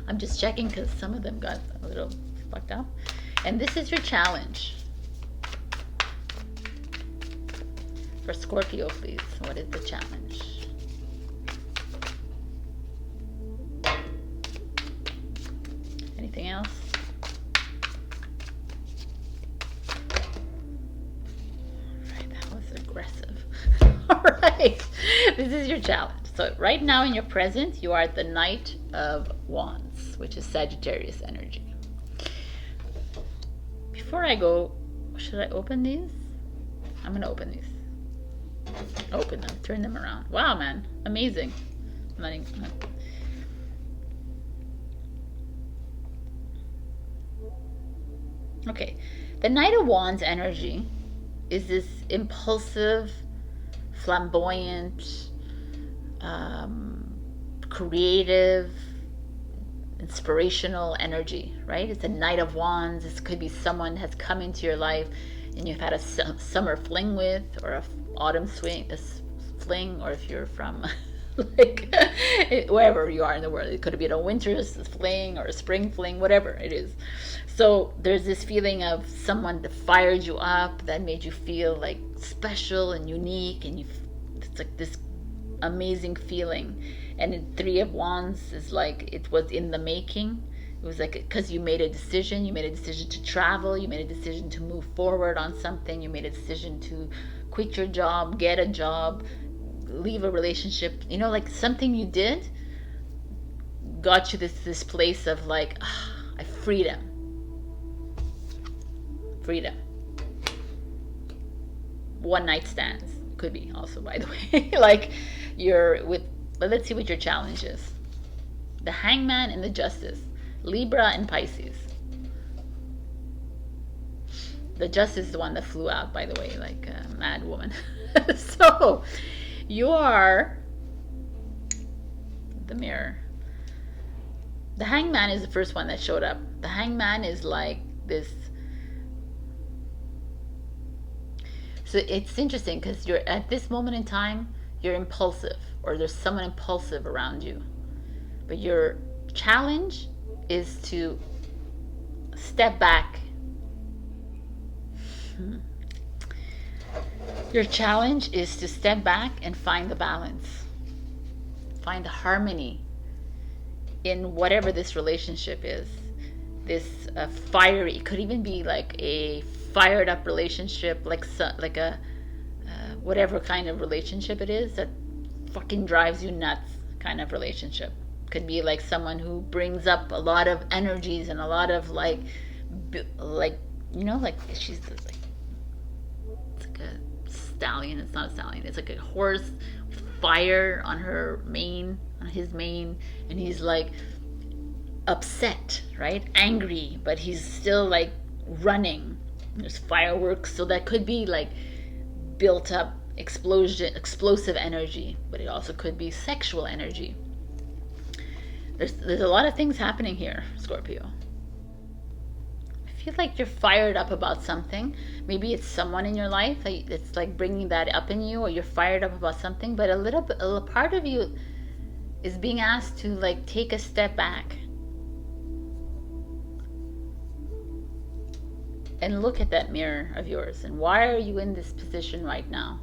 I'm just checking because some of them got a little fucked up. And this is your challenge. For Scorpio, please, what is the challenge? Anything else? Alright, that was aggressive. Alright, this is your challenge. So right now in your present, you are at the Knight of Wands, which is Sagittarius energy. Before I go, should I open these? I'm going to open these. Open them, turn them around. Wow, man, amazing. Okay, the Knight of Wands energy is this impulsive, flamboyant, creative, inspirational energy, right? It's a Knight of Wands. This could be someone has come into your life and you've had a summer fling with, or a autumn fling, or if you're from like wherever you are in the world, it could be a winter fling or a spring fling, whatever it is. So there's this feeling of someone that fired you up, that made you feel like special and unique, and it's like this amazing feeling. And in Three of Wands is like it was in the making. It was like because you made a decision. You made a decision to travel. You made a decision to move forward on something. You made a decision to quit your job, get a job, leave a relationship. You know, like something you did got you this place of like, freedom. One night stands could be also, by the way. Like you're with, but let's see what your challenge is. The Hangman and the Justice. Libra and Pisces. The Justice is the one that flew out, by the way, like a mad woman. So you are the Mirror. The Hangman is the first one that showed up. The Hangman is like this. So it's interesting because you're at this moment in time, you're impulsive, or there's someone impulsive around you. But your challenge is to step back. Your challenge is to step back and find the balance, find the harmony in whatever this relationship is. This fiery, it could even be like a fired up relationship, like a whatever kind of relationship it is that fucking drives you nuts kind of relationship. Could be like someone who brings up a lot of energies and a lot of like you know, like she's like, it's like a stallion. It's not a stallion. It's like a horse with fire on her mane, on his mane, and he's like upset, right? Angry, but he's still like running. There's fireworks, so that could be like built up explosive energy, but it also could be sexual energy. There's a lot of things happening here, Scorpio. I feel like you're fired up about something. Maybe it's someone in your life that's like bringing that up in you, or you're fired up about something, but a part of you is being asked to like take a step back and look at that mirror of yours. And why are you in this position right now?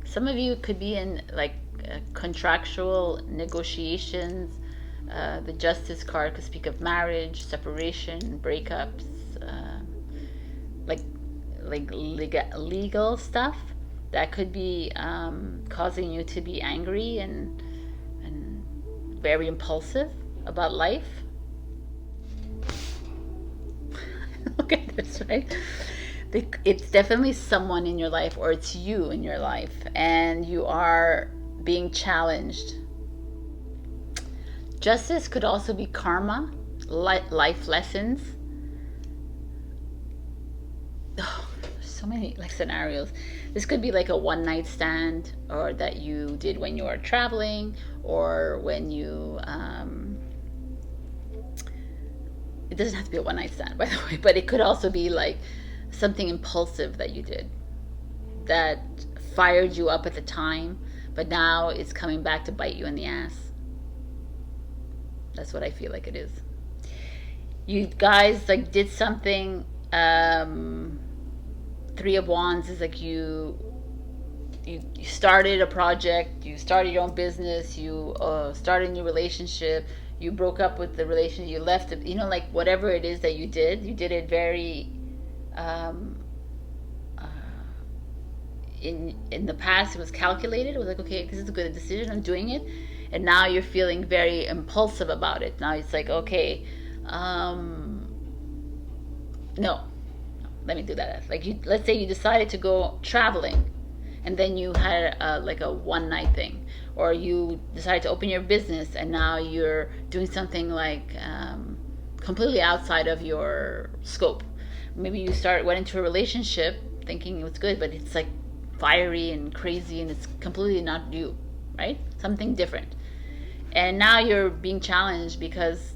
Some of you could be in like contractual negotiations. The Justice card could speak of marriage, separation, breakups, like legal stuff that could be causing you to be angry and very impulsive about life. Look at this, right? It's definitely someone in your life, or it's you in your life, and you are being challenged. Justice could also be karma, life lessons. Oh, so many like scenarios. This could be like a one night stand, or that you did when you were traveling, or when you it doesn't have to be a one night stand, by the way, but it could also be like something impulsive that you did that fired you up at the time, but now it's coming back to bite you in the ass. That's what I feel like it is. You guys like did something. Three of Wands is like you started a project, you started your own business, you started a new relationship, you broke up with the relationship, you left it, like whatever it is that you did it very in the past it was calculated. It was like, okay, this is a good decision, I'm doing it. And now you're feeling very impulsive about it. Now it's like, okay, no, let me do that. Like, let's say you decided to go traveling, and then you had like a one night thing, or you decided to open your business, and now you're doing something like completely outside of your scope. Maybe you went into a relationship thinking it was good, but it's like fiery and crazy, and it's completely not you, right? Something different. And now you're being challenged because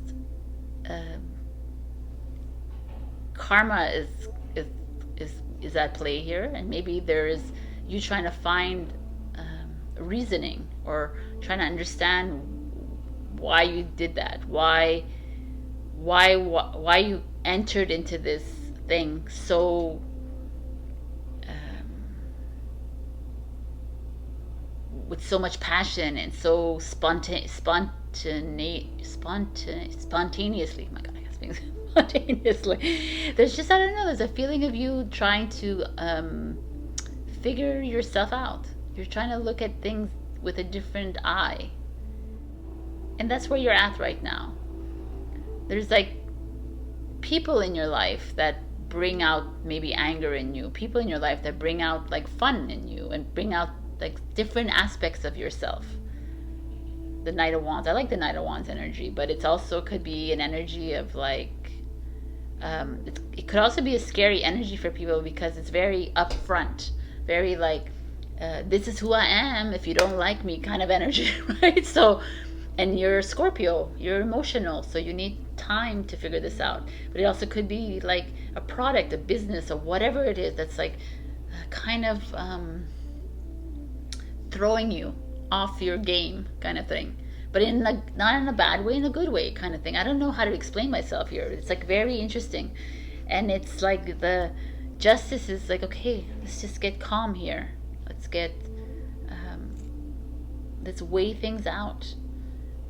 karma is at play here, and maybe there is you trying to find reasoning or trying to understand why you did that, why you entered into this thing so with so much passion and so spontaneously. My God, I guess being spontaneously. There's just, I don't know, there's a feeling of you trying to figure yourself out. You're trying to look at things with a different eye. And that's where you're at right now. There's like people in your life that bring out maybe anger in you. People in your life that bring out like fun in you and bring out like different aspects of yourself. The Knight of Wands. I like the Knight of Wands energy, but it also could be an energy of like, it could also be a scary energy for people because it's very upfront, very like, this is who I am, if you don't like me kind of energy, right? So, and you're Scorpio, you're emotional, so you need time to figure this out. But it also could be like a product, a business, or whatever it is that's like kind of throwing you off your game kind of thing, but not in a bad way, in a good way kind of thing. I don't know how to explain myself here. It's like very interesting, and it's like the Justice is like, okay, let's just get calm here. Let's weigh things out.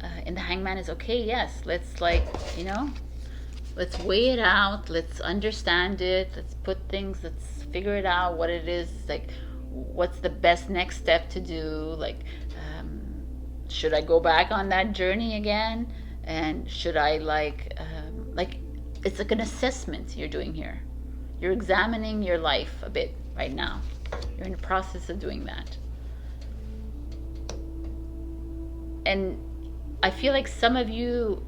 And the Hangman is okay. Yes, let's let's weigh it out. Let's understand it. Let's figure it out. What it is like. What's the best next step to do? Like, should I go back on that journey again? And should I it's like an assessment you're doing here. You're examining your life a bit right now. You're in the process of doing that. And I feel like some of you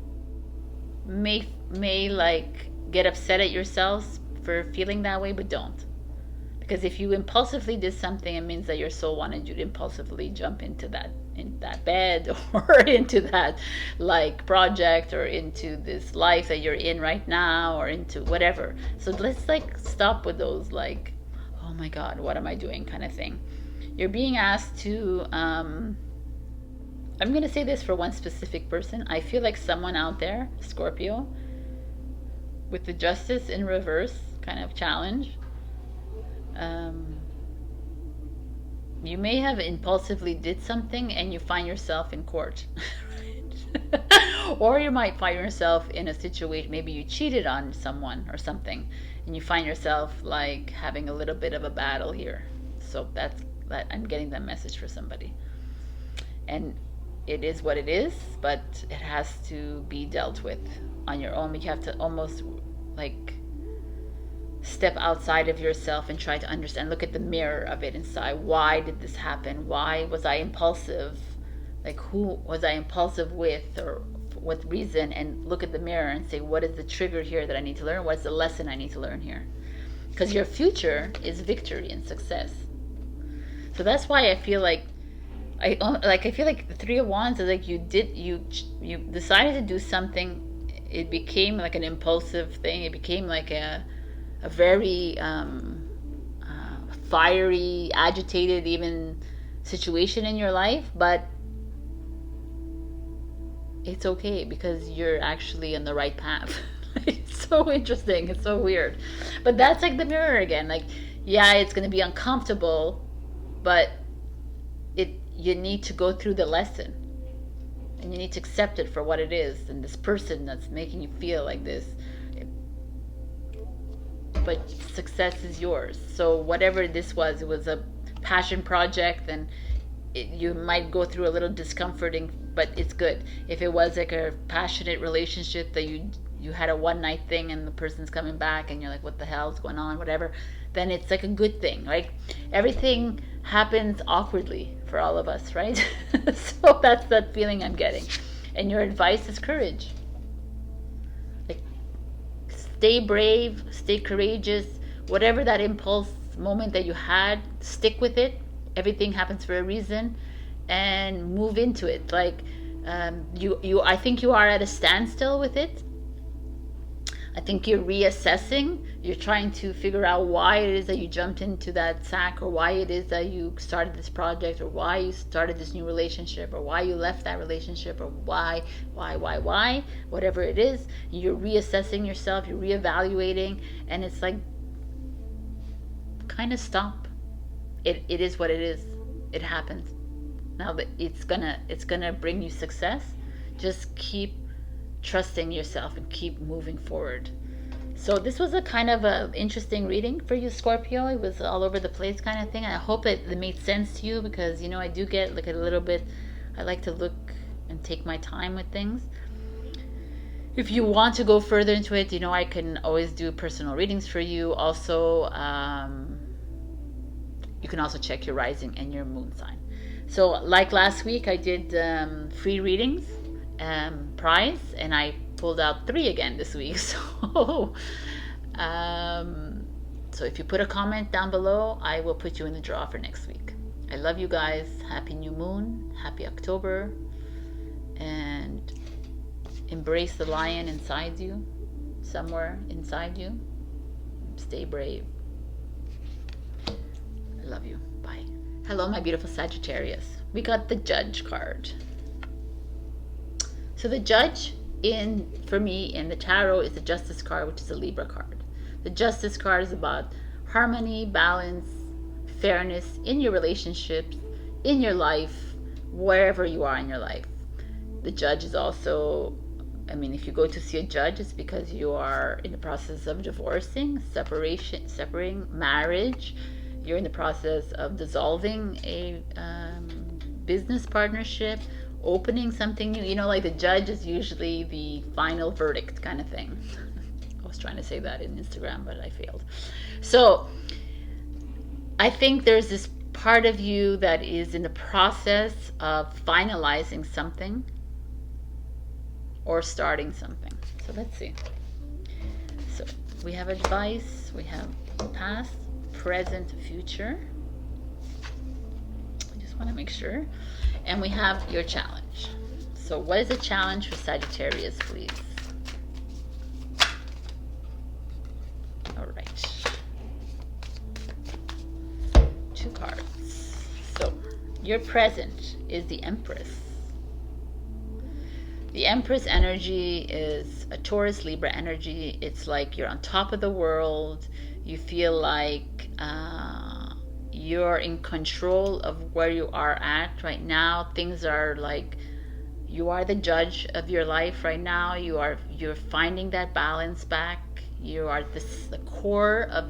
may like get upset at yourselves for feeling that way, but don't. Because if you impulsively did something, it means that your soul wanted you to impulsively jump into that bed or into that like project or into this life that you're in right now or into whatever. So let's like stop with those like, oh my God, what am I doing kind of thing. You're being asked to, I'm going to say this for one specific person. I feel like someone out there, Scorpio, with the Justice in reverse kind of challenge, you may have impulsively did something and you find yourself in court. Or you might find yourself in a situation, maybe you cheated on someone or something, and you find yourself like having a little bit of a battle here. So that's that. I'm getting that message for somebody. And it is what it is, but it has to be dealt with on your own. You have to almost like step outside of yourself and try to understand, look at the mirror of it inside. Why did this happen? Why was I impulsive? Like, who was I impulsive with, or what reason? And look at the mirror and say, what is the trigger here that I need to learn? What's the lesson I need to learn here? Because your future is victory and success. So that's why I feel like I feel like the Three of Wands is like you decided to do something it became like an impulsive thing. It became like a very fiery, agitated even situation in your life, but it's okay because you're actually on the right path. It's so interesting. It's so weird. But that's like the mirror again. Like, yeah, it's going to be uncomfortable, but you need to go through the lesson. And you need to accept it for what it is. And this person that's making you feel like this, but success is yours. So whatever this was, it was a passion project, and you might go through a little discomforting, but it's good. If it was like a passionate relationship that you had a one night thing and the person's coming back and you're like, what the hell's going on, whatever, then it's like a good thing. Like, everything happens awkwardly for all of us, right? So that's that feeling I'm getting. And your advice is courage. Like, stay brave, stay courageous. Whatever that impulse moment that you had, stick with it. Everything happens for a reason, and move into it. Like, I think you are at a standstill with it. I think you're reassessing. You're trying to figure out why it is that you jumped into that sack, or why it is that you started this project, or why you started this new relationship, or why you left that relationship, or why, whatever it is. You're reassessing yourself, you're reevaluating, and it's like, kind of stop. It is what it is. It happens. Now that it's gonna bring you success, just keep trusting yourself and keep moving forward. So this was a kind of a interesting reading for you, Scorpio. It was all over the place kind of thing. I hope it made sense to you, because I do get like a little bit, I like to look and take my time with things. If you want to go further into it, I can always do personal readings for you. Also, you can also check your rising and your moon sign. So like last week, I did free readings, prize, and I pulled out 3 again this week. So so if you put a comment down below, I will put you in the draw for next week. I love you guys. Happy new moon, happy October, and embrace the lion inside you, somewhere inside you. Stay brave. I love you. Bye. Hello, my beautiful Sagittarius. We got the Judge card. So the Judge for me in the tarot is the Justice card, which is a Libra card. The Justice card is about harmony, balance, fairness in your relationships, in your life, wherever you are in your life. The Judge is also, if you go to see a judge, it's because you are in the process of divorcing, separating, marriage. You're in the process of dissolving a business partnership, opening something new. Like the judge is usually the final verdict kind of thing. I was trying to say that in Instagram, but I failed. So I think there's this part of you that is in the process of finalizing something or starting something. So let's see. So we have advice, we have past, present, future. I just want to make sure. And we have your challenge. So what is the challenge for Sagittarius, please? All right. 2 cards. So your present is the Empress. The Empress energy is a Taurus Libra energy. It's like you're on top of the world. You feel like you're in control of where you are at right now. Things are like, you are the judge of your life right now. You're finding that balance back. You are the core of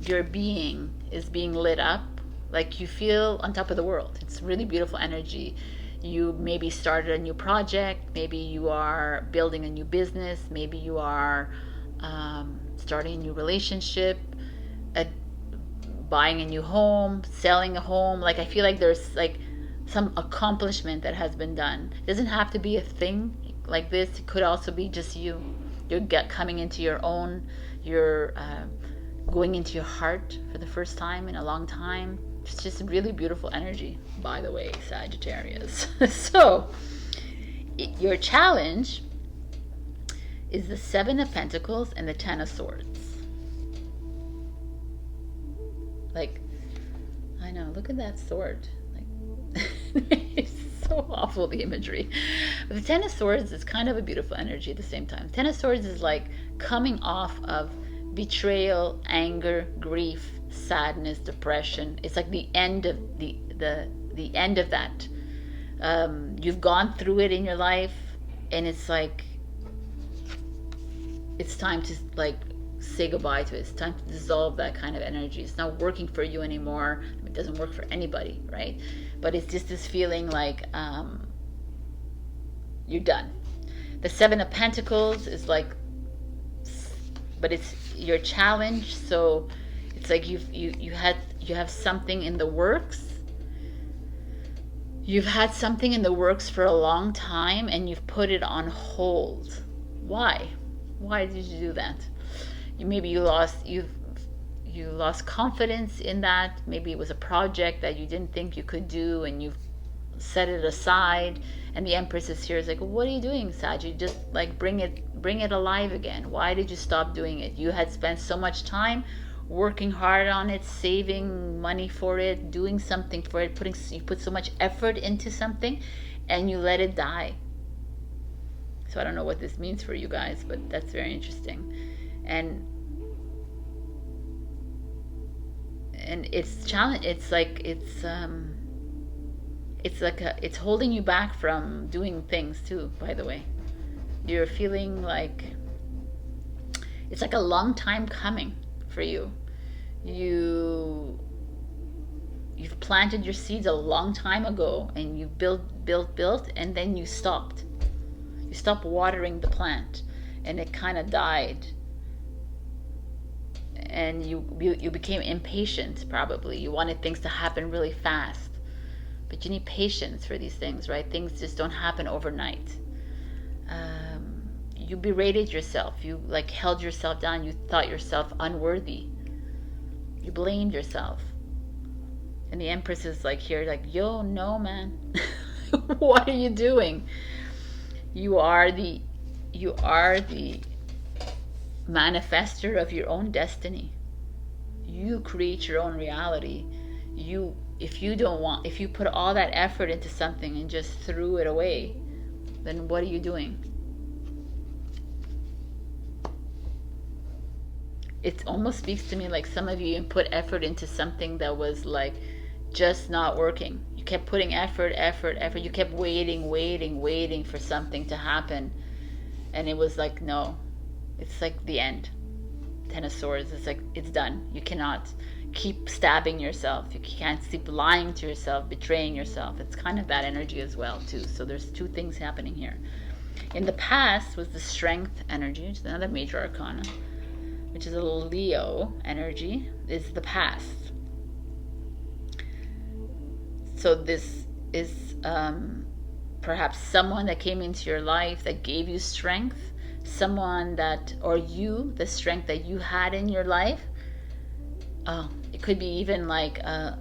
your being is being lit up. Like, you feel on top of the world. It's really beautiful energy. You maybe started a new project. Maybe you are building a new business. Maybe you are starting a new relationship, buying a new home, selling a home. Like, I feel like there's like some accomplishment that has been done. It doesn't have to be a thing like this. It could also be just you. You're coming into your own. You're going into your heart for the first time in a long time. It's just really beautiful energy, by the way, Sagittarius. So your challenge is the Seven of Pentacles and the Ten of Swords. Like, I know, look at that sword. Like, it's so awful, the imagery. But the Ten of Swords is kind of a beautiful energy at the same time. Ten of Swords is like coming off of betrayal, anger, grief, sadness, depression. It's like the end of the end of that. You've gone through it in your life, and it's like it's time to like say goodbye to it. It's time to dissolve that kind of energy. It's not working for you anymore. It doesn't work for anybody, right? But it's just this feeling like you're done. The Seven of Pentacles is like, but it's your challenge. So it's like you have something in the works. You've had something in the works for a long time, and you've put it on hold. Why? Why did you do that? Maybe you lost confidence in that. Maybe it was a project that you didn't think you could do, and you've set it aside. And the Empress is here. It's like, what are you doing, Sagi? Just like bring it alive again. Why did you stop doing it? You had spent so much time working hard on it, saving money for it, doing something for it, you put so much effort into something, and you let it die. So I don't know what this means for you guys, but that's very interesting. And it's challenge. It's like it's holding you back from doing things too. By the way, you're feeling like it's like a long time coming for you. You've planted your seeds a long time ago, and you built, and then you stopped. You stopped watering the plant, and it kind of died. And you became impatient, probably. You wanted things to happen really fast. But you need patience for these things, right? Things just don't happen overnight. You berated yourself. You like held yourself down. You thought yourself unworthy. You blamed yourself. And the Empress is like here, like, yo, no, man. What are you doing? You are the manifester of your own destiny. You create your own reality. If you put all that effort into something and just threw it away, then what are you doing? It almost speaks to me like some of you put effort into something that was like just not working. You kept putting effort. You kept waiting for something to happen, and it was like, no, it's like the end. Ten of Swords, it's like, it's done. You cannot keep stabbing yourself. You can't keep lying to yourself, betraying yourself. It's kind of that energy as well too. So there's two things happening here. In the past was the Strength energy, which is another major arcana, which is a Leo energy, is the past. So this is perhaps someone that came into your life that gave you strength, someone that, or you, the strength that you had in your life. It could be even like a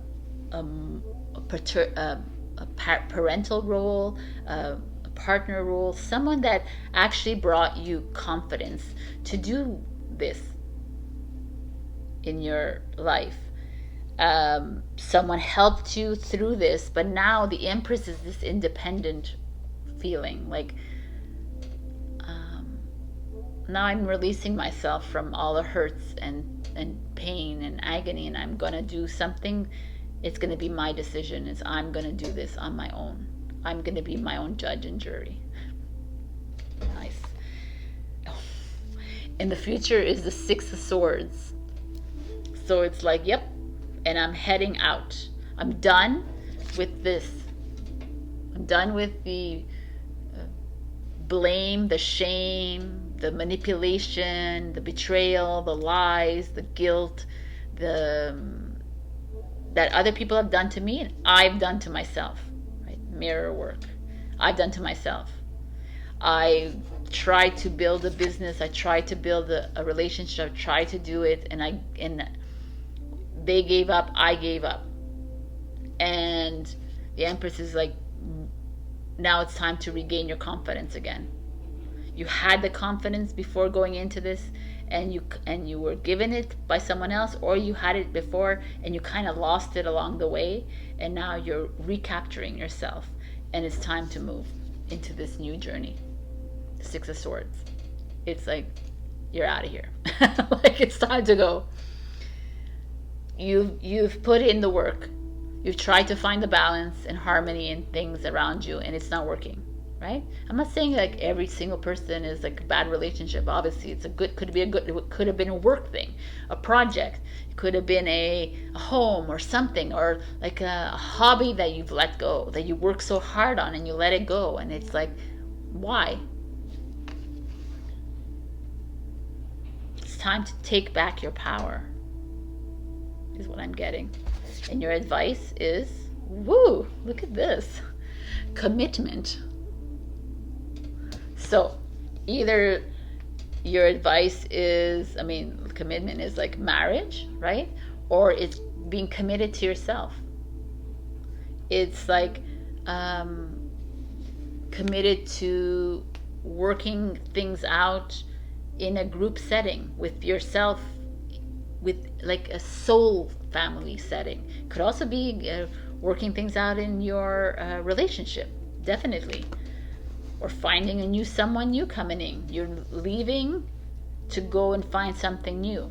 parental role, a partner role, someone that actually brought you confidence to do this in your life. Someone helped you through this, but now the Empress is this independent feeling like, now I'm releasing myself from all the hurts and pain and agony, and I'm gonna do something. It's gonna be my decision. I'm gonna do this on my own. I'm gonna be my own judge and jury. Nice. In the future is the Six of Swords. So it's like, yep, and I'm heading out. I'm done with this. I'm done with the blame, the shame, the manipulation, the betrayal, the lies, the guilt, that other people have done to me and I've done to myself. Right? Mirror work. I've done to myself. I tried to build a business. I tried to build a relationship. I tried to do it, and they gave up. I gave up. And the Empress is like, now it's time to regain your confidence again. you had the confidence before going into this, and you were given it by someone else, or you had it before and you kind of lost it along the way, and now you're recapturing yourself, and it's time to move into this new journey. Six of Swords. It's like you're out of here. Like it's time to go. You've put in the work. You've tried to find the balance and harmony in things around you, and it's not working, right? I'm not saying like every single person is like a bad relationship. Obviously, it could have been a work thing, a project. It could have been a home or something, or like a hobby that you've let go, that you work so hard on and you let it go, and it's like, why? It's time to take back your power, is what I'm getting. And your advice is, woo, look at this, commitment. So either your advice is, I mean, commitment is like marriage, right? Or it's being committed to yourself. It's like committed to working things out in a group setting with yourself, with like a soul family setting. Could also be working things out in your relationship, definitely. Or finding a new someone new coming in. You're leaving to go and find something new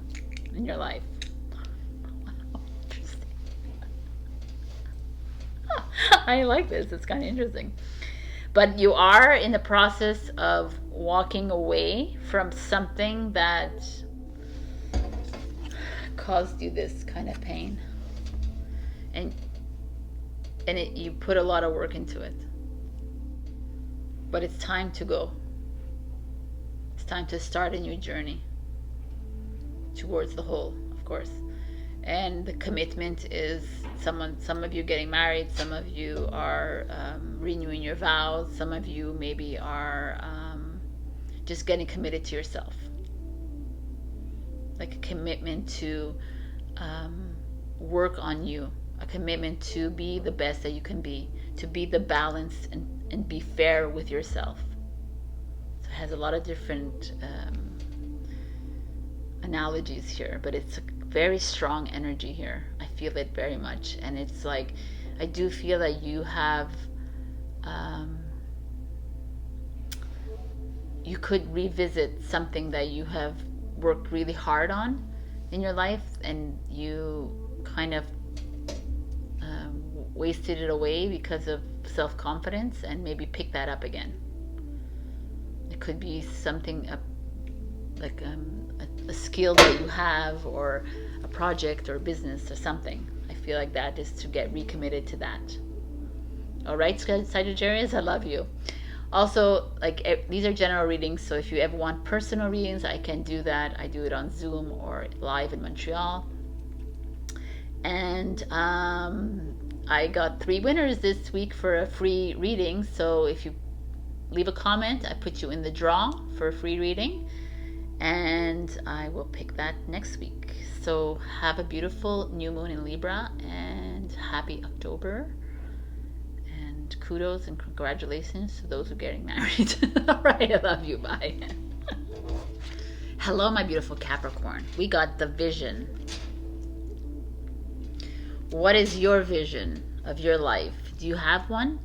in your life. Interesting. I like this. It's kind of interesting. But you are in the process of walking away from something that caused you this kind of pain, and you put a lot of work into it, but it's time to go. It's time to start a new journey towards the whole, of course. And the commitment is some of you getting married, some of you are renewing your vows, some of you maybe are just getting committed to yourself. Like a commitment to work on you, a commitment to be the best that you can be, to be the balance and be fair with yourself. So it has a lot of different analogies here, but it's a very strong energy here. I feel it very much, and it's like I do feel that you have you could revisit something that you have worked really hard on in your life, and you kind of wasted it away because of self-confidence, and maybe pick that up again. It could be something like a skill that you have, or a project or business or something. I feel like that is to get recommitted to that. All right, Sagittarius, I love you. Also, like, these are general readings, so if you ever want personal readings, I can do that. I do it on Zoom or live in Montreal. And I got 3 winners this week for a free reading. So if you leave a comment, I put you in the draw for a free reading, and I will pick that next week. So have a beautiful new moon in Libra, and happy October. Kudos and congratulations to those who are getting married. All right, I love you. Bye. Hello, my beautiful Capricorn. We got the vision. What is your vision of your life? Do you have one?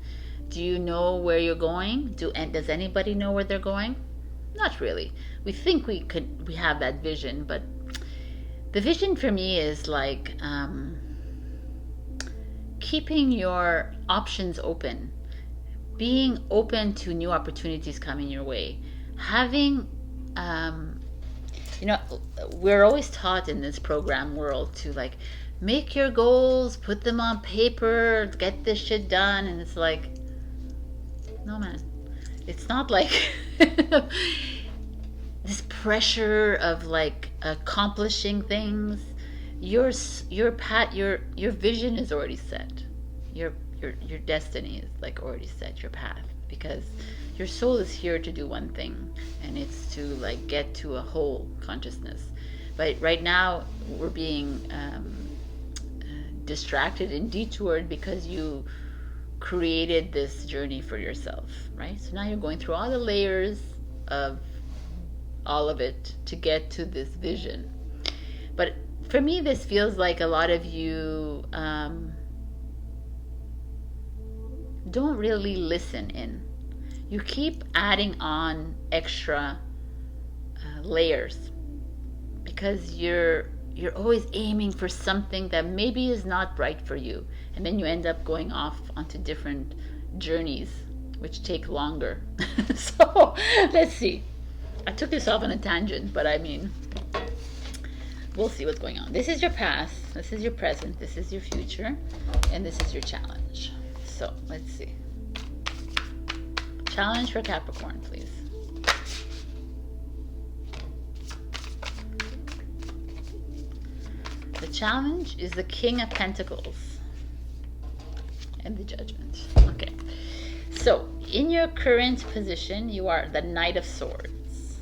Do you know where you're going? Does anybody know where they're going? Not really. We think we have that vision, but the vision for me is like keeping your options open, being open to new opportunities coming your way, having, we're always taught in this program world to like make your goals, put them on paper, get this shit done, and it's like, no man, it's not like this pressure of like accomplishing things. Your vision is already set. Your destiny is like already set, your path, because your soul is here to do one thing, and it's to like get to a whole consciousness. But right now we're being distracted and detoured because you created this journey for yourself, right? So now you're going through all the layers of all of it to get to this vision. But for me, this feels like a lot of you don't really listen in. You keep adding on extra layers because you're always aiming for something that maybe is not right for you, and then you end up going off onto different journeys which take longer. So let's see. I took this off on a tangent, but I mean, we'll see what's going on. This is your past, this is your present, this is your future, and this is your challenge. So let's see. Challenge for Capricorn, please. The challenge is the King of Pentacles and the Judgment. Okay. So, in your current position, you are the Knight of Swords.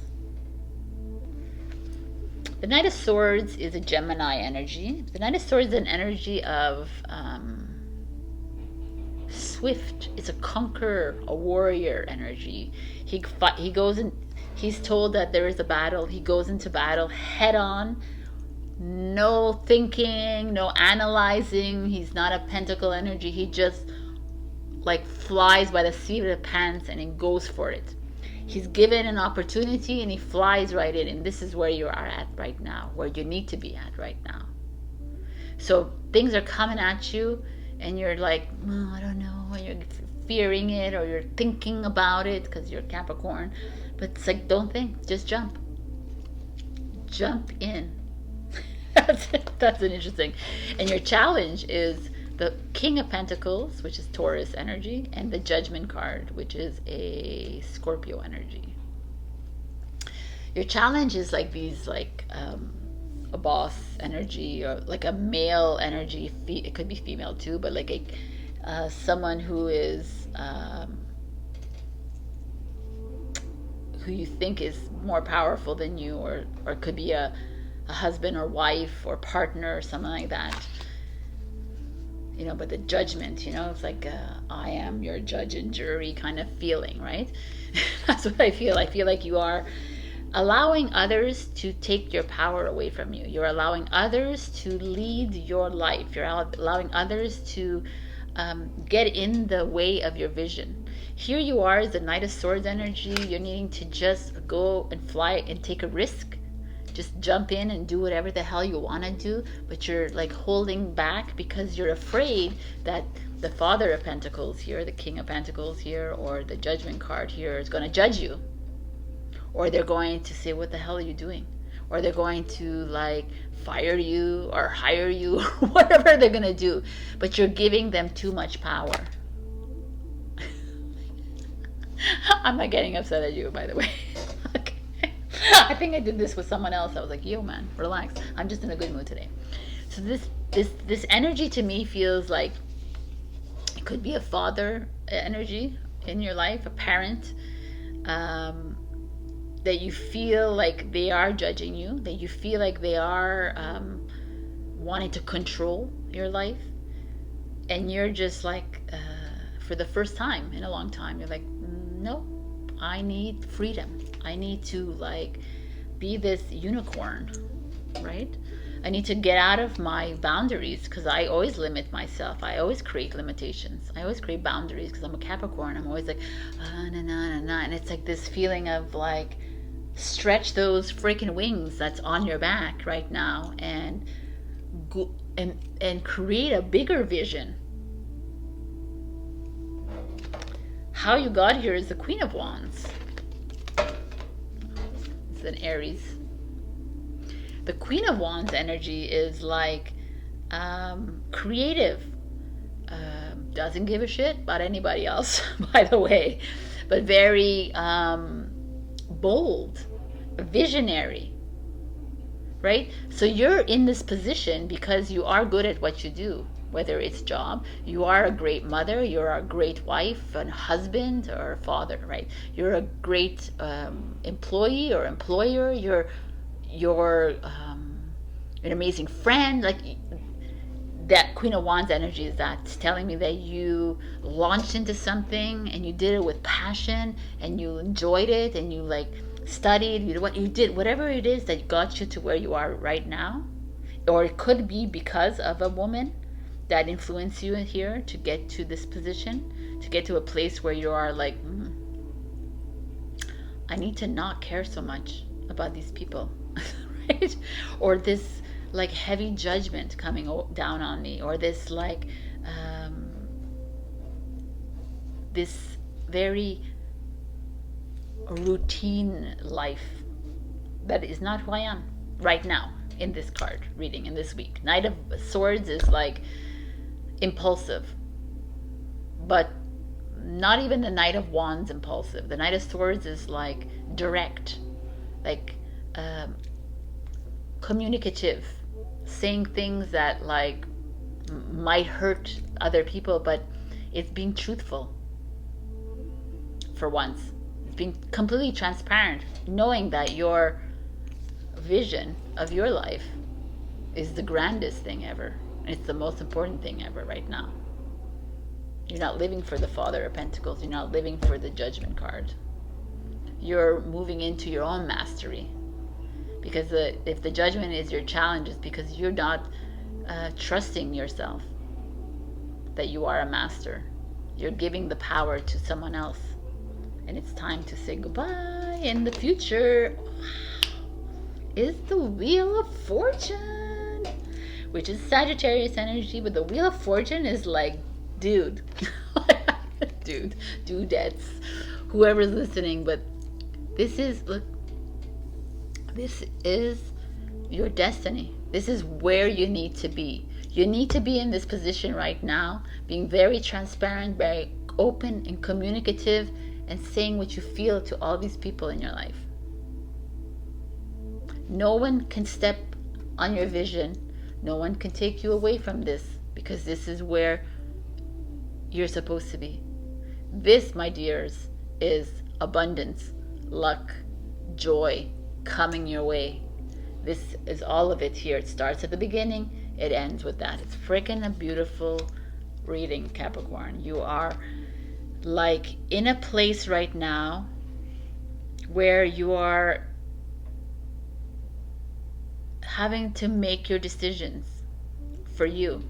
The Knight of Swords is a Gemini energy. The Knight of Swords is an energy of swift. It's a conqueror, a warrior energy. He goes in. He's told that there is a battle. He goes into battle head on. No thinking, no analyzing. He's not a pentacle energy. He just like flies by the seat of the pants and he goes for it. He's given an opportunity and he flies right in. And this is where you are at right now, where you need to be at right now. So things are coming at you and you're like, oh, I don't know, and you're fearing it or you're thinking about it because you're Capricorn. But it's like, don't think, just jump. Jump in. That's an interesting. And your challenge is the King of Pentacles, which is Taurus energy, and the Judgment card, which is a Scorpio energy. Your challenge is like these, like a boss energy or like a male energy. It could be female too, but like a someone who is who you think is more powerful than you, or it could be a husband or wife or partner or something like that. You know, but the Judgment, you know, it's like I am your judge and jury kind of feeling, right? That's what I feel. I feel like you are allowing others to take your power away from you. You're allowing others to lead your life. You're allowing others to get in the way of your vision. Here you are as the Knight of Swords energy. You're needing to just go and fly and take a risk. Just jump in and do whatever the hell you want to do, but you're like holding back because you're afraid that the Father of Pentacles here, the King of Pentacles here, or the Judgment card here is going to judge you. Or they're going to say, what the hell are you doing? Or they're going to like fire you or hire you or whatever they're going to do. But you're giving them too much power. I'm not getting upset at you, by the way. Okay. I think I did this with someone else. I was like, yo man, relax. I'm just in a good mood today. So this energy to me feels like it could be a father energy in your life, a parent, that you feel like they are judging you, that you feel like they are wanting to control your life, and you're just like, for the first time in a long time, you're like, no, I need freedom. I need to like be this unicorn, right? I need to get out of my boundaries because I always limit myself. I always create limitations. I always create boundaries because I'm a Capricorn. I'm always like, and it's like this feeling of like, stretch those freaking wings that's on your back right now and go and create a bigger vision. How you got here is the Queen of Wands. It's an Aries. The Queen of Wands energy is like creative. Doesn't give a shit about anybody else, by the way, but very bold, visionary, right? So you're in this position because you are good at what you do. Whether it's job, you are a great mother, you're a great wife and husband or father, right? You're a great employee or employer. You're an amazing friend. Like that Queen of Wands energy is that. It's telling me that you launched into something and you did it with passion and you enjoyed it and you like studied, you did whatever it is that got you to where you are right now. Or it could be because of a woman that influenced you here to get to this position, to get to a place where you are like, I need to not care so much about these people, right? Or this like heavy judgment coming down on me, or this like this very routine life that is not who I am right now in this card reading in this week. Knight of Swords is like impulsive, but not even the Knight of Wands impulsive. The Knight of Swords is like direct, like communicative, saying things that like might hurt other people, but it's being truthful for once. It's being completely transparent, knowing that your vision of your life is the grandest thing ever. It's the most important thing ever right now. You're not living for the Father of Pentacles. You're not living for the Judgment card. You're moving into your own mastery. Because if the Judgment is your challenge, it's because you're not trusting yourself that you are a master. You're giving the power to someone else. And it's time to say goodbye. In the future is the Wheel of Fortune, which is Sagittarius energy, but the Wheel of Fortune is like, dude, dudettes, whoever's listening, but this is, look, this is your destiny. This is where you need to be. You need to be in this position right now, being very transparent, very open and communicative, and saying what you feel to all these people in your life. No one can step on your vision. No one can take you away from this, because this is where you're supposed to be. This, my dears, is abundance, luck, joy coming your way. This is all of it here. It starts at the beginning, it ends with that. It's freaking a beautiful reading, Capricorn. You are like in a place right now where you are having to make your decisions for you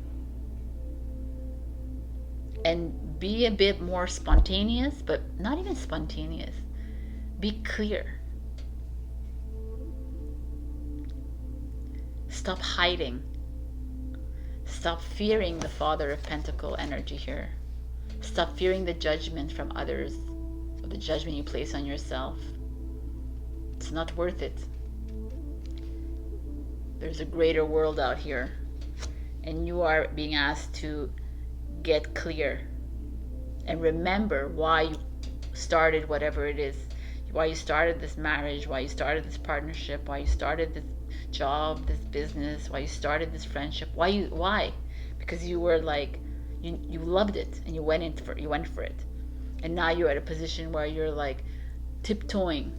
and be a bit more spontaneous, but not even spontaneous. Be clear. Stop hiding. Stop fearing the Father of Pentacle energy here. Stop fearing the judgment from others, or the judgment you place on yourself. It's not worth it. There's a greater world out here, and you are being asked to get clear and remember why you started whatever it is, why you started this marriage, why you started this partnership, why you started this job, this business, why you started this friendship. Why? Because you were like, you loved it and you went for it, and now you're at a position where you're like tiptoeing.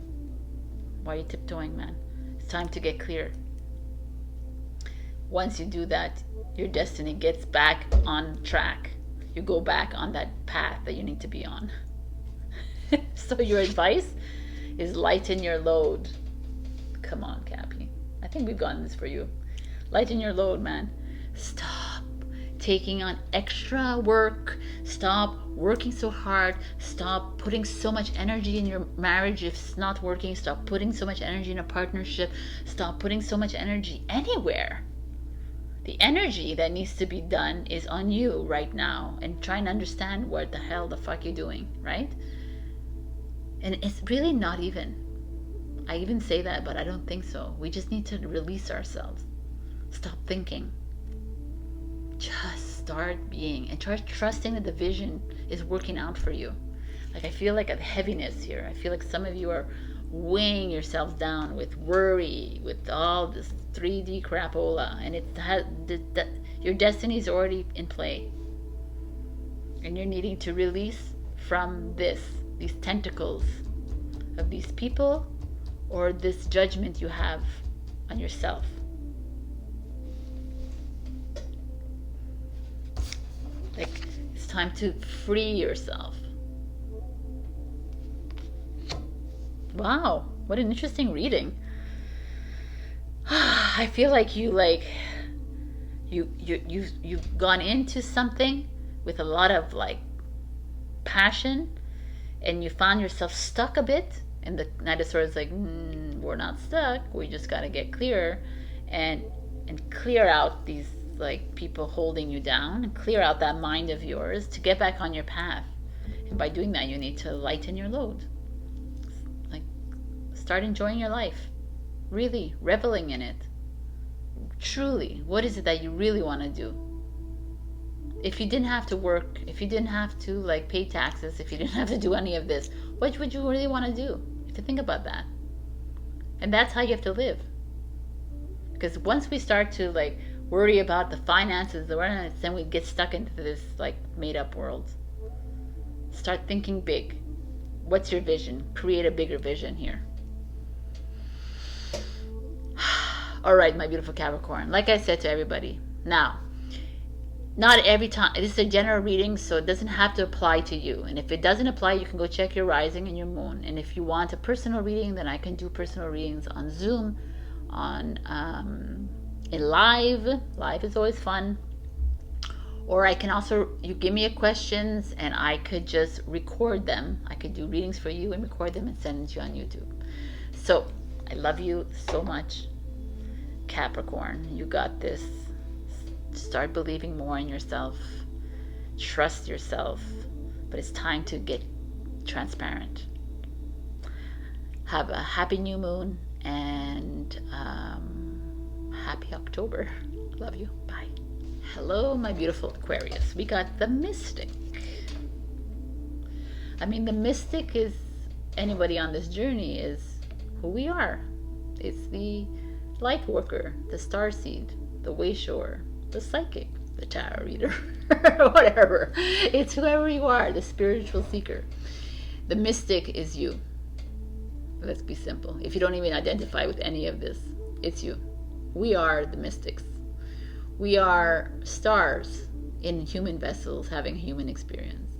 Why are you tiptoeing, man? It's time to get clear. Once you do that, your destiny gets back on track. You go back on that path that you need to be on. So your advice is lighten your load. Come on, Cappy. I think we've gotten this for you. Lighten your load, man. Stop taking on extra work. Stop working so hard. Stop putting so much energy in your marriage if it's not working. Stop putting so much energy in a partnership. Stop putting so much energy anywhere. The energy that needs to be done is on you right now, and try and understand what the hell the fuck you're doing, right? And it's really not even. I even say that, but I don't think so. We just need to release ourselves. Stop thinking. Just start being, and start trusting that the vision is working out for you. Like, I feel like a heaviness here. I feel like some of you are weighing yourselves down with worry, with all this 3D crapola, and your destiny is already in play, and you're needing to release from these tentacles of these people, or this judgment you have on yourself. time to free yourself. Wow, what an interesting reading. I feel like you've gone into something with a lot of like passion, and you found yourself stuck a bit, and the Knight of Swords like, we're not stuck, we just got to get clear and clear out these like people holding you down, and clear out that mind of yours to get back on your path. And by doing that, you need to lighten your load, like start enjoying your life, really reveling in it. Truly, what is it that you really want to do? If you didn't have to work, if you didn't have to like pay taxes, if you didn't have to do any of this, what would you really want to do? You have to think about that. And that's how you have to live. Because once we start to like worry about the finances, then we get stuck into this like made up world. Start thinking big. What's your vision? Create a bigger vision here. All right, my beautiful Capricorn. Like I said to everybody, now, not every time, this is a general reading, so it doesn't have to apply to you. And if it doesn't apply, you can go check your rising and your moon. And if you want a personal reading, then I can do personal readings on Zoom, in live. Live is always fun. Or I can also, you give me a questions and I could just record them. I could do readings for you and record them and send it to you on YouTube. So I love you so much, Capricorn. You got this. Start believing more in yourself. Trust yourself. But it's time to get transparent. Have a happy new moon and happy October. Love you. Bye. Hello, my beautiful Aquarius. We got the Mystic. I mean, the Mystic is anybody on this journey is who we are. It's the light worker, the starseed, the wayshower, the psychic, the tarot reader, whatever. It's whoever you are, the spiritual seeker. The Mystic is you. Let's be simple. If you don't even identify with any of this, it's you. We are the mystics. We are stars in human vessels having human experience.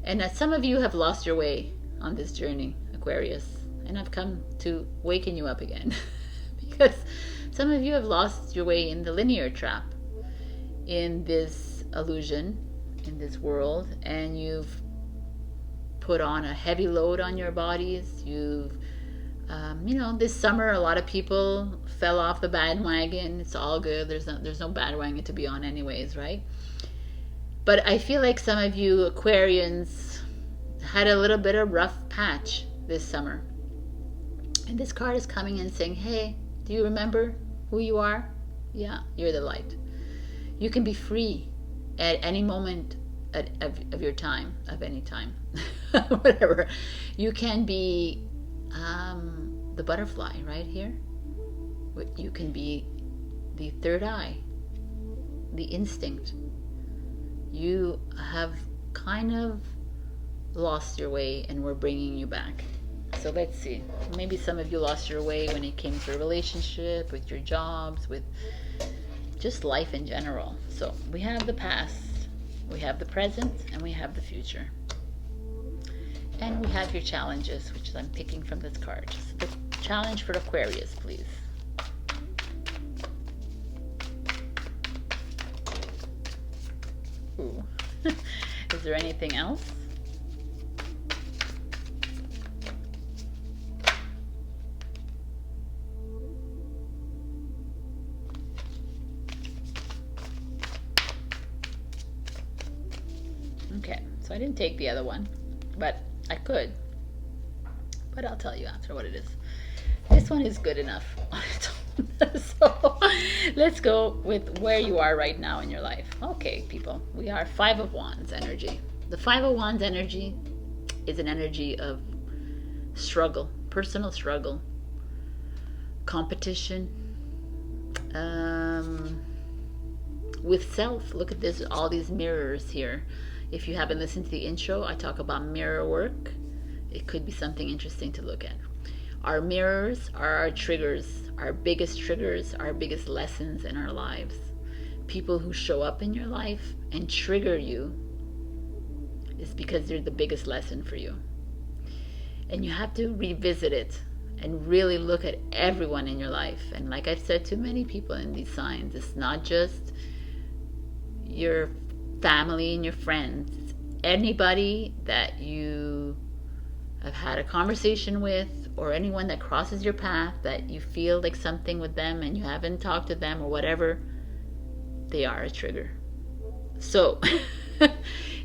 And as some of you have lost your way on this journey, Aquarius, and I've come to waken you up again. Because some of you have lost your way in the linear trap, in this illusion, in this world, and you've put on a heavy load on your bodies. You've, this summer, a lot of people fell off the bandwagon. It's all good. There's no bandwagon to be on anyways, right? But I feel like some of you Aquarians had a little bit of rough patch this summer. And this card is coming in saying, hey, do you remember who you are? Yeah, you're the light. You can be free at any moment of your time, of any time, whatever. You can be the butterfly right here. You can be the third eye, the instinct. You have kind of lost your way and we're bringing you back. So let's see. Maybe some of you lost your way when it came to a relationship, with your jobs, with just life in general. So we have the past, we have the present, and we have the future. And we have your challenges, which I'm picking from this card. So the challenge for Aquarius, please. Ooh. Is there anything else? Okay, so I didn't take the other one, but I could. But I'll tell you after what it is. This one is good enough on its own. So let's go with where you are right now in your life. Okay, people, we are Five of Wands energy. The Five of Wands energy is an energy of struggle, personal struggle, competition, with self. Look at this, all these mirrors here. If you haven't listened to the intro, I talk about mirror work. It could be something interesting to look at. Our mirrors are our triggers, our biggest lessons in our lives. People who show up in your life and trigger you is because they're the biggest lesson for you. And you have to revisit it and really look at everyone in your life. And like I've said to many people in these signs, it's not just your family and your friends. It's anybody that you have had a conversation with, or anyone that crosses your path that you feel like something with them and you haven't talked to them or whatever, they are a trigger. So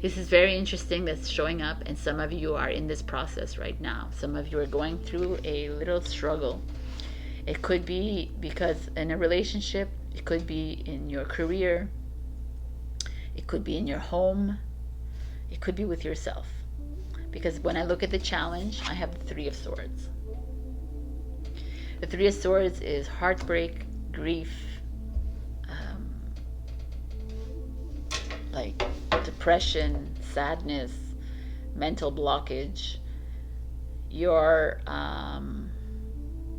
this is very interesting that's showing up, and some of you are in this process right now. Some of you are going through a little struggle. It could be because in a relationship, it could be in your career, it could be in your home, it could be with yourself. Because when I look at the challenge, I have the Three of Swords. The Three of Swords is heartbreak, grief, like depression, sadness, mental blockage.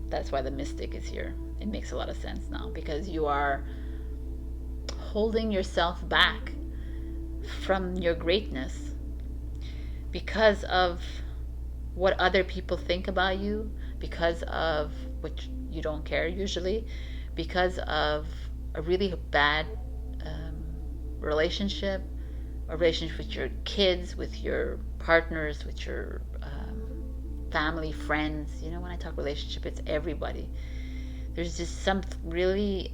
That's why the Mystic is here. It makes a lot of sense now, because you are holding yourself back from your greatness because of what other people think about you, because of which you don't care usually, because of a really bad relationship, a relationship with your kids, with your partners, with your family, friends. You know, when I talk relationship, it's everybody. There's just some really,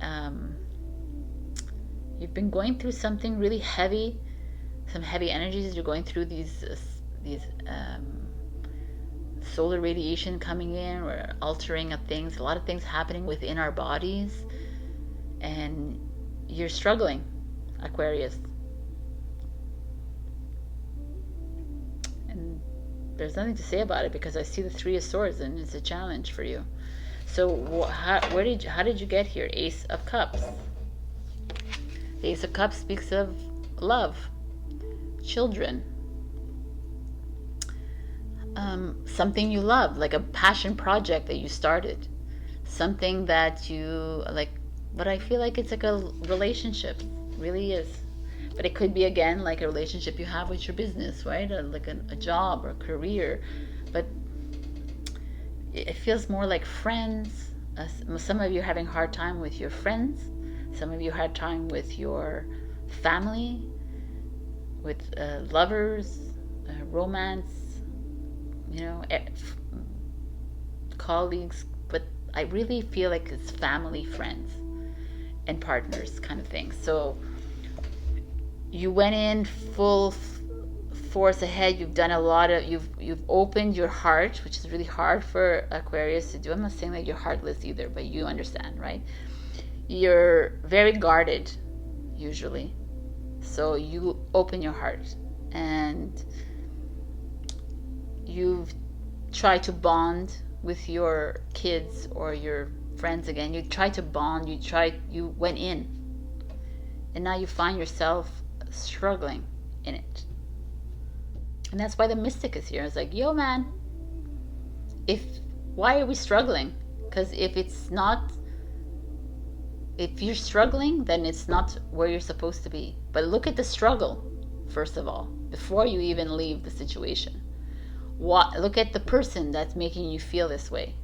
you've been going through something really heavy, some heavy energies. You're going through these solar radiation coming in, or altering of things, a lot of things happening within our bodies, and you're struggling, Aquarius. And there's nothing to say about it, because I see the Three of Swords and it's a challenge for you. So how did you get here? Ace of Cups. The Ace of Cups speaks of love, children, something you love, like a passion project that you started, something that you like. But I feel like it's like a relationship, really is. But it could be, again, like a relationship you have with your business, right? Like a job or a career. But it feels more like friends. Some of you are having a hard time with your friends. Some of you had time with your family, with lovers, romance, you know, colleagues. But I really feel like it's family, friends, and partners kind of thing. So you went in full force ahead. You've done a lot of, you've opened your heart, which is really hard for Aquarius to do. I'm not saying that you're heartless either, but you understand, right? You're very guarded usually, so you open your heart and you've tried to bond with your kids or your friends again. You tried to bond, you went in, and now you find yourself struggling in it. And that's why the Mystic is here. It's like, yo man, why are we struggling? Because if you're struggling, then it's not where you're supposed to be. But look at the struggle, first of all, before you even leave the situation. Look at the person that's making you feel this way.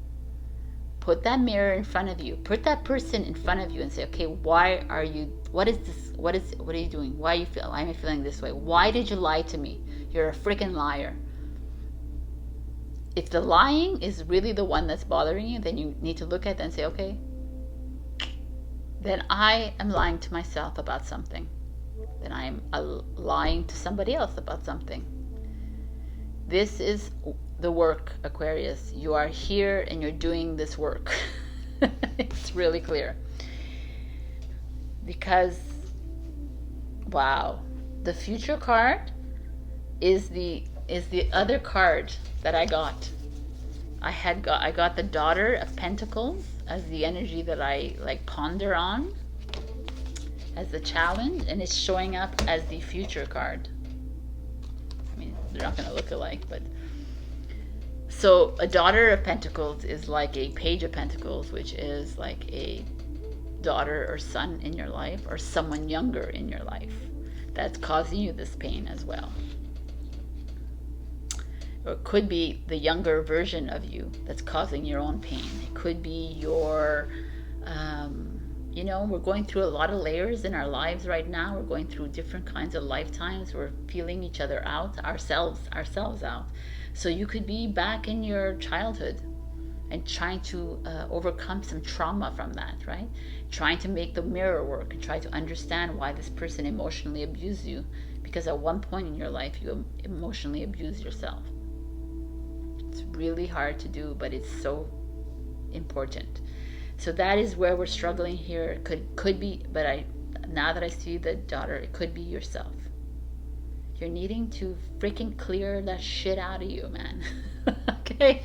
Put that mirror in front of you. Put that person in front of you and say, okay, what is this? What are you doing? Why am I feeling this way? Why did you lie to me? You're a freaking liar. If the lying is really the one that's bothering you, then you need to look at it and say, okay, then I am lying to myself about something. Then I am lying to somebody else about something. This is the work, Aquarius. You are here and you're doing this work. It's really clear. Because, wow, the Future card is the other card that I got. I got the Daughter of Pentacles as the energy that I like ponder on as the challenge, and it's showing up as the Future card. I mean, they're not going to look alike, but so a Daughter of Pentacles is like a Page of Pentacles, which is like a daughter or son in your life, or someone younger in your life that's causing you this pain as well. Or it could be the younger version of you that's causing your own pain. It could be your, you know, we're going through a lot of layers in our lives right now. We're going through different kinds of lifetimes. We're feeling each other out, ourselves out. So you could be back in your childhood and trying to overcome some trauma from that, right? Trying to make the mirror work and try to understand why this person emotionally abused you, because at one point in your life you emotionally abused yourself. It's really hard to do, but it's so important. So that is where we're struggling here. Could be, but now that I see the daughter, it could be yourself. You're needing to freaking clear that shit out of you, man. Okay?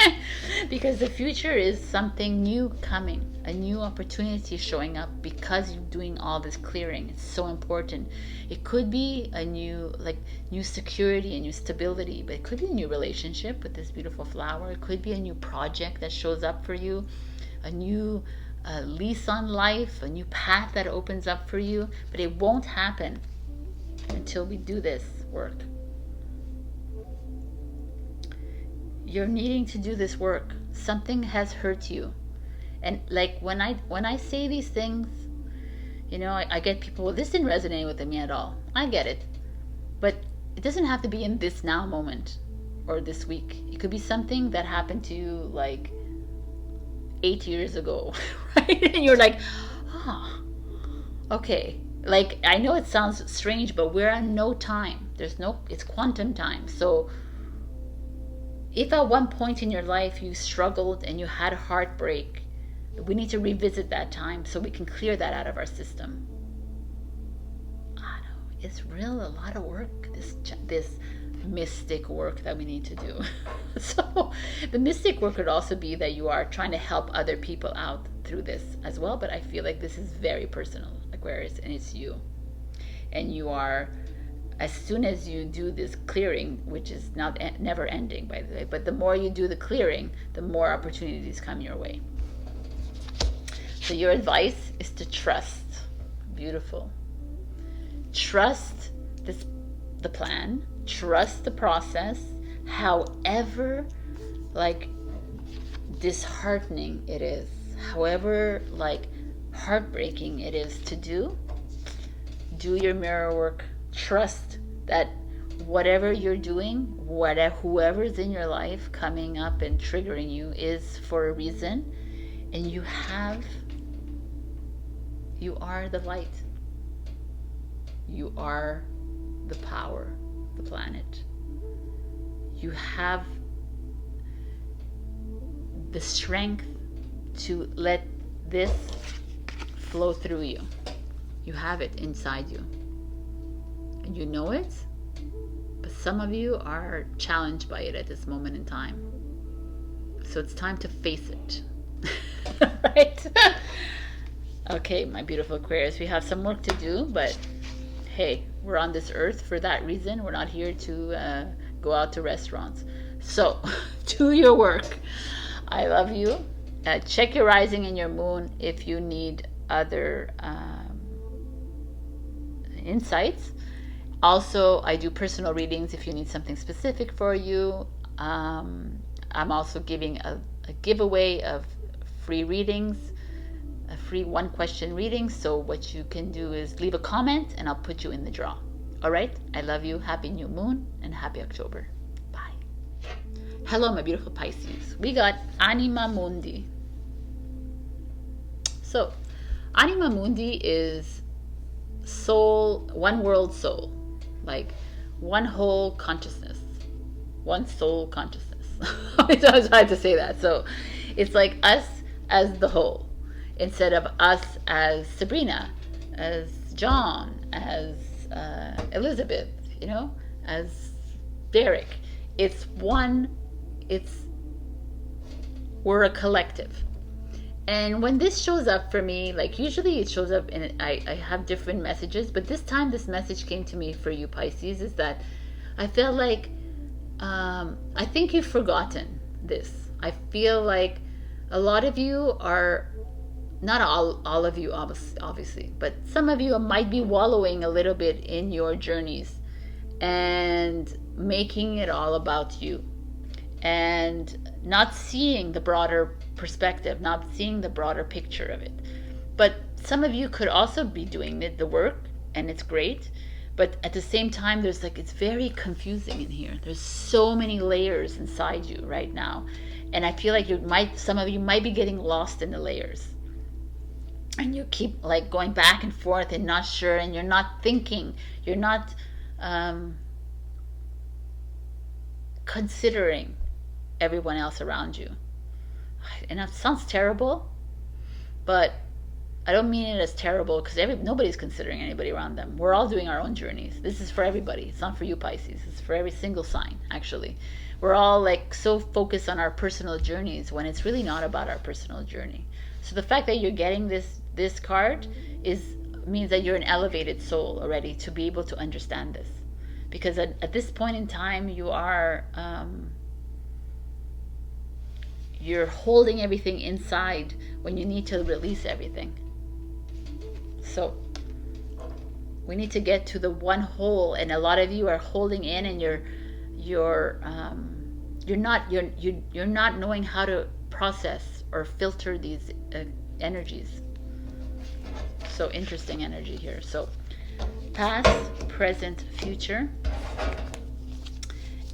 Because the future is something new coming, a new opportunity showing up because you're doing all this clearing. It's so important. It could be a new, like, new security, a new stability, but it could be a new relationship with this beautiful flower. It could be a new project that shows up for you, a new lease on life, a new path that opens up for you, but it won't happen until we do this work. You're needing to do this work. Something has hurt you. And like when I say these things, you know, I get people, well, this didn't resonate with me at all. I get it. But it doesn't have to be in this now moment or this week. It could be something that happened to you like 8 years ago, right? And you're like, oh, okay. Like, I know it sounds strange, but we're on no time. It's quantum time. So if at one point in your life you struggled and you had a heartbreak, we need to revisit that time so we can clear that out of our system. I know, it's real, a lot of work, this mystic work that we need to do. So the mystic work could also be that you are trying to help other people out through this as well, but I feel like this is very personal, Aquarius, and it's you. And you are, as soon as you do this clearing, which is never ending, by the way, but the more you do the clearing, the more opportunities come your way. So your advice is to trust. Beautiful. Trust the plan, trust the process, however like disheartening it is, however like heartbreaking it is to do your mirror work. Trust that whatever you're doing, whoever's in your life coming up and triggering you is for a reason, and you are the light. You are the power, the planet. You have the strength to let this flow through you. You have it inside you. And you know it, but some of you are challenged by it at this moment in time. So it's time to face it. Right? Okay, my beautiful Aquarius, we have some work to do, but hey, we're on this earth for that reason. We're not here to go out to restaurants. So do your work. I love you. Check your rising and your moon if you need other insights. Also, I do personal readings if you need something specific for you. I'm also giving a giveaway of free readings, a free 1-question reading. So what you can do is leave a comment and I'll put you in the draw. All right? I love you. Happy new moon and happy October. Bye. Hello, my beautiful Pisces. We got Anima Mundi. So, Anima Mundi is soul, one world soul. Like one whole consciousness, one soul consciousness. I was trying to say that. So it's like us as the whole, instead of us as Sabrina, as John, as Elizabeth, you know, as Derek. It's one, we're a collective. And when this shows up for me, like usually it shows up in, I have different messages, but this time this message came to me for you Pisces is that I feel like, I think you've forgotten this. I feel like a lot of you are, not all of you obviously, but some of you might be wallowing a little bit in your journeys and making it all about you. and not seeing the broader perspective, not seeing the broader picture of it. But some of you could also be doing the work, and it's great. But at the same time, there's like, it's very confusing in here. There's so many layers inside you right now. And I feel like some of you might be getting lost in the layers. And you keep like going back and forth and not sure, and you're not thinking, you're not considering everyone else around you. And that sounds terrible, but I don't mean it as terrible, because nobody's considering anybody around them. We're all doing our own journeys. This is for everybody. It's not for you, Pisces. It's for every single sign, actually. We're all like so focused on our personal journeys when it's really not about our personal journey. So the fact that you're getting this card means that you're an elevated soul already to be able to understand this. Because at this point in time, you're holding everything inside when you need to release everything. So we need to get to the one whole, and a lot of you are holding in, and you're not knowing how to process or filter these energies. So interesting energy here. So past, present, future,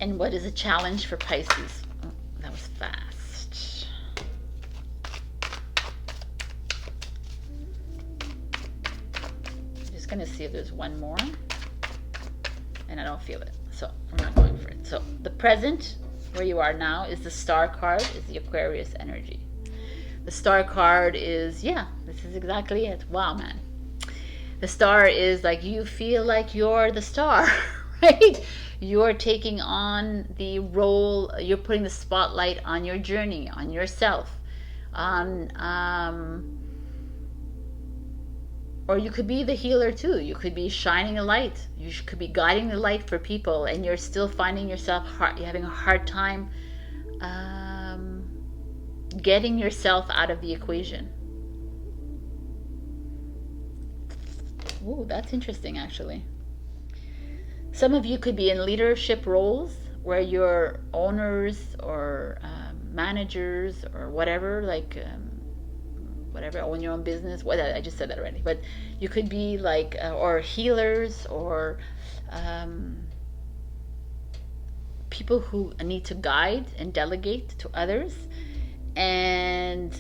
and what is a challenge for Pisces? Oh, that was fast. Going to see if there's one more, and I don't feel it, so I'm not going for it. So the present, where you are now, is the star card, is the Aquarius energy. The star card is, yeah, this is exactly it. Wow, man. The star is like, you feel like you're the star, right? You're taking on the role, you're putting the spotlight on your journey, on yourself, on or you could be the healer too. You could be shining a light. You could be guiding the light for people, and you're still finding yourself you're having a hard time getting yourself out of the equation. Ooh, that's interesting, actually. Some of you could be in leadership roles where you're owners or managers or whatever, like whatever, own your own business. What, I just said that already. But you could be like, or healers, or people who need to guide and delegate to others. And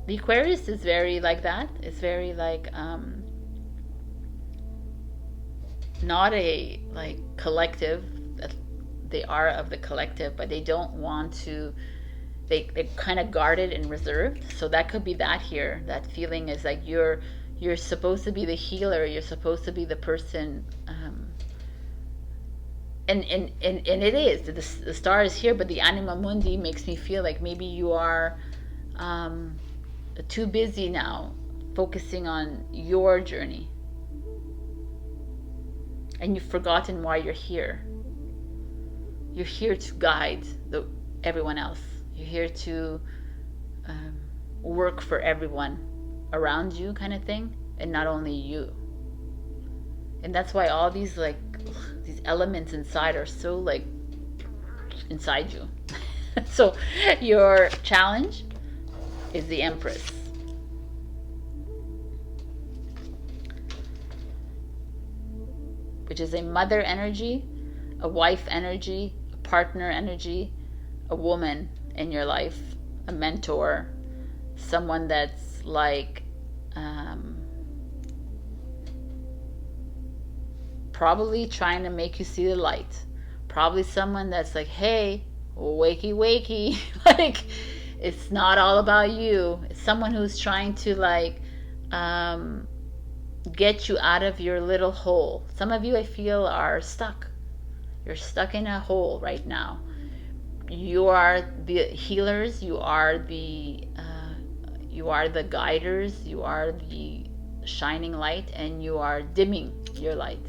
the Aquarius is very like that. It's very like not a like collective. They are of the collective, but they don't want to, they're kind of guarded and reserved. So that could be that here. That feeling is like you're supposed to be the healer. You're supposed to be the person, and it is. The star is here, but the anima mundi makes me feel like maybe you are too busy now focusing on your journey, and you've forgotten why you're here. You're here to guide everyone else. You're here to work for everyone around you, kind of thing, and not only you. And that's why all these like these elements inside are so like inside you. So your challenge is the Empress. Which is a mother energy, a wife energy, a partner energy, a woman in your life, a mentor, someone that's like probably trying to make you see the light. Probably someone that's like, hey, wakey wakey, like it's not all about you. It's someone who's trying to like get you out of your little hole. Some of you, I feel, are stuck. You're stuck in a hole right now. You are the healers. You are the guiders. You are the shining light, and you are dimming your light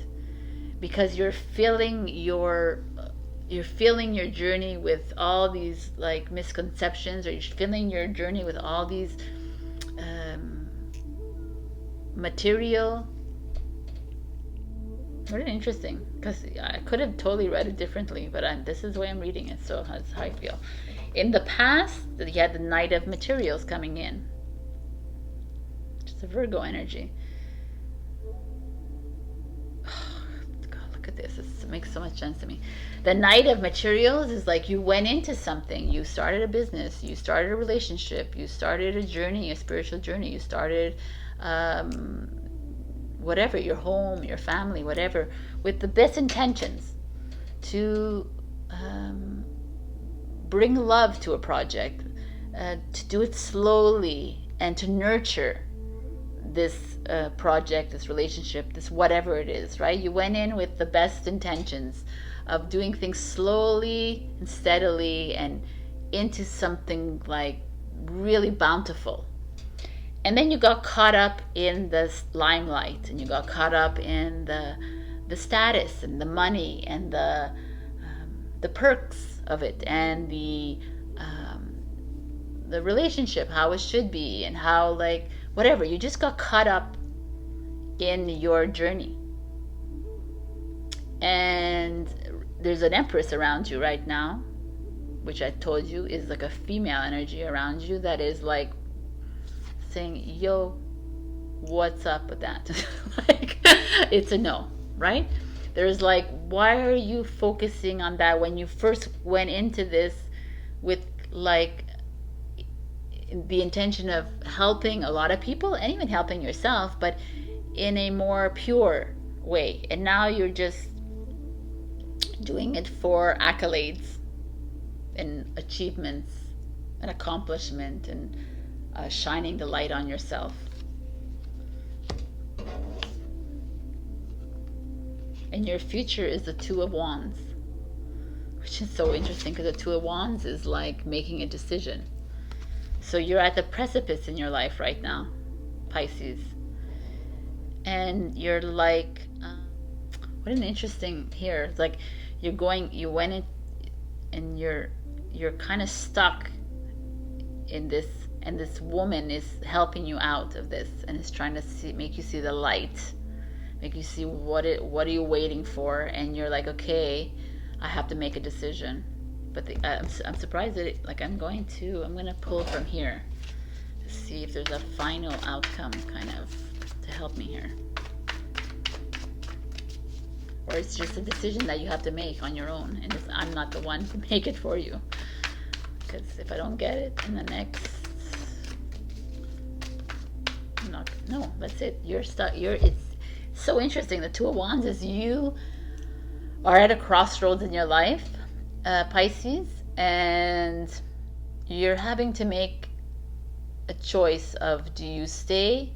because you're filling your journey with all these like misconceptions, or you're filling your journey with all these material Very interesting, because I could have totally read it differently, but this is the way I'm reading it, so that's how I feel. In the past, you had the Knight of Materials coming in. Just a Virgo energy. God, look at this. This makes so much sense to me. The Knight of Materials is like you went into something. You started a business. You started a relationship. You started a journey, a spiritual journey. You started whatever, your home, your family, whatever, with the best intentions to bring love to a project, to do it slowly, and to nurture this project, this relationship, this whatever it is, right? You went in with the best intentions of doing things slowly and steadily and into something like really bountiful. And then you got caught up in the limelight, and you got caught up in the status and the money and the perks of it, and the relationship, how it should be, and how, like, whatever. You just got caught up in your journey. And there's an Empress around you right now, which I told you is like a female energy around you that is like saying, yo, what's up with that? Like, it's a no, right? There's like, why are you focusing on that when you first went into this with like the intention of helping a lot of people and even helping yourself, but in a more pure way? And now you're just doing it for accolades and achievements and accomplishment and shining the light on yourself. And your future is the Two of Wands, which is so interesting because the Two of Wands is like making a decision. So you're at the precipice in your life right now, Pisces. And you're like, what an interesting here. It's like you went in and you're kind of stuck in this, and this woman is helping you out of this and is trying to make you see the light, make you see what are you waiting for, and you're like, okay, I have to make a decision. But I'm surprised that I'm going to pull from here to see if there's a final outcome kind of to help me here, or it's just a decision that you have to make on your own, and I'm not the one to make it for you, because if I don't get it in the next, no, that's it. You're stuck. It's so interesting. The Two of Wands is you are at a crossroads in your life, Pisces, and you're having to make a choice of, do you stay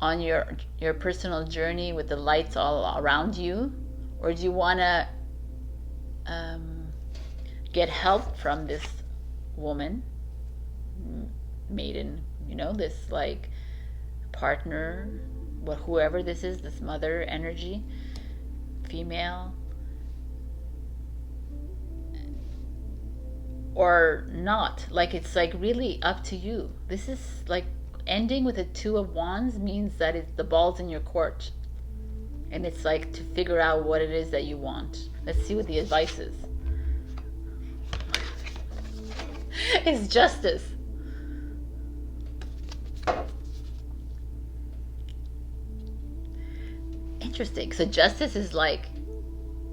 on your personal journey with the lights all around you, or do you want to get help from this woman, maiden, this like partner, whoever this is, this mother energy, female, or not? Like, it's like really up to you. This is like ending with a Two of Wands means that the ball's in your court, and it's like to figure out what it is that you want. Let's see what the advice is. It's Justice. Interesting. So Justice is like,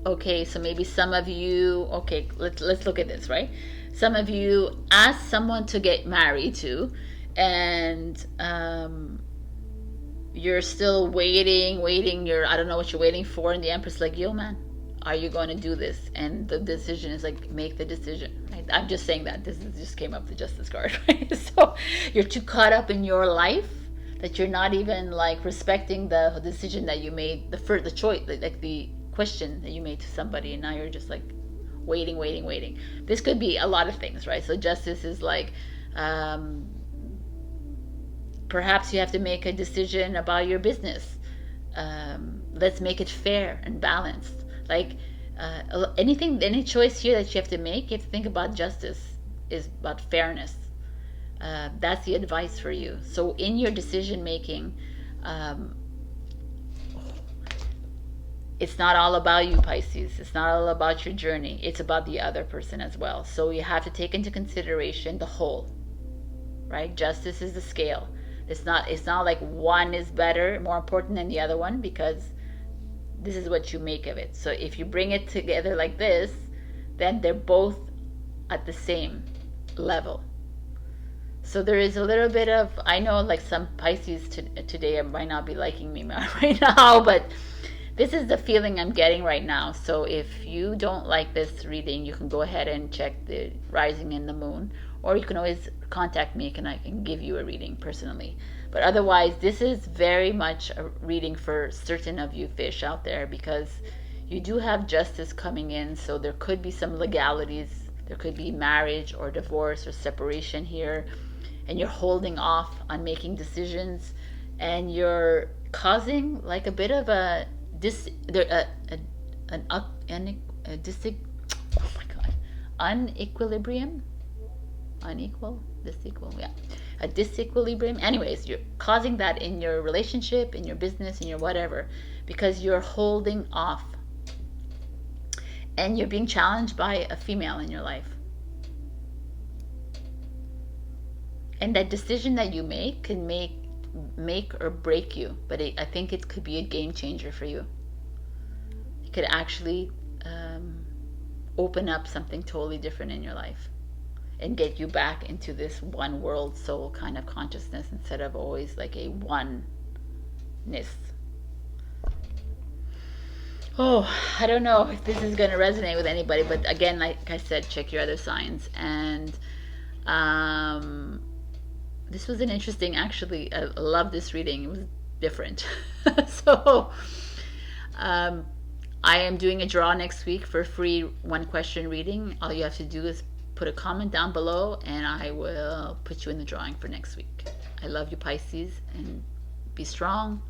okay, so maybe some of you, okay, let's look at this, right? Some of you ask someone to get married to, and you're still waiting, I don't know what you're waiting for, and the Empress like, yo man, are you going to do this? And the decision is like, make the decision, right? I'm just saying that this just came up, the Justice card, right? So you're too caught up in your life that you're not even like respecting the decision that you made, the choice, like the question that you made to somebody, and now you're just like waiting. This could be a lot of things, right? So Justice is like, perhaps you have to make a decision about your business. Let's make it fair and balanced. Like any choice here that you have to make, you have to think about justice, is about fairness. That's the advice for you. So in your decision making, it's not all about you, Pisces. It's not all about your journey. It's about the other person as well. So you have to take into consideration the whole, right? Justice is the scale. It's not like one is better, more important than the other one, because this is what you make of it. So if you bring it together like this, then they're both at the same level. So there is a little bit of, I know like some Pisces today might not be liking me right now, but this is the feeling I'm getting right now. So if you don't like this reading, you can go ahead and check the rising and the moon, or you can always contact me and I can give you a reading personally. But otherwise, this is very much a reading for certain of you fish out there, because you do have justice coming in. So there could be some legalities. There could be marriage or divorce or separation here, and you're holding off on making decisions, and you're causing like a bit of a unequilibrium, yeah, a disequilibrium. Anyways, you're causing that in your relationship, in your business, in your whatever, because you're holding off, and you're being challenged by a female in your life. And that decision that you make can make or break you, but I think it could be a game changer for you. It could actually open up something totally different in your life and get you back into this one world soul kind of consciousness, instead of always like a oneness. Oh, I don't know if this is going to resonate with anybody, but again, like I said, check your other signs. And this was an interesting, actually, I love this reading. It was different. So I am doing a draw next week for a free 1-question reading. All you have to do is put a comment down below, and I will put you in the drawing for next week. I love you, Pisces, and be strong,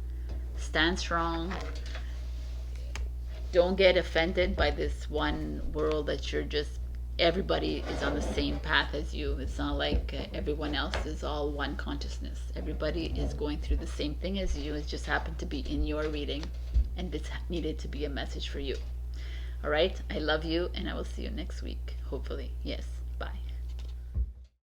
stand strong. Don't get offended by this one world that you're just, everybody is on the same path as you. It's not like everyone else is all one consciousness. Everybody is going through the same thing as you. It just happened to be in your reading, and this needed to be a message for you. All right, I love you, and I will see you next week, hopefully. Yes, bye.